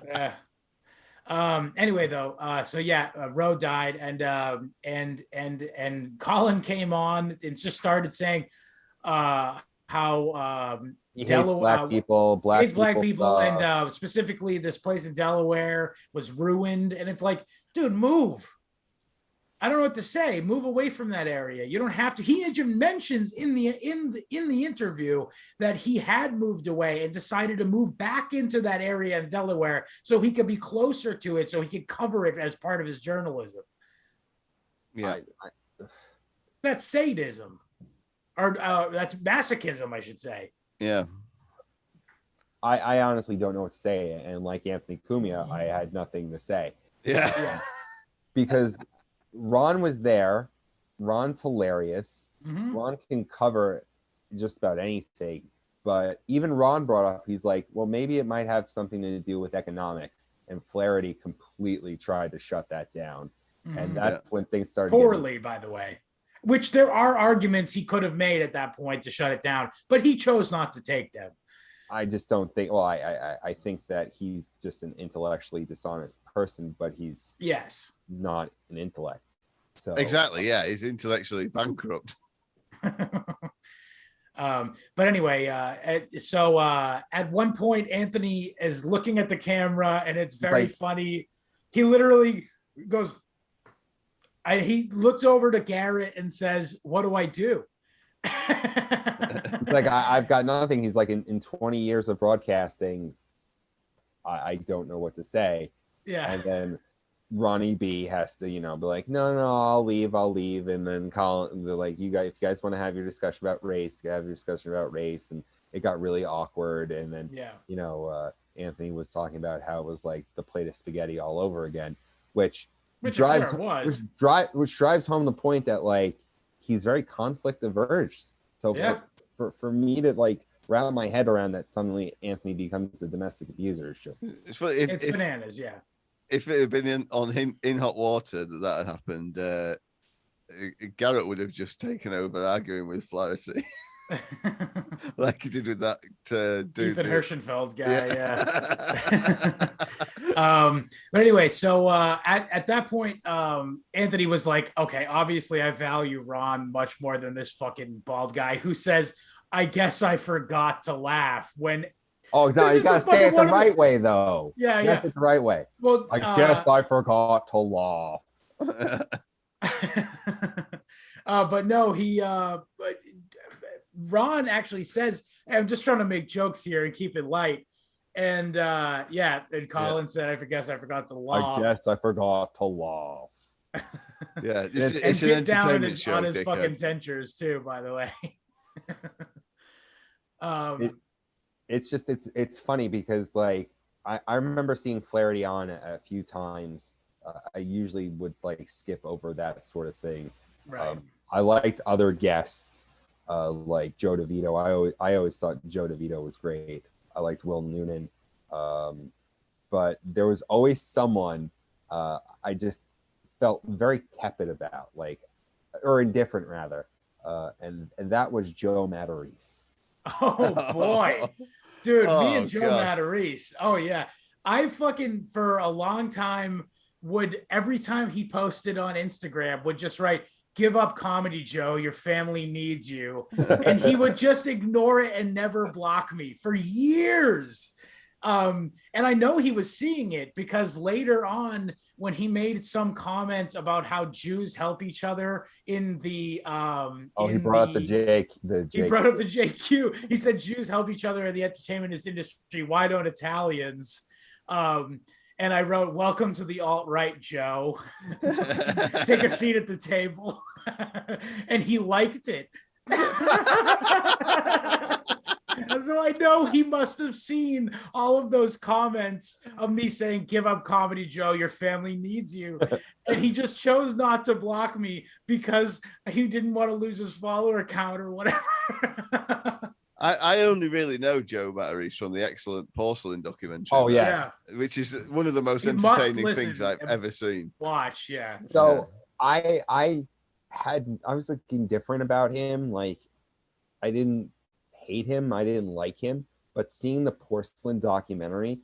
Yeah. Anyway, though, Roe died, and Colin came on and just started saying how he hates black people, and specifically this place in Delaware was ruined, and it's like, dude, move. I don't know what to say. Move away from that area. You don't have to. He even mentions in the interview that he had moved away and decided to move back into that area in Delaware so he could be closer to it, so he could cover it as part of his journalism. Yeah, that's sadism, or that's masochism, I should say. Yeah. I honestly don't know what to say, and like Anthony Cumia, I had nothing to say. Yeah. Because Ron was there. Ron's hilarious. Mm-hmm. Ron can cover just about anything. But even Ron brought up, he's like, well, maybe it might have something to do with economics. And Flaherty completely tried to shut that down. Mm-hmm. And that's when things started poorly, by the way. Which there are arguments he could have made at that point to shut it down, but he chose not to take them. I just don't think. Well, I think that he's just an intellectually dishonest person, but he's not an intellect. So exactly, yeah, he's intellectually bankrupt. But anyway, so at one point, Anthony is looking at the camera, and it's very funny He literally goes, he looks over to Garrett and says, "What do I do?" Like, I've got nothing. He's like, in 20 years of broadcasting, I don't know what to say. Yeah. And then Ronnie B has to, be like, no, I'll leave. And then Colin, they're like, if you guys want to have your discussion about race, you have your discussion about race. And it got really awkward. And then, Anthony was talking about how it was like the plate of spaghetti all over again, which drives home the point that, like, he's very conflict averse. So for me to, like, wrap my head around that suddenly Anthony becomes a domestic abuser is just it's bananas. Yeah. If it had been in hot water that had happened, Garrett would have just taken over arguing with Flaherty. Like he did with that dude, Ethan Hirschenfeld guy. Yeah. But anyway, so at that point, Anthony was like, okay, obviously I value Ron much more than this fucking bald guy who says, "I guess I forgot to laugh," when oh no, you gotta say it the right way though. Yeah, you gotta say it the right way. Well, I guess I forgot to laugh. But no, but Ron actually says, I'm just trying to make jokes here and keep it light. And and Colin said, I guess I forgot to laugh. I guess I forgot to laugh. Yeah, it's an entertainment show. On his fucking dentures too, by the way. It's funny because, like, I remember seeing Flaherty on a few times. I usually would, like, skip over that sort of thing. Right. I liked other guests, like Joe DeVito. I always thought Joe DeVito was great. I liked Will Noonan, but there was always someone I just felt very tepid about, like, or indifferent rather, and that was Joe Matarese. Oh boy, dude, me and Joe Matarese. Oh yeah, I fucking for a long time would, every time he posted on Instagram, would just write, "Give up comedy, Joe. Your family needs you," and he would just ignore it and never block me for years. And I know he was seeing it because later on, when he made some comment about how Jews help each other in the he brought up the he brought up the JQ. He said Jews help each other in the entertainment industry. Why don't Italians? And I wrote, "Welcome to the alt-right, Joe. Take a seat at the table." And he liked it. So I know he must have seen all of those comments of me saying, "Give up comedy, Joe. Your family needs you." And he just chose not to block me because he didn't want to lose his follower count or whatever. I only really know Joe Matarese from the excellent Porcelain documentary. Oh, yes. Which is one of the most entertaining things I've ever seen. Watch, yeah. So I was like indifferent about him. Like, I didn't hate him, I didn't like him, but seeing the Porcelain documentary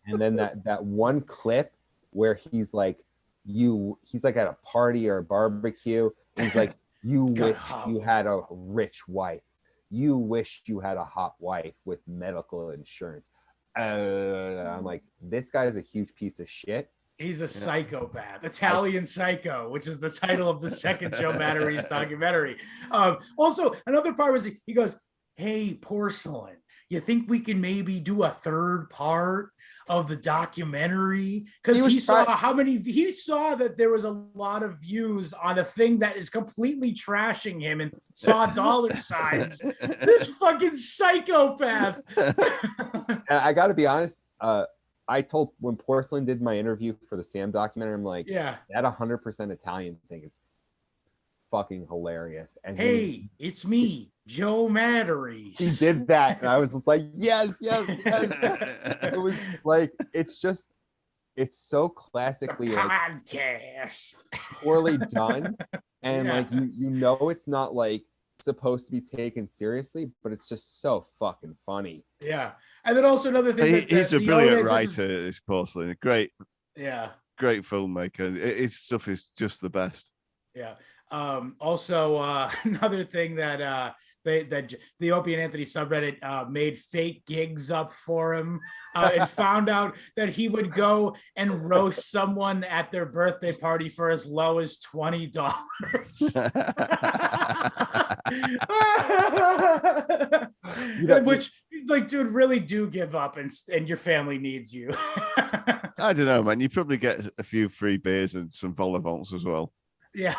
and then that one clip where he's like at a party or a barbecue, and he's like, "You wish you had a rich wife. You wish you had a hot wife with medical insurance." I'm like, this guy's a huge piece of shit. He's a psychopath, Italian psycho, which is the title of the second Joe Matarese documentary. Also, another part was he goes, "Hey, Porcelain, you think we can maybe do a third part of the documentary?" Because he saw that there was a lot of views on a thing that is completely trashing him and saw dollar signs. This fucking psychopath. I got to be honest. I told, when Porcelain did my interview for the Sam documentary, I'm like, yeah, that 100% Italian thing is fucking hilarious. And it's me, Joe Matarese. He did that, and I was just like, yes. It was like, it's so classically podcast, poorly done, and like it's not like supposed to be taken seriously, but it's just so fucking funny. Yeah, and then also another thing, he's a brilliant writer. This Porcelain, great filmmaker. His stuff is just the best. Yeah. Also, another thing that that the Opie and Anthony subreddit made fake gigs up for him and found out that he would go and roast someone at their birthday party for as low as $20. Which, like, dude, really do give up, and your family needs you. I don't know, man. You probably get a few free beers and some vol au as well. Yeah.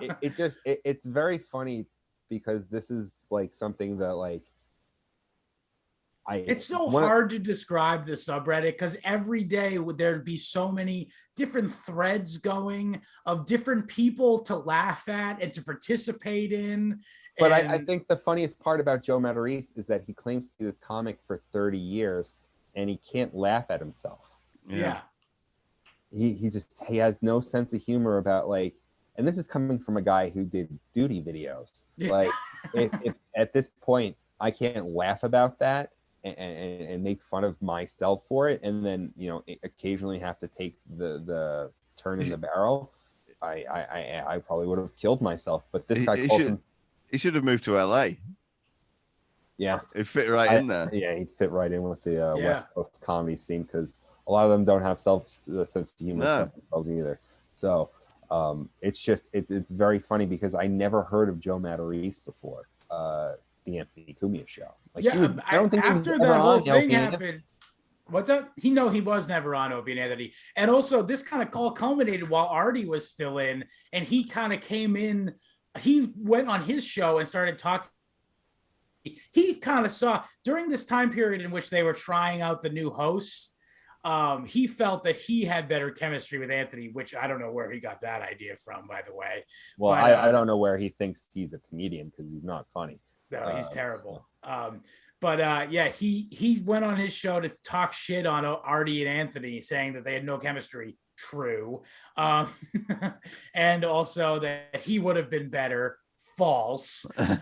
It's very funny because this is like something that like it's so hard to describe the subreddit because every day there'd be so many different threads going of different people to laugh at and to participate in. But I think the funniest part about Joe Matarese is that he claims to be this comic for 30 years and he can't laugh at himself. Yeah. He has no sense of humor about like, and this is coming from a guy who did duty videos. Like if at this point I can't laugh about that and make fun of myself for it, and then occasionally have to take the turn in the barrel, I probably would have killed myself. But this guy he should have moved to LA. Yeah, it fit right in there. Yeah, he'd fit right in with the West Coast comedy scene because a lot of them don't have the sense of humor themselves either. So it's very funny because I never heard of Joe Matarese before the Anthony Cumia show. Like, I don't think after that whole thing happened. What's up? He was never on Opie and Anthony. And also this kind of all culminated while Artie was still in, and he kind of came in. He went on his show and started talking. He kind of saw during this time period in which they were trying out the new hosts. He felt that he had better chemistry with Anthony, which I don't know where he got that idea from, by the way. Well, but, I don't know where he thinks he's a comedian because he's not funny. No, he's terrible. He went on his show to talk shit on Artie and Anthony, saying that they had no chemistry. True. And also that he would have been better. False. He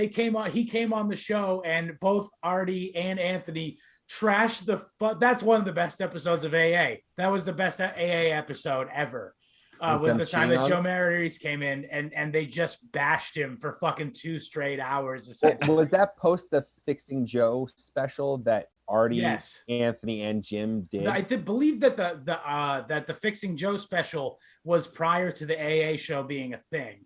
came on the show, and both Artie and Anthony trashed that's one of the best episodes of AA. That was the best AA episode ever. Was the time that Joe Matarese came in and they just bashed him for fucking 2 straight hours. Was that post the Fixing Joe special that Artie, Anthony, and Jim did? I believe that the Fixing Joe special was prior to the AA show being a thing.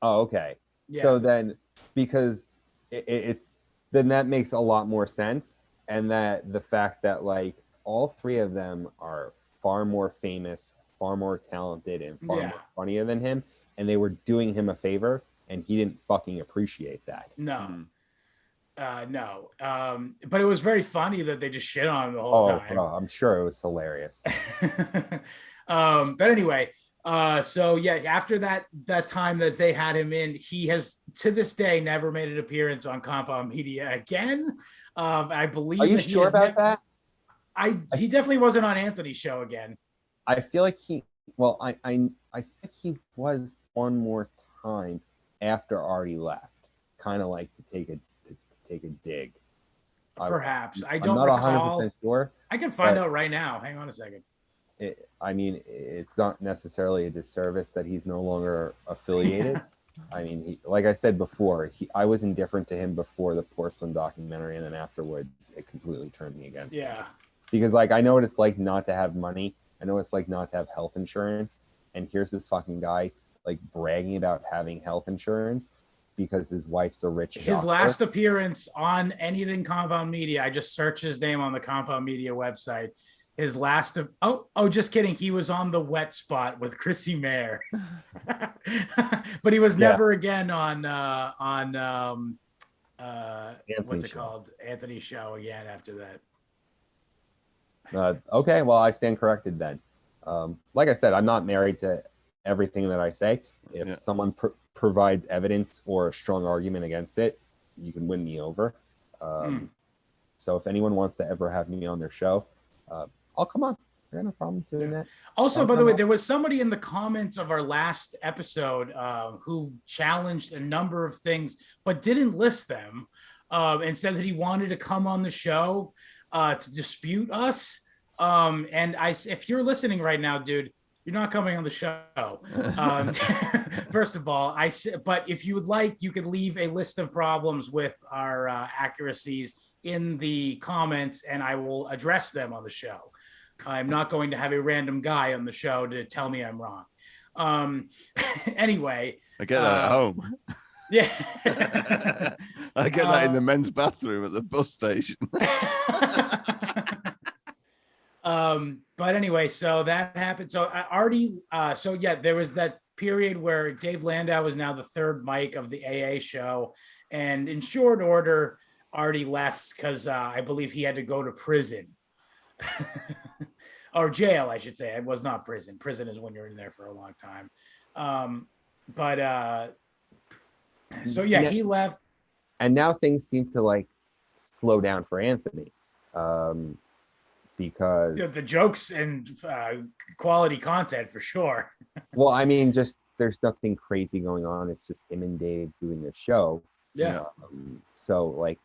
Oh, okay. Yeah. So then, because then that makes a lot more sense, and that the fact that like all 3 of them are far more famous, far more talented, and far more funnier than him, and they were doing him a favor, and he didn't fucking appreciate that. No. No. But it was very funny that they just shit on him the whole time. Oh, I'm sure it was hilarious. But anyway, after that time that they had him in, he has to this day never made an appearance on Compound Media again. I believe. Are you sure about that? He definitely wasn't on Anthony's show again. I feel like I think he was one more time after Artie left, kind of like to take a dig. Perhaps. I don't recall. 100% sure. I can find out right now. Hang on a second. It's not necessarily a disservice that he's no longer affiliated. I mean, like I said before, I was indifferent to him before the Porcelain documentary, and then afterwards, it completely turned me against him. Yeah. Because like I know what it's like not to have money. I know what it's like not to have health insurance. And here's this fucking guy like bragging about having health insurance because his wife's a rich doctor. His last appearance on anything Compound Media, I just searched his name on the Compound Media website. His last just kidding. He was on the Wet Spot with Chrissy Mayer. But he was never again on what's it called? Anthony's show again after that. Okay, well, I stand corrected then. Like I said, I'm not married to everything that I say. If someone provides evidence or a strong argument against it, you can win me over. So if anyone wants to ever have me on their show, I'll come on. I got no problem doing that. Also, by the way, there was somebody in the comments of our last episode who challenged a number of things, but didn't list them, and said that he wanted to come on the show to dispute us. If you're listening right now, dude, You're not coming on the show. First of all, but if you would like, you could leave a list of problems with our accuracies in the comments, and I will address them on the show. I'm not going to have a random guy on the show to tell me I'm wrong. Anyway, I get that at home. Yeah. I get that in the men's bathroom at the bus station. But anyway, so that happened. So Artie, so yeah, there was that period where Dave Landau was now the third mic of the AA show. And in short order, Artie left because I believe he had to go to prison. Or jail, I should say. It was not prison. Prison is when you're in there for a long time. So yeah, he left. And now things seem to like slow down for Anthony. Because the jokes and quality content for sure. Well, I mean, just there's nothing crazy going on. It's just him and Dave doing a show. Yeah. So like,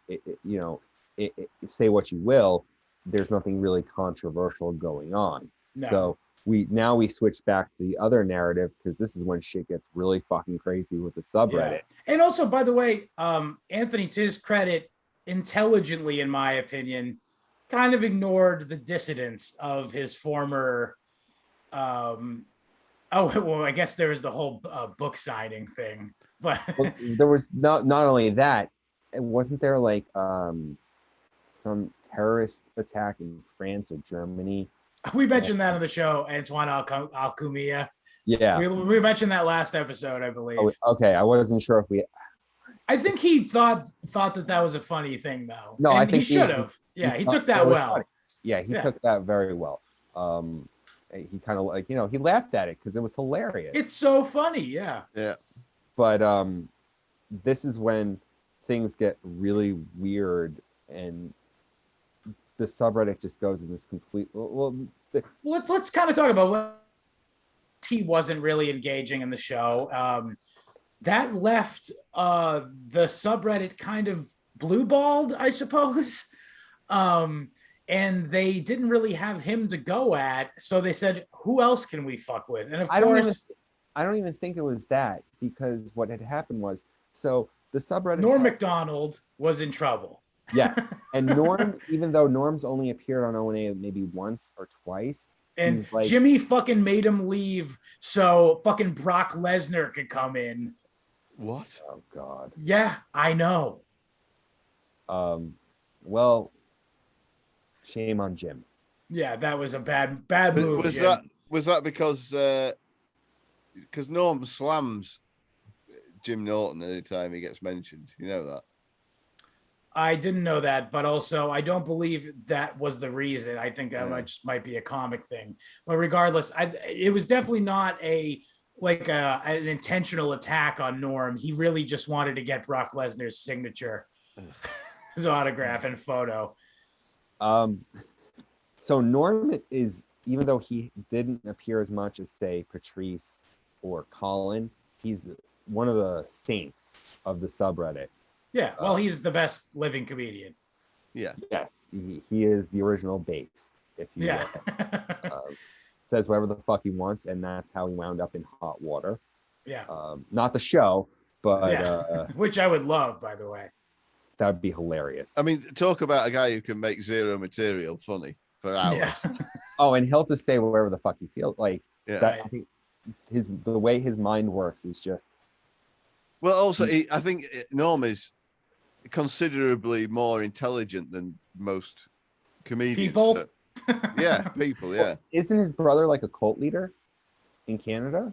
say what you will, there's nothing really controversial going on. No. So we switch back to the other narrative because this is when shit gets really fucking crazy with the subreddit. Yeah. And also, by the way, Anthony, to his credit, intelligently, in my opinion, kind of ignored the dissidents of his former I guess there was the whole book signing thing, but well, there was not only that, wasn't there like some terrorist attack in France or Germany? We mentioned that on the show, Antoine Alcumia. Yeah, we mentioned that last episode, I believe. Oh, okay, I wasn't sure if we. I think he thought that was a funny thing, though. No, and I think he should have. Yeah, he took that well. Funny. Yeah, he took that very well. He kind of like, he laughed at it because it was hilarious. It's so funny, yeah. Yeah. But this is when things get really weird and the subreddit just goes in this complete. Let's kind of talk about what he wasn't really engaging in the show. That left the subreddit kind of blue-balled, I suppose. And they didn't really have him to go at, so they said, who else can we fuck with? And of course, I don't even think it was that, because what had happened was, so the subreddit Norm Macdonald was in trouble. Yeah, and Norm, even though Norm's only appeared on O&A maybe once or twice, and like, Jimmy fucking made him leave so fucking Brock Lesnar could come in. What? Oh God. Yeah, I know. Well, shame on Jim. Yeah, that was a bad move. Was that because Norm slams Jim Norton anytime he gets mentioned? You know that? I didn't know that, but also I don't believe that was the reason. I think that might be a comic thing. But regardless, it was definitely not an intentional attack on Norm. He really just wanted to get Brock Lesnar's signature, his autograph and photo. So Norm is, even though he didn't appear as much as, say, Patrice or Colin, he's one of the saints of the subreddit. Yeah, well, he's the best living comedian. Yeah. Yes, he is the original Based, if you will. Says whatever the fuck he wants, and that's how he wound up in Hot Water. Yeah. Not the show, but which I would love, by the way. That would be hilarious. I mean, talk about a guy who can make zero material funny for hours. Yeah. Oh, and he'll just say whatever the fuck he feels like. Yeah. I think the way his mind works is just. Well, also, I think Norm is considerably more intelligent than most comedians. People. So, yeah, people. Yeah. Isn't his brother like a cult leader in Canada?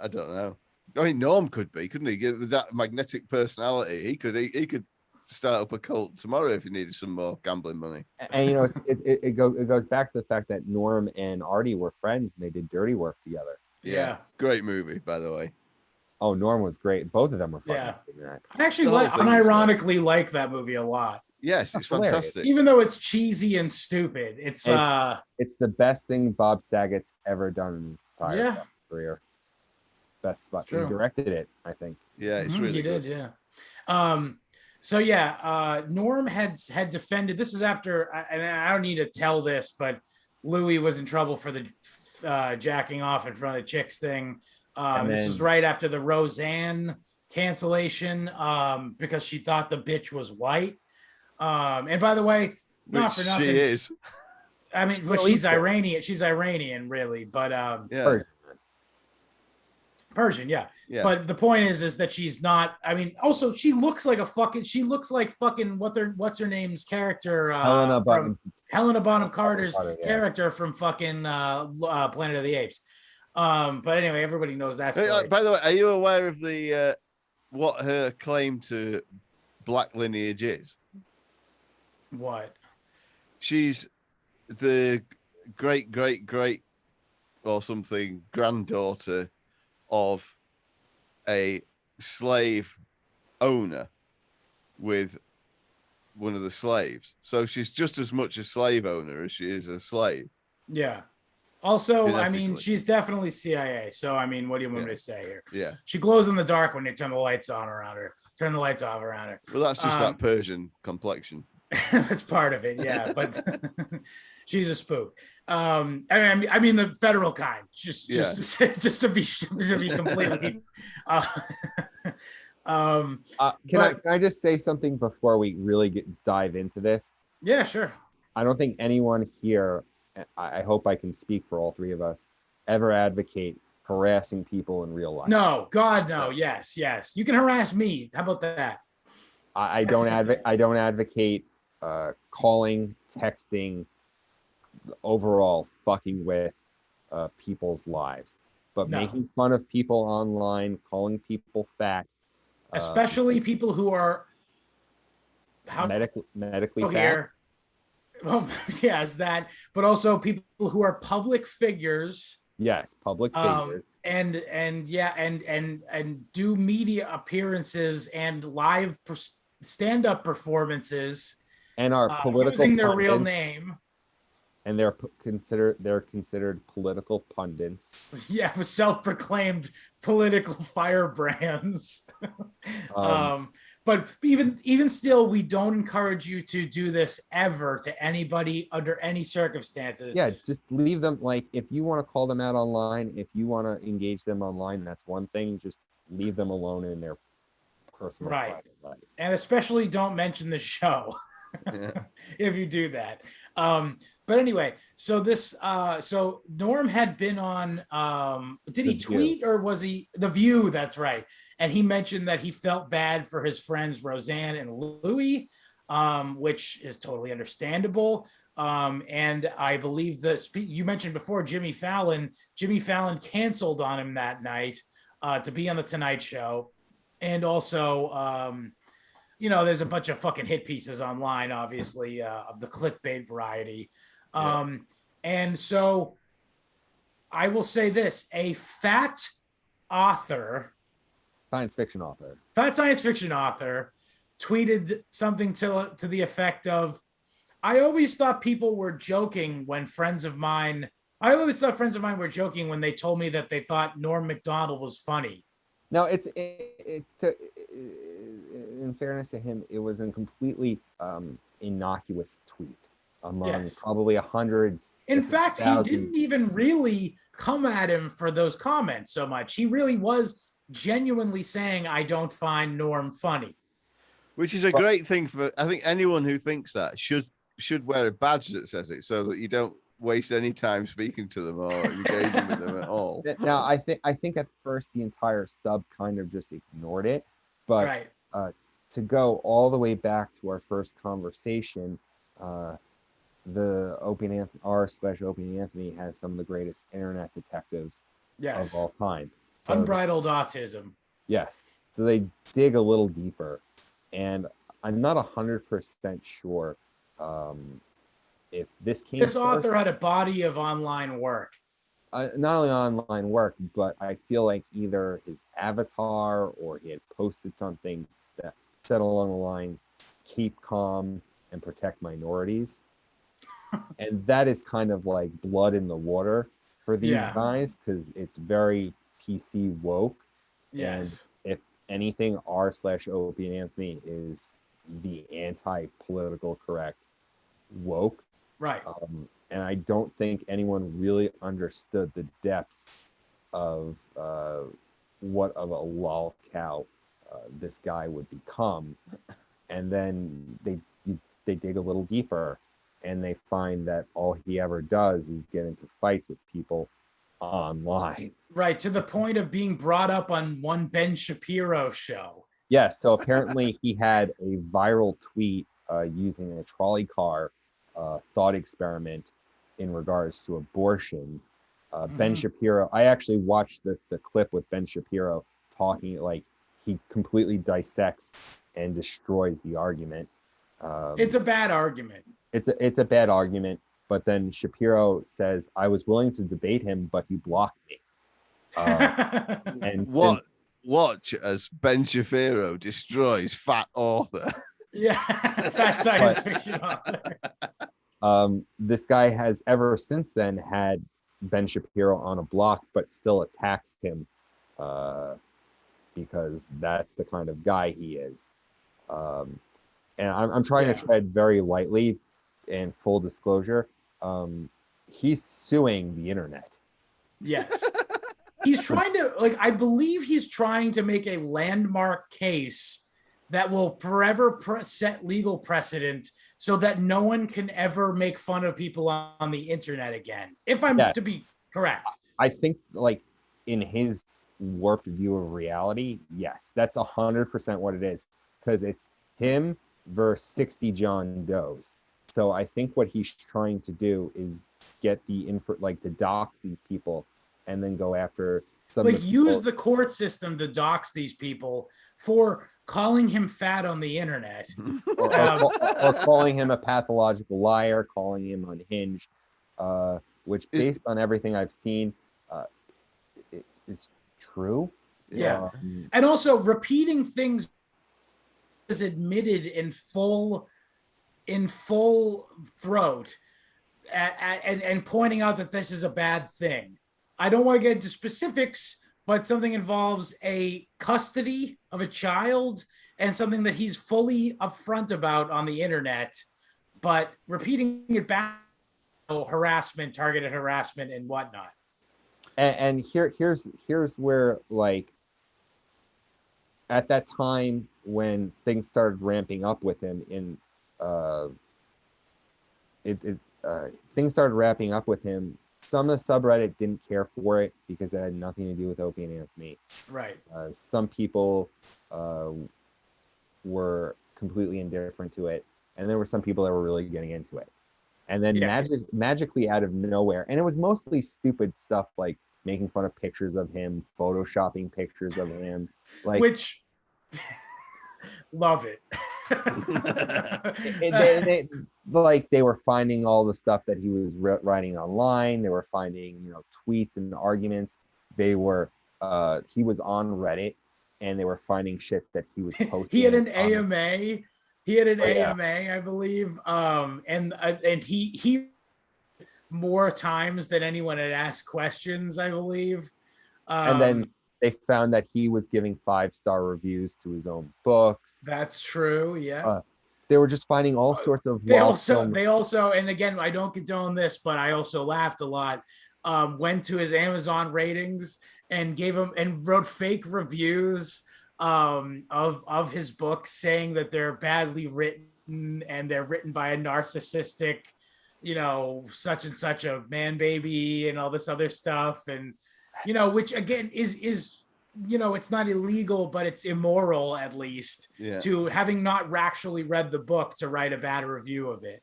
I don't know. I mean, Norm could be, couldn't he? With that magnetic personality, he could start up a cult tomorrow if he needed some more gambling money. And it goes back to the fact that Norm and Artie were friends and they did Dirty Work together. Yeah. Great movie, by the way. Oh, Norm was great. Both of them were fun. Yeah. That. I actually unironically like that movie a lot. Yes, it's fantastic. Even though it's cheesy and stupid, it's the best thing Bob Saget's ever done in his entire career. Best spot. He directed it, I think. Yeah, it's really good. He did, yeah. So Norm had defended. This is after, and I don't need to tell this, but Louis was in trouble for jacking off in front of chicks thing. And This was then- right after the Roseanne cancellation because she thought the bitch was white. And by the way, not Which for nothing. she is. I mean, well, Middle she's Eastern. Iranian. She's Iranian, really, but Yeah. Persian, yeah. Yeah. But the point is that she's not. I mean, also she looks like fucking what's her name's character Helena from Helena Bonham Carter's Carter, yeah. character from fucking Planet of the Apes. But anyway, everybody knows that story. By the way, are you aware of the what her claim to black lineage is? What? She's the great or something granddaughter of a slave owner with one of the slaves. So she's just as much a slave owner as she is a slave. Yeah. Also, I mean, Genetically. she's definitely CIA. So, I mean, what do you want me to say here? Yeah. She glows in the dark when you turn the lights on around her. Turn the lights off around her. Well, that's just that Persian complexion. That's part of it, yeah. But she's a spook. I mean the federal kind. Just to be completely. Can I just say something before we really dive into this? Yeah, sure. I don't think anyone here, I hope I can speak for all three of us, ever advocate harassing people in real life. No, God, no. Yes. You can harass me. How about that? I don't advocate calling, texting, overall fucking with people's lives. But No. making fun of people online, calling people fat, Especially people who are medically fat. here. Well, yes, that, but also people who are public figures. Yes, public figures. And do media appearances and live stand-up performances, And are political using their pundits, real name. and they're considered political pundits. Yeah, with self-proclaimed political firebrands. But even still, we don't encourage you to do this ever to anybody under any circumstances. Yeah, just leave them. Like, if you want to call them out online, if you want to engage them online, that's one thing. Just leave them alone in their personal private life. And especially don't mention the show. Yeah. If you do that. But anyway, so this so Norm had been on did he tweet or was he The View? That's right. And he mentioned that he felt bad for his friends Roseanne and Louie, which is totally understandable. And I believe you mentioned before Jimmy Fallon canceled on him that night to be on the Tonight Show. And also there's a bunch of fucking hit pieces online, obviously, of the clickbait variety. And so I will say this, a fat Science fiction author tweeted something to the effect of, I always thought people were joking when friends of mine were joking when they told me that they thought Norm Macdonald was funny. No, in fairness to him, it was a completely innocuous tweet among probably hundreds. In fact, he didn't even really come at him for those comments so much. He really was genuinely saying, I don't find Norm funny. Which is a great thing for, I think anyone who thinks that should wear a badge that says it, so that you don't waste any time speaking to them or engaging with them at all. Now, I think at first the entire sub kind of just ignored it, but to go all the way back to our first conversation, the Opie and Anthony has some of the greatest internet detectives of all time. So Unbridled autism. Yes. So they dig a little deeper, and I'm not 100% sure if this came. This author had a body of online work. Not only online work, but I feel like either his avatar or he had posted something that said along the lines, keep calm and protect minorities. And that is kind of like blood in the water for these guys, because it's very PC woke. Yes. And if anything, r/Opie and Anthony is the anti-political correct woke. Right. And I don't think anyone really understood the depths of what of a lolcow this guy would become. And then they dig a little deeper, and they find that all he ever does is get into fights with people online. Right, to the point of being brought up on one Ben Shapiro show. Yes, so apparently he had a viral tweet using a trolley car thought experiment in regards to abortion. Ben Shapiro, I actually watched the clip with Ben Shapiro talking, like he completely dissects and destroys the argument. It's a bad argument. It's a bad argument, but then Shapiro says, I was willing to debate him, but he blocked me. And watch as Ben Shapiro destroys Fat Author. Yeah, fat science fiction author. This guy has ever since then had Ben Shapiro on a block, but still attacks him because that's the kind of guy he is. And I'm trying to tread very lightly, and full disclosure, he's suing the internet. Yes. He's trying to, like, I believe he's trying to make a landmark case that will forever set legal precedent so that no one can ever make fun of people on the internet again, if I'm to be correct. I think, like, in his warped view of reality, yes, that's 100% what it is, because it's him versus 60 John Does. So I think what he's trying to do is get the info, like, to dox these people, and then go after some, like, use the court system to dox these people for calling him fat on the internet, or calling him a pathological liar, calling him unhinged, which, based on everything I've seen, it's true. Yeah. And also repeating things is admitted in full throat and pointing out that this is a bad thing. I don't want to get into specifics, but something involves a custody of a child and something that he's fully upfront about on the internet, but repeating it back, harassment, targeted harassment, and whatnot. And here's where, like, at that time when things started ramping up with him things started wrapping up with him. Some of the subreddit didn't care for it because it had nothing to do with Opie and Anthony. Right. Some people were completely indifferent to it, and there were some people that were really getting into it. And then magically out of nowhere, and it was mostly stupid stuff, like making fun of pictures of him, photoshopping pictures of him, like, which love it. They were finding all the stuff that he was writing online. They were finding, tweets and arguments. They were he was on Reddit, and they were finding shit that he was posting. He had an AMA. He had an AMA, I believe. And he more times than anyone had asked questions, I believe. And then they found that he was giving 5-star reviews to his own books. That's true. Yeah. They were just finding all sorts of. They also, and again, I don't condone this, but I also laughed a lot. Went to his Amazon ratings and gave him and wrote fake reviews of his books, saying that they're badly written and they're written by a narcissistic, such and such a man baby and all this other stuff, and which again is it's not illegal, but it's immoral, at least, to, having not actually read the book, to write a bad review of it.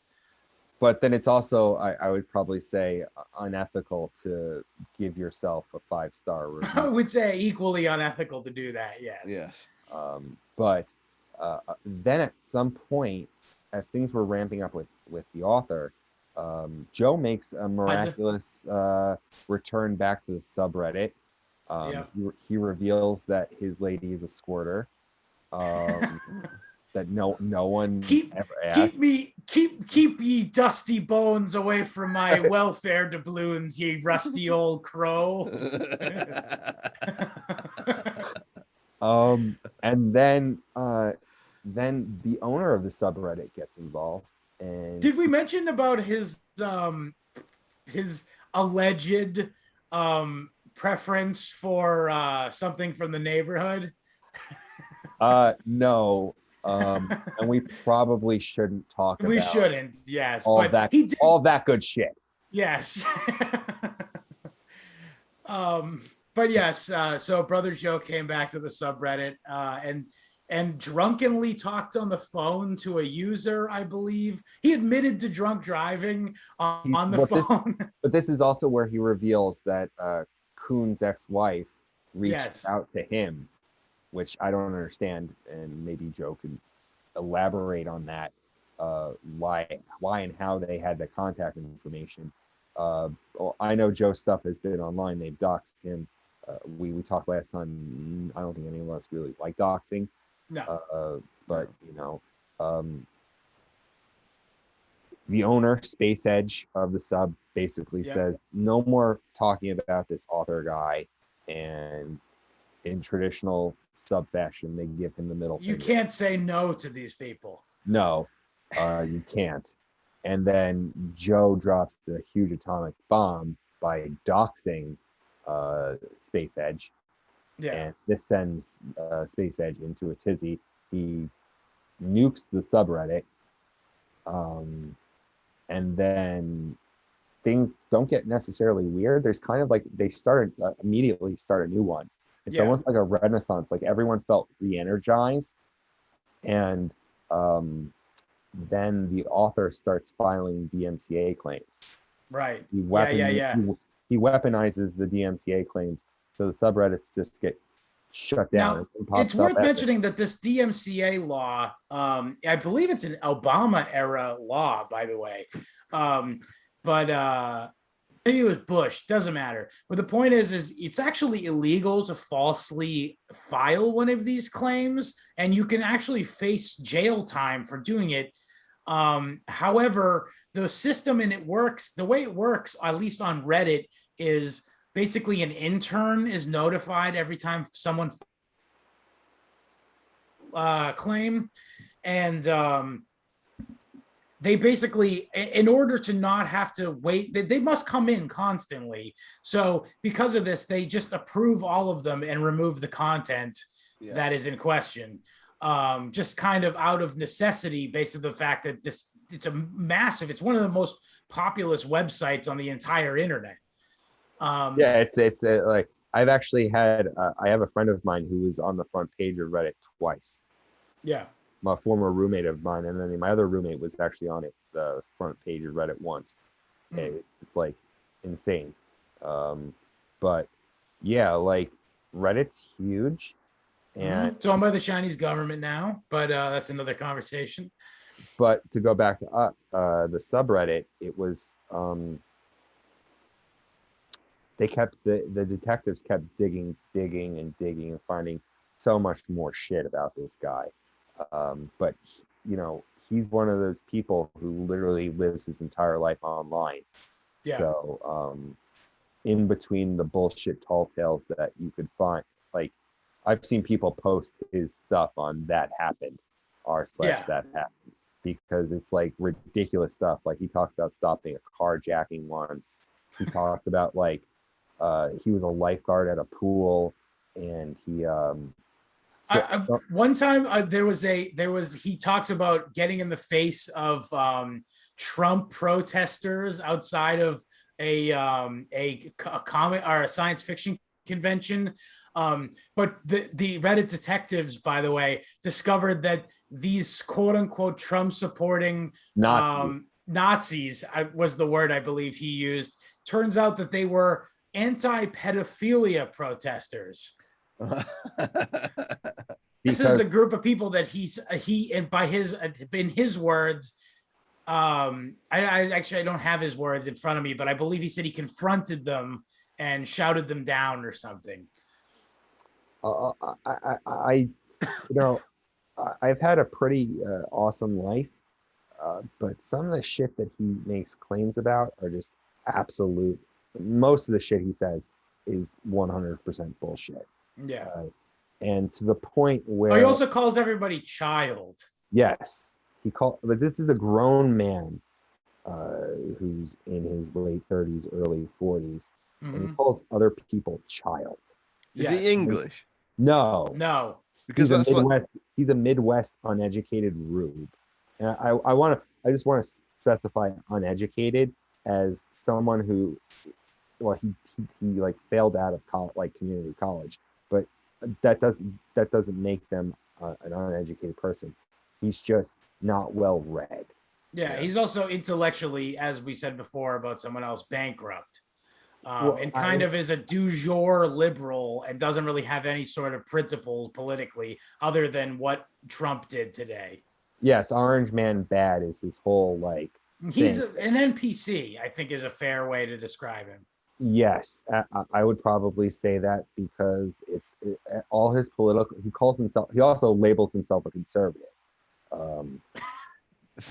But then it's also, I would probably say, unethical to give yourself a 5-star review. I would say equally unethical to do that. Yes. But then at some point, as things were ramping up with the author, Joe makes a miraculous return back to the subreddit. He reveals that his lady is a squirter. That no one ever asked. Keep ye dusty bones away from my welfare doubloons, ye rusty old crow. And then the owner of the subreddit gets involved, And Did we mention about his alleged preference for something from the neighborhood? no, and we probably shouldn't talk We about shouldn't, yes, but he did. all that good shit. Yes. But yes, so Brother Joe came back to the subreddit and drunkenly talked on the phone to a user, I believe. He admitted to drunk driving on the phone. But this is also where he reveals that Kuhn's ex-wife reached out to him, which I don't understand, and maybe Joe could elaborate on that, why and how they had the contact information. Well, I know Joe's stuff has been online. They've doxed him. We talked last time. I don't think any of us really like doxing. No. But you know, the owner, Space Edge of the sub, basically says no more talking about this author guy, and in traditional sub fashion, they give him the middle finger. You can't say no to these people. No, you can't. And then Joe drops a huge atomic bomb by doxing Space Edge. Yeah. And this sends Space Edge into a tizzy. He nukes the subreddit. And then things don't get necessarily weird. There's kind of like they immediately start a new one. It's almost like a renaissance. Like everyone felt re-energized. And then the author starts filing DMCA claims. Right. He weaponizes the DMCA claims, so the subreddits just get shut down. Now, it's worth mentioning that this DMCA law, I believe it's an Obama era law, by the way, but maybe it was Bush, doesn't matter. But the point is it's actually illegal to falsely file one of these claims, and you can actually face jail time for doing it. However, the system the way it works, at least on Reddit, is basically an intern is notified every time someone claim, and they basically, in order to not have to wait, they must come in constantly. So because of this, they just approve all of them and remove the content that is in question. Just kind of out of necessity, based on the fact that it's one of the most populous websites on the entire internet. It's like I've actually had I have a friend of mine who was on the front page of Reddit twice. Yeah. My former roommate of mine, and then my other roommate was actually on the front page of Reddit once. It's like insane. But yeah, like Reddit's huge. And it's owned by the Chinese government now, but that's another conversation. But to go back to the subreddit, it was the detectives kept digging and finding so much more shit about this guy. But you know, he's one of those people who literally lives his entire life online. Yeah. So in between the bullshit tall tales that you could find, like I've seen people post his stuff on that happened /that happened, because it's like ridiculous stuff. Like he talked about stopping a carjacking once. He talked about like he was a lifeguard at a pool, and he one time he talks about getting in the face of Trump protesters outside of a comic or a science fiction convention. But the Reddit detectives, by the way, discovered that these quote unquote Trump supporting Nazis was the word I believe he used. Turns out that they were anti-pedophilia protesters. This is the group of people that in his words, I actually don't have his words in front of me, but I believe he said he confronted them and shouted them down or something. I've had a pretty awesome life, but some of the shit that he makes claims about are just absolute. Most of the shit he says is 100% bullshit. Yeah. And to the point where he also calls everybody child. Yes, but this is a grown man who's in his late 30s, early 40s, and he Mhm. calls other people child. Is Yes. he English? No, No. Because that's like he's a Midwest uneducated rube. And I just want to specify uneducated as someone who, well, he like failed out of community college, but that doesn't make them an uneducated person. He's just not well read. Yeah, Yeah. he's also intellectually, as we said before about someone else, bankrupt. Well, And kind of is a du jour liberal and doesn't really have any sort of principles politically other than what Trump did today. Yes, Orange Man bad is his whole like He's thing. an NPC, I think is a fair way to describe him. Yes, I would probably say that because all his political. He calls himself. He also labels himself a conservative. Um,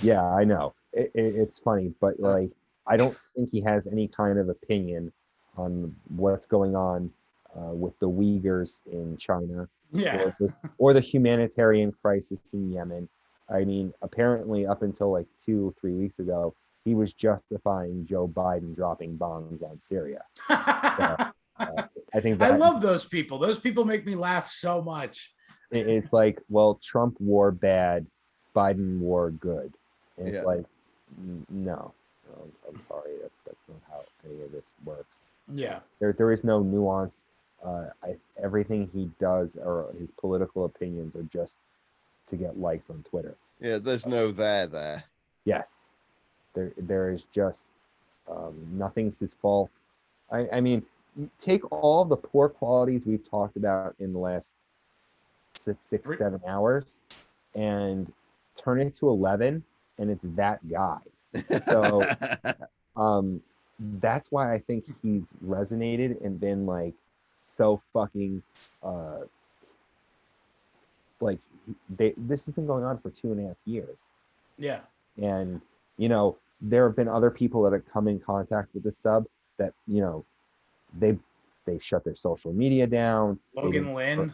yeah, I know. It's funny, but like, I don't think he has any kind of opinion on what's going on with the Uyghurs in China Yeah. or the humanitarian crisis in Yemen. I mean, apparently, up until like 2 or 3 weeks ago, he was justifying Joe Biden dropping bombs on Syria. So, I think I that love those people. Those people make me laugh so much. it's like, well, Trump war bad, Biden war good. And it's Yeah. like, no, I'm sorry, that's not how any of this works. Yeah. There is no nuance. Everything he does or his political opinions are just to get likes on Twitter. Yeah, there's no there. Yes, there is just nothing's his fault. I mean, you take all the poor qualities we've talked about in the last six 7 hours and turn it to 11, and it's that guy. So that's why I think he's resonated and been like so fucking like this has been going on for 2.5 years. Yeah. And there have been other people that have come in contact with the sub that they shut their social media down. Logan Lynn.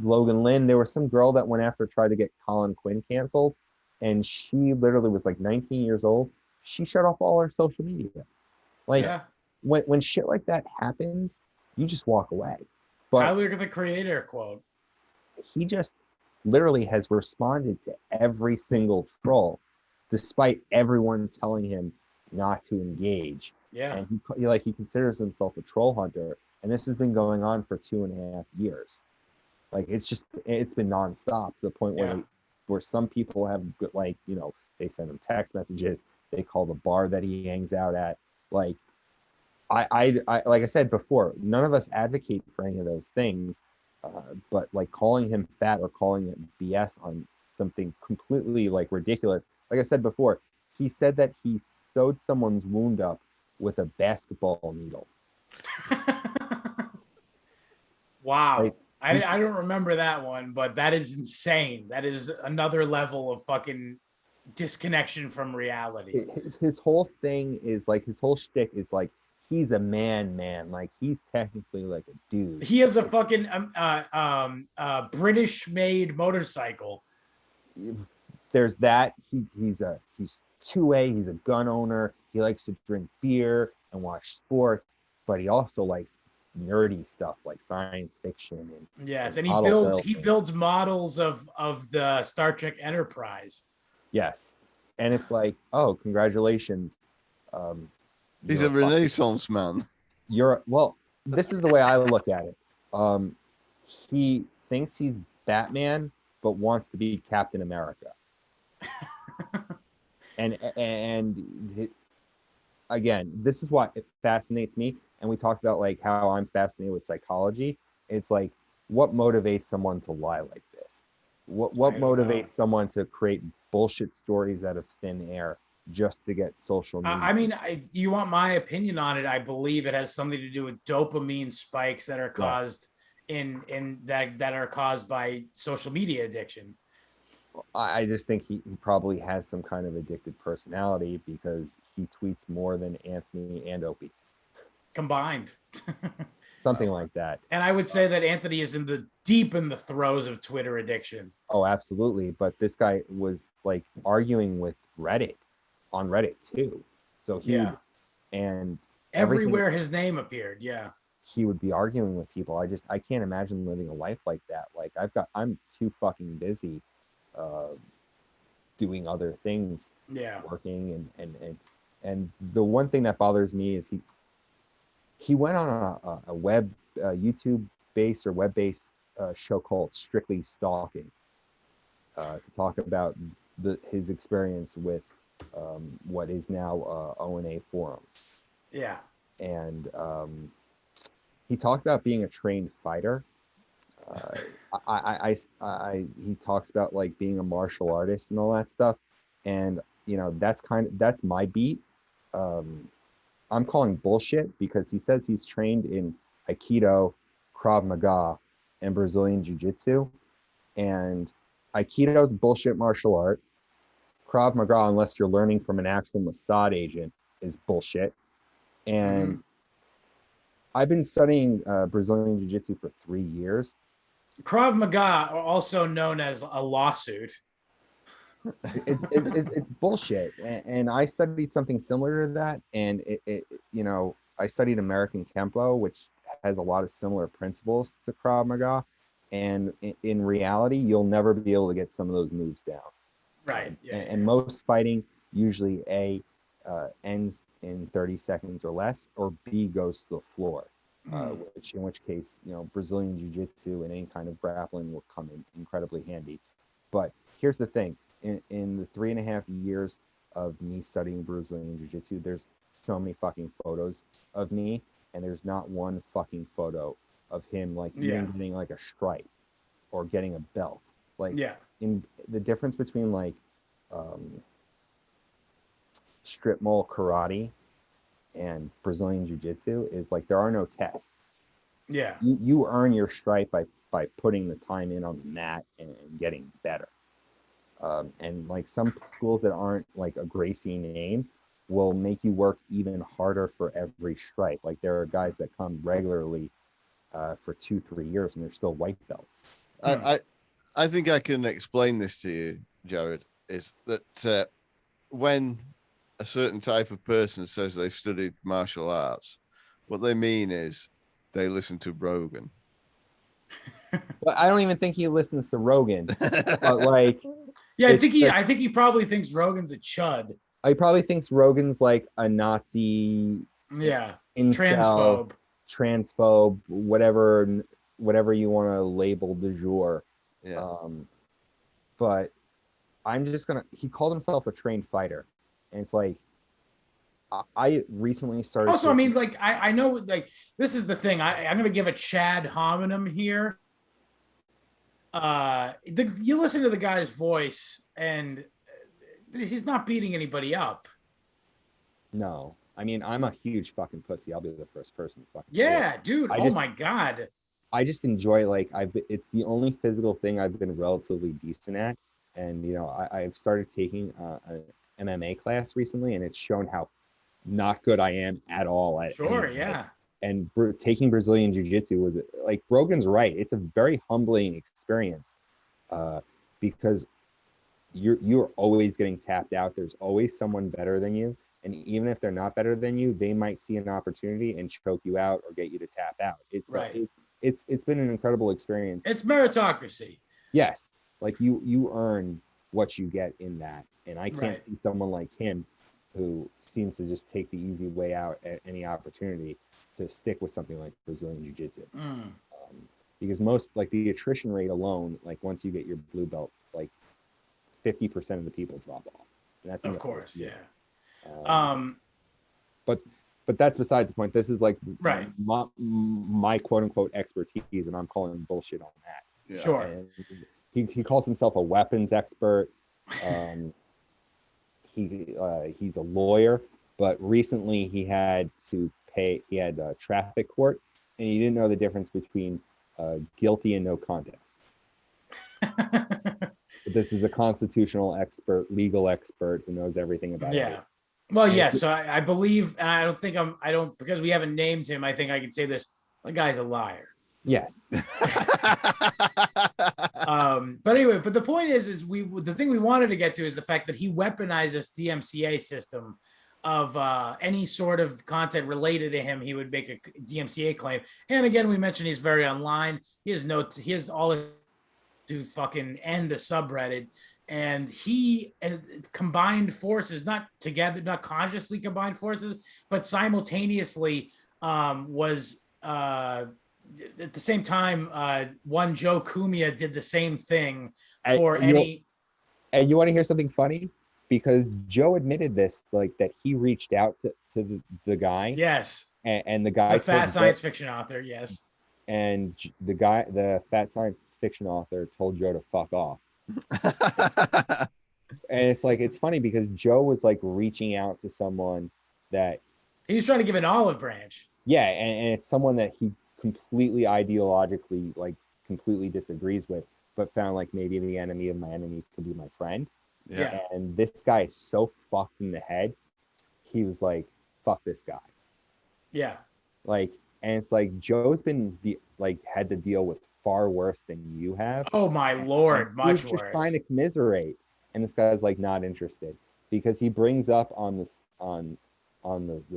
Logan Lynn, there was some girl that went after tried to get Colin Quinn canceled, and she literally was like 19 years old. She shut off all her social media. Like, Yeah. when shit like that happens, you just walk away. But Tyler the Creator quote. he just literally has responded to every single troll, despite everyone telling him not to engage. Yeah. And he considers himself a troll hunter, and this has been going on for 2.5 years. Like, it's been nonstop to the point where where some people have they send him text messages, they call the bar that he hangs out at. Like, I like I said before, none of us advocate for any of those things, but like calling him fat or calling it BS on something completely like ridiculous. Like I said before, he said that he sewed someone's wound up with a basketball needle. Wow. Like, I don't remember that one, but that is insane. That is another level of fucking disconnection from reality. His whole thing is like, his whole shtick is like, he's a man. Like, he's technically like a dude. He has a fucking British-made motorcycle. There's that. He's 2A. He's a gun owner. He likes to drink beer and watch sports, but he also likes nerdy stuff like science fiction and he builds models of the Star Trek Enterprise. Yes, and it's like, oh, congratulations. He's a Renaissance man. This is the way I look at it. He thinks he's Batman, but wants to be Captain America. Again, this is what it fascinates me. And we talked about like how I'm fascinated with psychology. It's like, what motivates someone to lie like this? What motivates someone to create bullshit stories out of thin air just to get social media? I mean, you want my opinion on it? I believe it has something to do with dopamine spikes that are caused that are caused by social media addiction. I just think he probably has some kind of addicted personality because he tweets more than Anthony and Opie. combined. something like that. And I would say that Anthony is deep in the throes of Twitter addiction. Oh, absolutely. But this guy was like arguing with Reddit on Reddit too. So he would, and everywhere his name appeared. Yeah. He would be arguing with people. I can't imagine living a life like that. Like I'm too fucking busy doing other things. Yeah. Working and the one thing that bothers me is he went on a web YouTube based or web based show called Strictly Stalking to talk about his experience with what is now O&A forums. Yeah. And he talked about being a trained fighter. He talks about like being a martial artist and all that stuff. And you know, that's my beat. I'm calling bullshit because he says he's trained in Aikido, Krav Maga, and Brazilian Jiu-Jitsu. And Aikido's bullshit martial art. Krav Maga, unless you're learning from an actual Mossad agent, is bullshit. And I've been studying Brazilian Jiu-Jitsu for 3 years. Krav Maga, also known as a lawsuit. It's bullshit. And I studied something similar to that. And I studied American Kempo, which has a lot of similar principles to Krav Maga. And in reality, you'll never be able to get some of those moves down. Right. Yeah, and most fighting usually ends in 30 seconds or less, or B goes to the floor. In which case, Brazilian Jiu-Jitsu and any kind of grappling will come in incredibly handy. But here's the thing. In the 3.5 years of me studying Brazilian Jiu-Jitsu, there's so many fucking photos of me, and there's not one fucking photo of him even getting like a stripe or getting a belt. In the difference between strip mall karate and Brazilian Jiu-Jitsu is there are no tests. Yeah. You earn your stripe by putting the time in on the mat and getting better. And some schools that aren't a Gracie name will make you work even harder for every stripe. There are guys that come regularly for 2-3 years and they're still white belts. I think I can explain this to you, Jared, is that when a certain type of person says they've studied martial arts, what they mean is they listen to Rogan. Well, I don't even think he listens to Rogan. But I think he probably thinks Rogan's a chud. He probably thinks Rogan's a Nazi, incel, transphobe, whatever you want to label du jour. Yeah. But I'm just he called himself a trained fighter, and it's I recently started. Also, I know this is the thing. I'm gonna give a Chad homonym here. You listen to the guy's voice, and he's not beating anybody up. No, I'm a huge fucking pussy. I'll be the first person to fucking. Yeah, dude. My god. I just enjoy it's the only physical thing I've been relatively decent at, and I've started taking an MMA class recently, and it's shown how not good I am at all at. Sure, MMA. yeah. And taking Brazilian Jiu-Jitsu was Rogan's right. It's a very humbling experience because you're always getting tapped out. There's always someone better than you. And even if they're not better than you, they might see an opportunity and choke you out or get you to tap out. It's right. It's been an incredible experience. It's meritocracy. Yes. You earn what you get in that. And I can't see someone like him who seems to just take the easy way out at any opportunity to stick with something like Brazilian Jiu-Jitsu. Because most the attrition rate alone, once you get your blue belt, 50% of the people drop off. And that's of course, yeah. But that's besides the point. This is my quote unquote expertise, and I'm calling bullshit on that. Yeah. Sure. And he calls himself a weapons expert. He's a lawyer, but recently he had traffic court, and he didn't know the difference between guilty and no contest. But this is a constitutional expert, legal expert who knows everything about it. Well, And yes. So I believe, and I don't, because we haven't named him. I think I can say this. The guy's a liar. yes, But anyway, but the point is the thing we wanted to get to is the fact that he weaponized this DMCA system of any sort of content related to him. He would make a DMCA claim. And again, we mentioned he's very online. He has all to fucking end the subreddit. And he combined forces, not together, not consciously combined forces, but simultaneously was at the same time, one Joe Kumia did the same thing for and you want to hear something funny? Because Joe admitted this, like that he reached out to the guy. Yes. And the guy, the fat science fiction author. Yes. And the fat science fiction author told Joe to fuck off. And it's like, it's funny because Joe was like reaching out to someone that he was trying to give an olive branch. Yeah. And it's someone that he completely ideologically, like completely disagrees with, but found like maybe the enemy of my enemy could be my friend. Yeah. And this guy is so fucked in the head. He was like, fuck this guy. Yeah. Like, and it's like Joe's been had to deal with far worse than you have. Oh my Lord, much just worse. Trying to commiserate, and this guy's like not interested because he brings up on the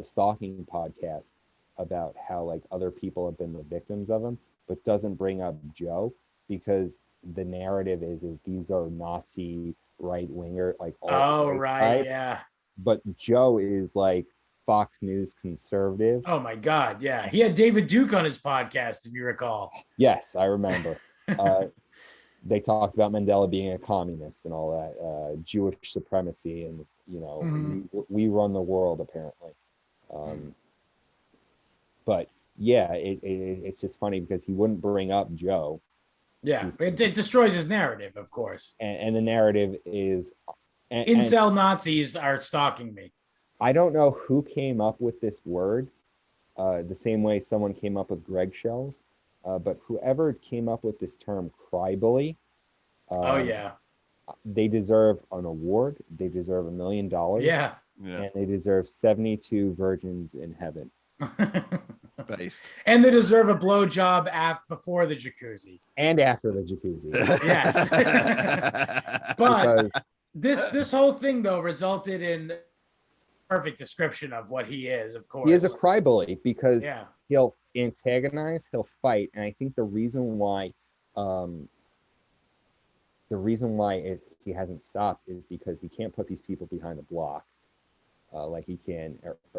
stalking podcast about how like other people have been the victims of him, but doesn't bring up Joe because the narrative is these are Nazi right winger like oh right, yeah. But Joe is like Fox News conservative. Oh my God, yeah. He had David Duke on his podcast, if you recall. Yes, I remember. They talked about Mandela being a communist and all that, Jewish supremacy, and we run the world apparently. But yeah, it's just funny because he wouldn't bring up Joe. Yeah, it destroys his narrative, of course. And the narrative is incel Nazis are stalking me. I don't know who came up with this word, the same way someone came up with Greg shells, but whoever came up with this term crybully, oh yeah, they deserve an award. They deserve $1 million. Yeah. And they deserve 72 virgins in heaven. Based. And they deserve a blowjob before the jacuzzi. And after the jacuzzi. Yes. But this whole thing though resulted in perfect description of what he is, of course. He is a crybully because he'll antagonize, he'll fight, and I think the reason why he hasn't stopped is because he can't put these people behind a block like he can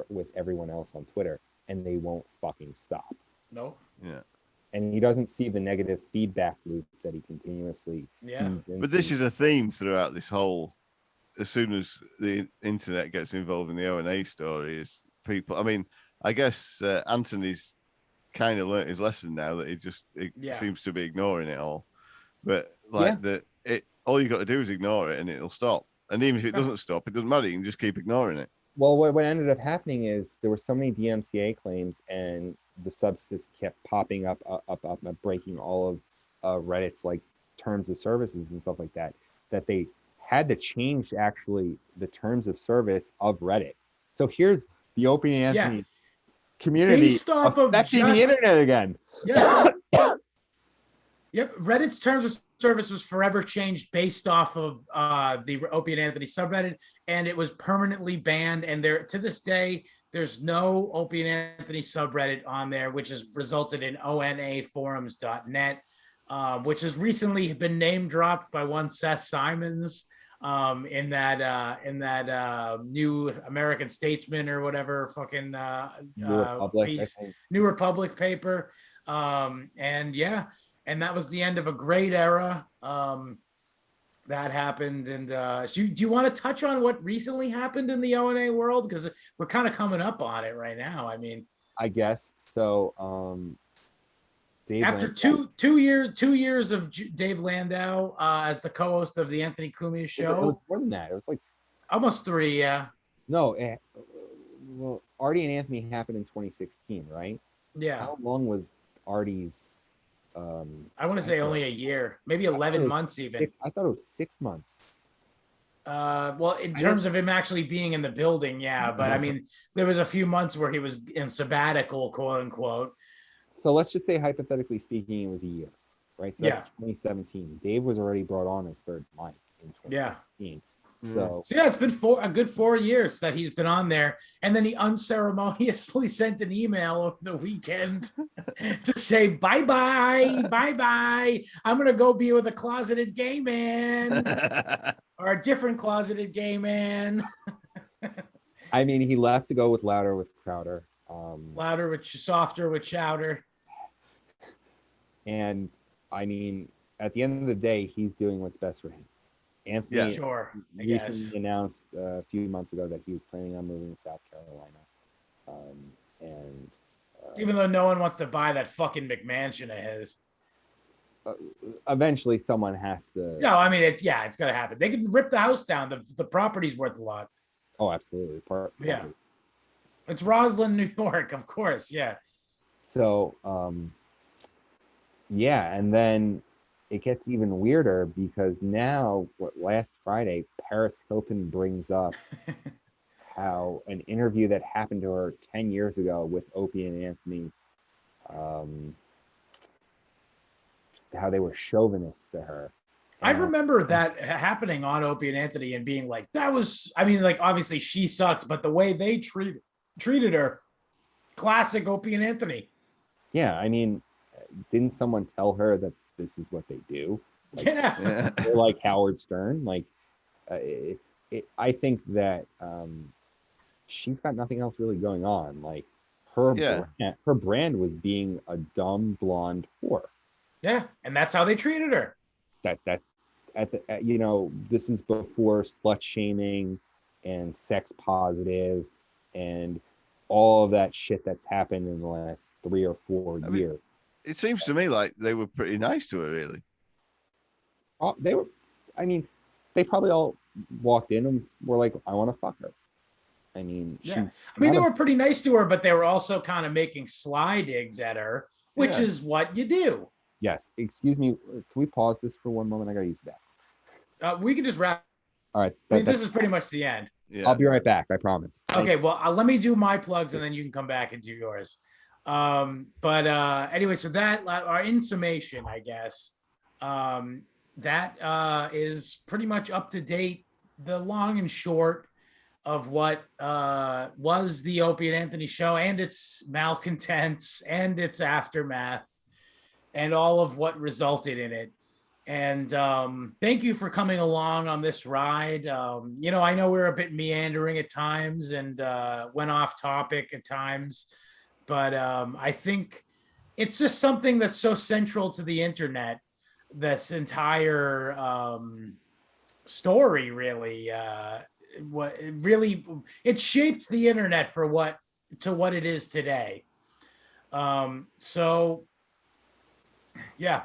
with everyone else on Twitter, and they won't fucking stop. Nope. Yeah. And he doesn't see the negative feedback loop that he continuously. But this is a theme throughout this whole. As soon as the internet gets involved in the O&A story, is people. I mean, I guess Anthony's kind of learnt his lesson now that he seems to be ignoring it all. But like all you got to do is ignore it, and it'll stop. And even if it doesn't stop, it doesn't matter. You can just keep ignoring it. Well, what ended up happening is there were so many DMCA claims, and the substance kept popping up, breaking all of Reddit's like terms of services and stuff like that. That they had to change actually the terms of service of Reddit. So here's the Opie and Anthony community affecting the internet again. Yeah. Yep. Reddit's terms of service was forever changed based off of the Opie and Anthony subreddit, and it was permanently banned. And there, to this day, there's no Opie and Anthony subreddit on there, which has resulted in onaforums.net, which has recently been name dropped by one Seth Simons in that New American Statesman or whatever fucking New Republic paper. And that was the end of a great era. That happened. And do you want to touch on what recently happened in the O&A world? Because we're kind of coming up on it right now. I mean, I guess so. After two years of Dave Landau as the co-host of the Anthony Cumia show. It was more than that. It was like almost 3, yeah. No, well, Artie and Anthony happened in 2016, right? Yeah. How long was Artie's? I want to say only a year, maybe 11 months even. I thought it was 6 months. Well, in terms of him actually being in the building, yeah. But I mean, there was a few months where he was in sabbatical, quote unquote. So let's just say, hypothetically speaking, it was a year, right? So Yeah. that's 2017. Dave was already brought on as third mic in Yeah. 2016. Mm. So Yeah, it's been a good 4 years that he's been on there, and then he unceremoniously sent an email over the weekend to say bye bye, bye bye. I'm gonna go be with a closeted gay man or a different closeted gay man. I mean, he left to go with Louder with Crowder. Louder with softer with chowder. And I mean, at the end of the day, he's doing what's best for him. Anthony Yeah. Sure, I recently guess. announced a few months ago that he was planning on moving to South Carolina. And Even though no one wants to buy that fucking McMansion of his. eventually someone has to. No, I mean it's gonna happen. They can rip the house down. The property's worth a lot. Oh, absolutely. Yeah. It's Roslyn, New York, of course. Yeah. So, yeah, and then it gets even weirder because now, last Friday, Paris Hilton brings up how an interview that happened to her 10 years ago with Opie and Anthony, how they were chauvinists to her. I remember that happening on Opie and Anthony and being like, that was, I mean, like, obviously she sucked, but the way they treated her, classic Opie and Anthony. Yeah, I mean, didn't someone tell her that this is what they do? Like, Yeah. they're like Howard Stern. Like, I think that she's got nothing else really going on. Like, her brand was being a dumb blonde whore. Yeah, and that's how they treated her. This is before slut shaming and sex positive and all of that shit that's happened in the last 3 or 4 years. It seems to me like they were pretty nice to her, really. They were, I mean, they probably all walked in and were like, I want to fuck her. I mean, yeah. I mean, they were pretty nice to her, but they were also kind of making sly digs at her, which is what you do. Yes. Excuse me. Can we pause this for one moment? I got to use that. We can just wrap. All right. I mean, this is pretty much the end. Yeah. I'll be right back. I promise. Okay. Well, let me do my plugs and then you can come back and do yours. Anyway, so that in summation, I guess, that is pretty much up to date, the long and short of what was the Opie and Anthony show and its malcontents and its aftermath and all of what resulted in it. And thank you for coming along on this ride. I know we're a bit meandering at times and went off topic at times, but I think it's just something that's so central to the internet. This entire story really, it shaped the internet for what it is today. So yeah,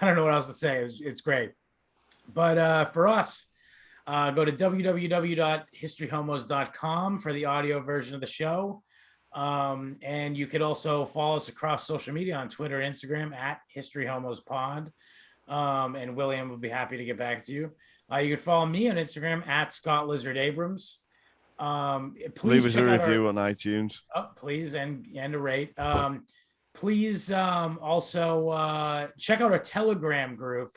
I don't know what else to say. It's great. But for us, go to www.historyhomos.com for the audio version of the show. And you could also follow us across social media on Twitter and Instagram at historyhomospod. And William will be happy to get back to you. You can follow me on Instagram at Scott Lizard Abrams. Please leave us a review on iTunes. Oh, please, and a rate. Please also check out our Telegram group,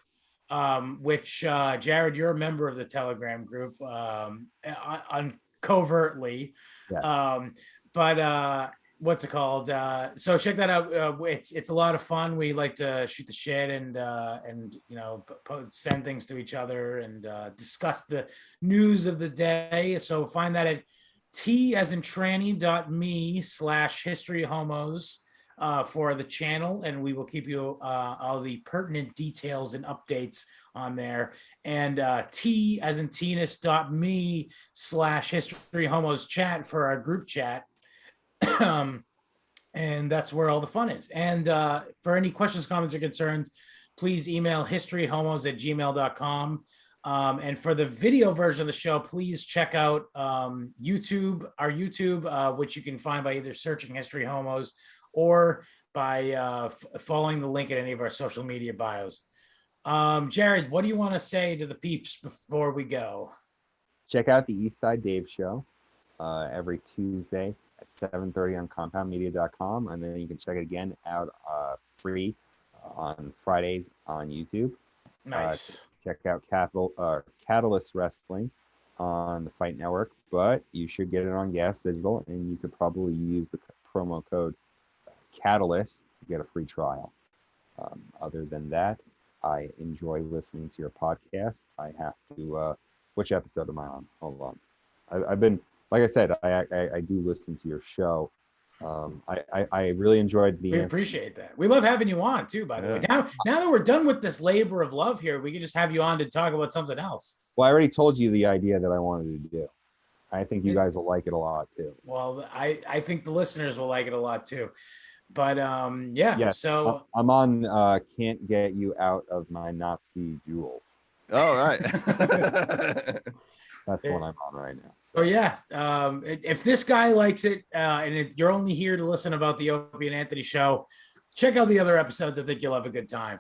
which Jared, you're a member of the Telegram group covertly. Yes. But what's it called? So check that out. It's a lot of fun. We like to shoot the shit and send things to each other and discuss the news of the day. So find that at t@tranny.me/historyhomos. For the channel, and we will keep you all the pertinent details and updates on there. And t@me/historyhomos chat for our group chat. And that's where all the fun is. And for any questions, comments, or concerns, please email historyhomos@gmail.com. And for the video version of the show, please check out our YouTube, which you can find by either searching History Homos or by following the link in any of our social media bios. Jared, what do you want to say to the peeps before we go? check out the East Side Dave Show every Tuesday at 7:30 on compoundmedia.com, and then you can check it again out free on Fridays on YouTube. Nice. Check out Catalyst Wrestling on the Fight Network, but you should get it on Gas Digital, and you could probably use the promo code Catalyst to get a free trial. Other than that, I enjoy listening to your podcast. I have to. Which episode am I on? Hold on. I've been, like I said, I do listen to your show. I really enjoyed the. We appreciate that. We love having you on too, by the way. Now that we're done with this labor of love here, we can just have you on to talk about something else. Well, I already told you the idea that I wanted to do. I think you guys will like it a lot too. Well, I think the listeners will like it a lot too. But yeah. Yes, So I'm on Can't Get You Out of My Nazi Jewels. All right. That's the one I'm on right now. So yeah, if this guy likes it, and you're only here to listen about the Opie and Anthony show, check out the other episodes. I think you'll have a good time.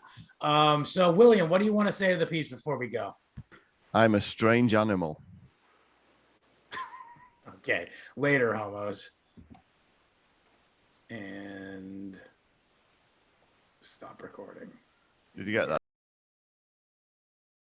So William, what do you want to say to the piece before we go? I'm a strange animal. Okay, later, homos. And stop recording. Did you get that?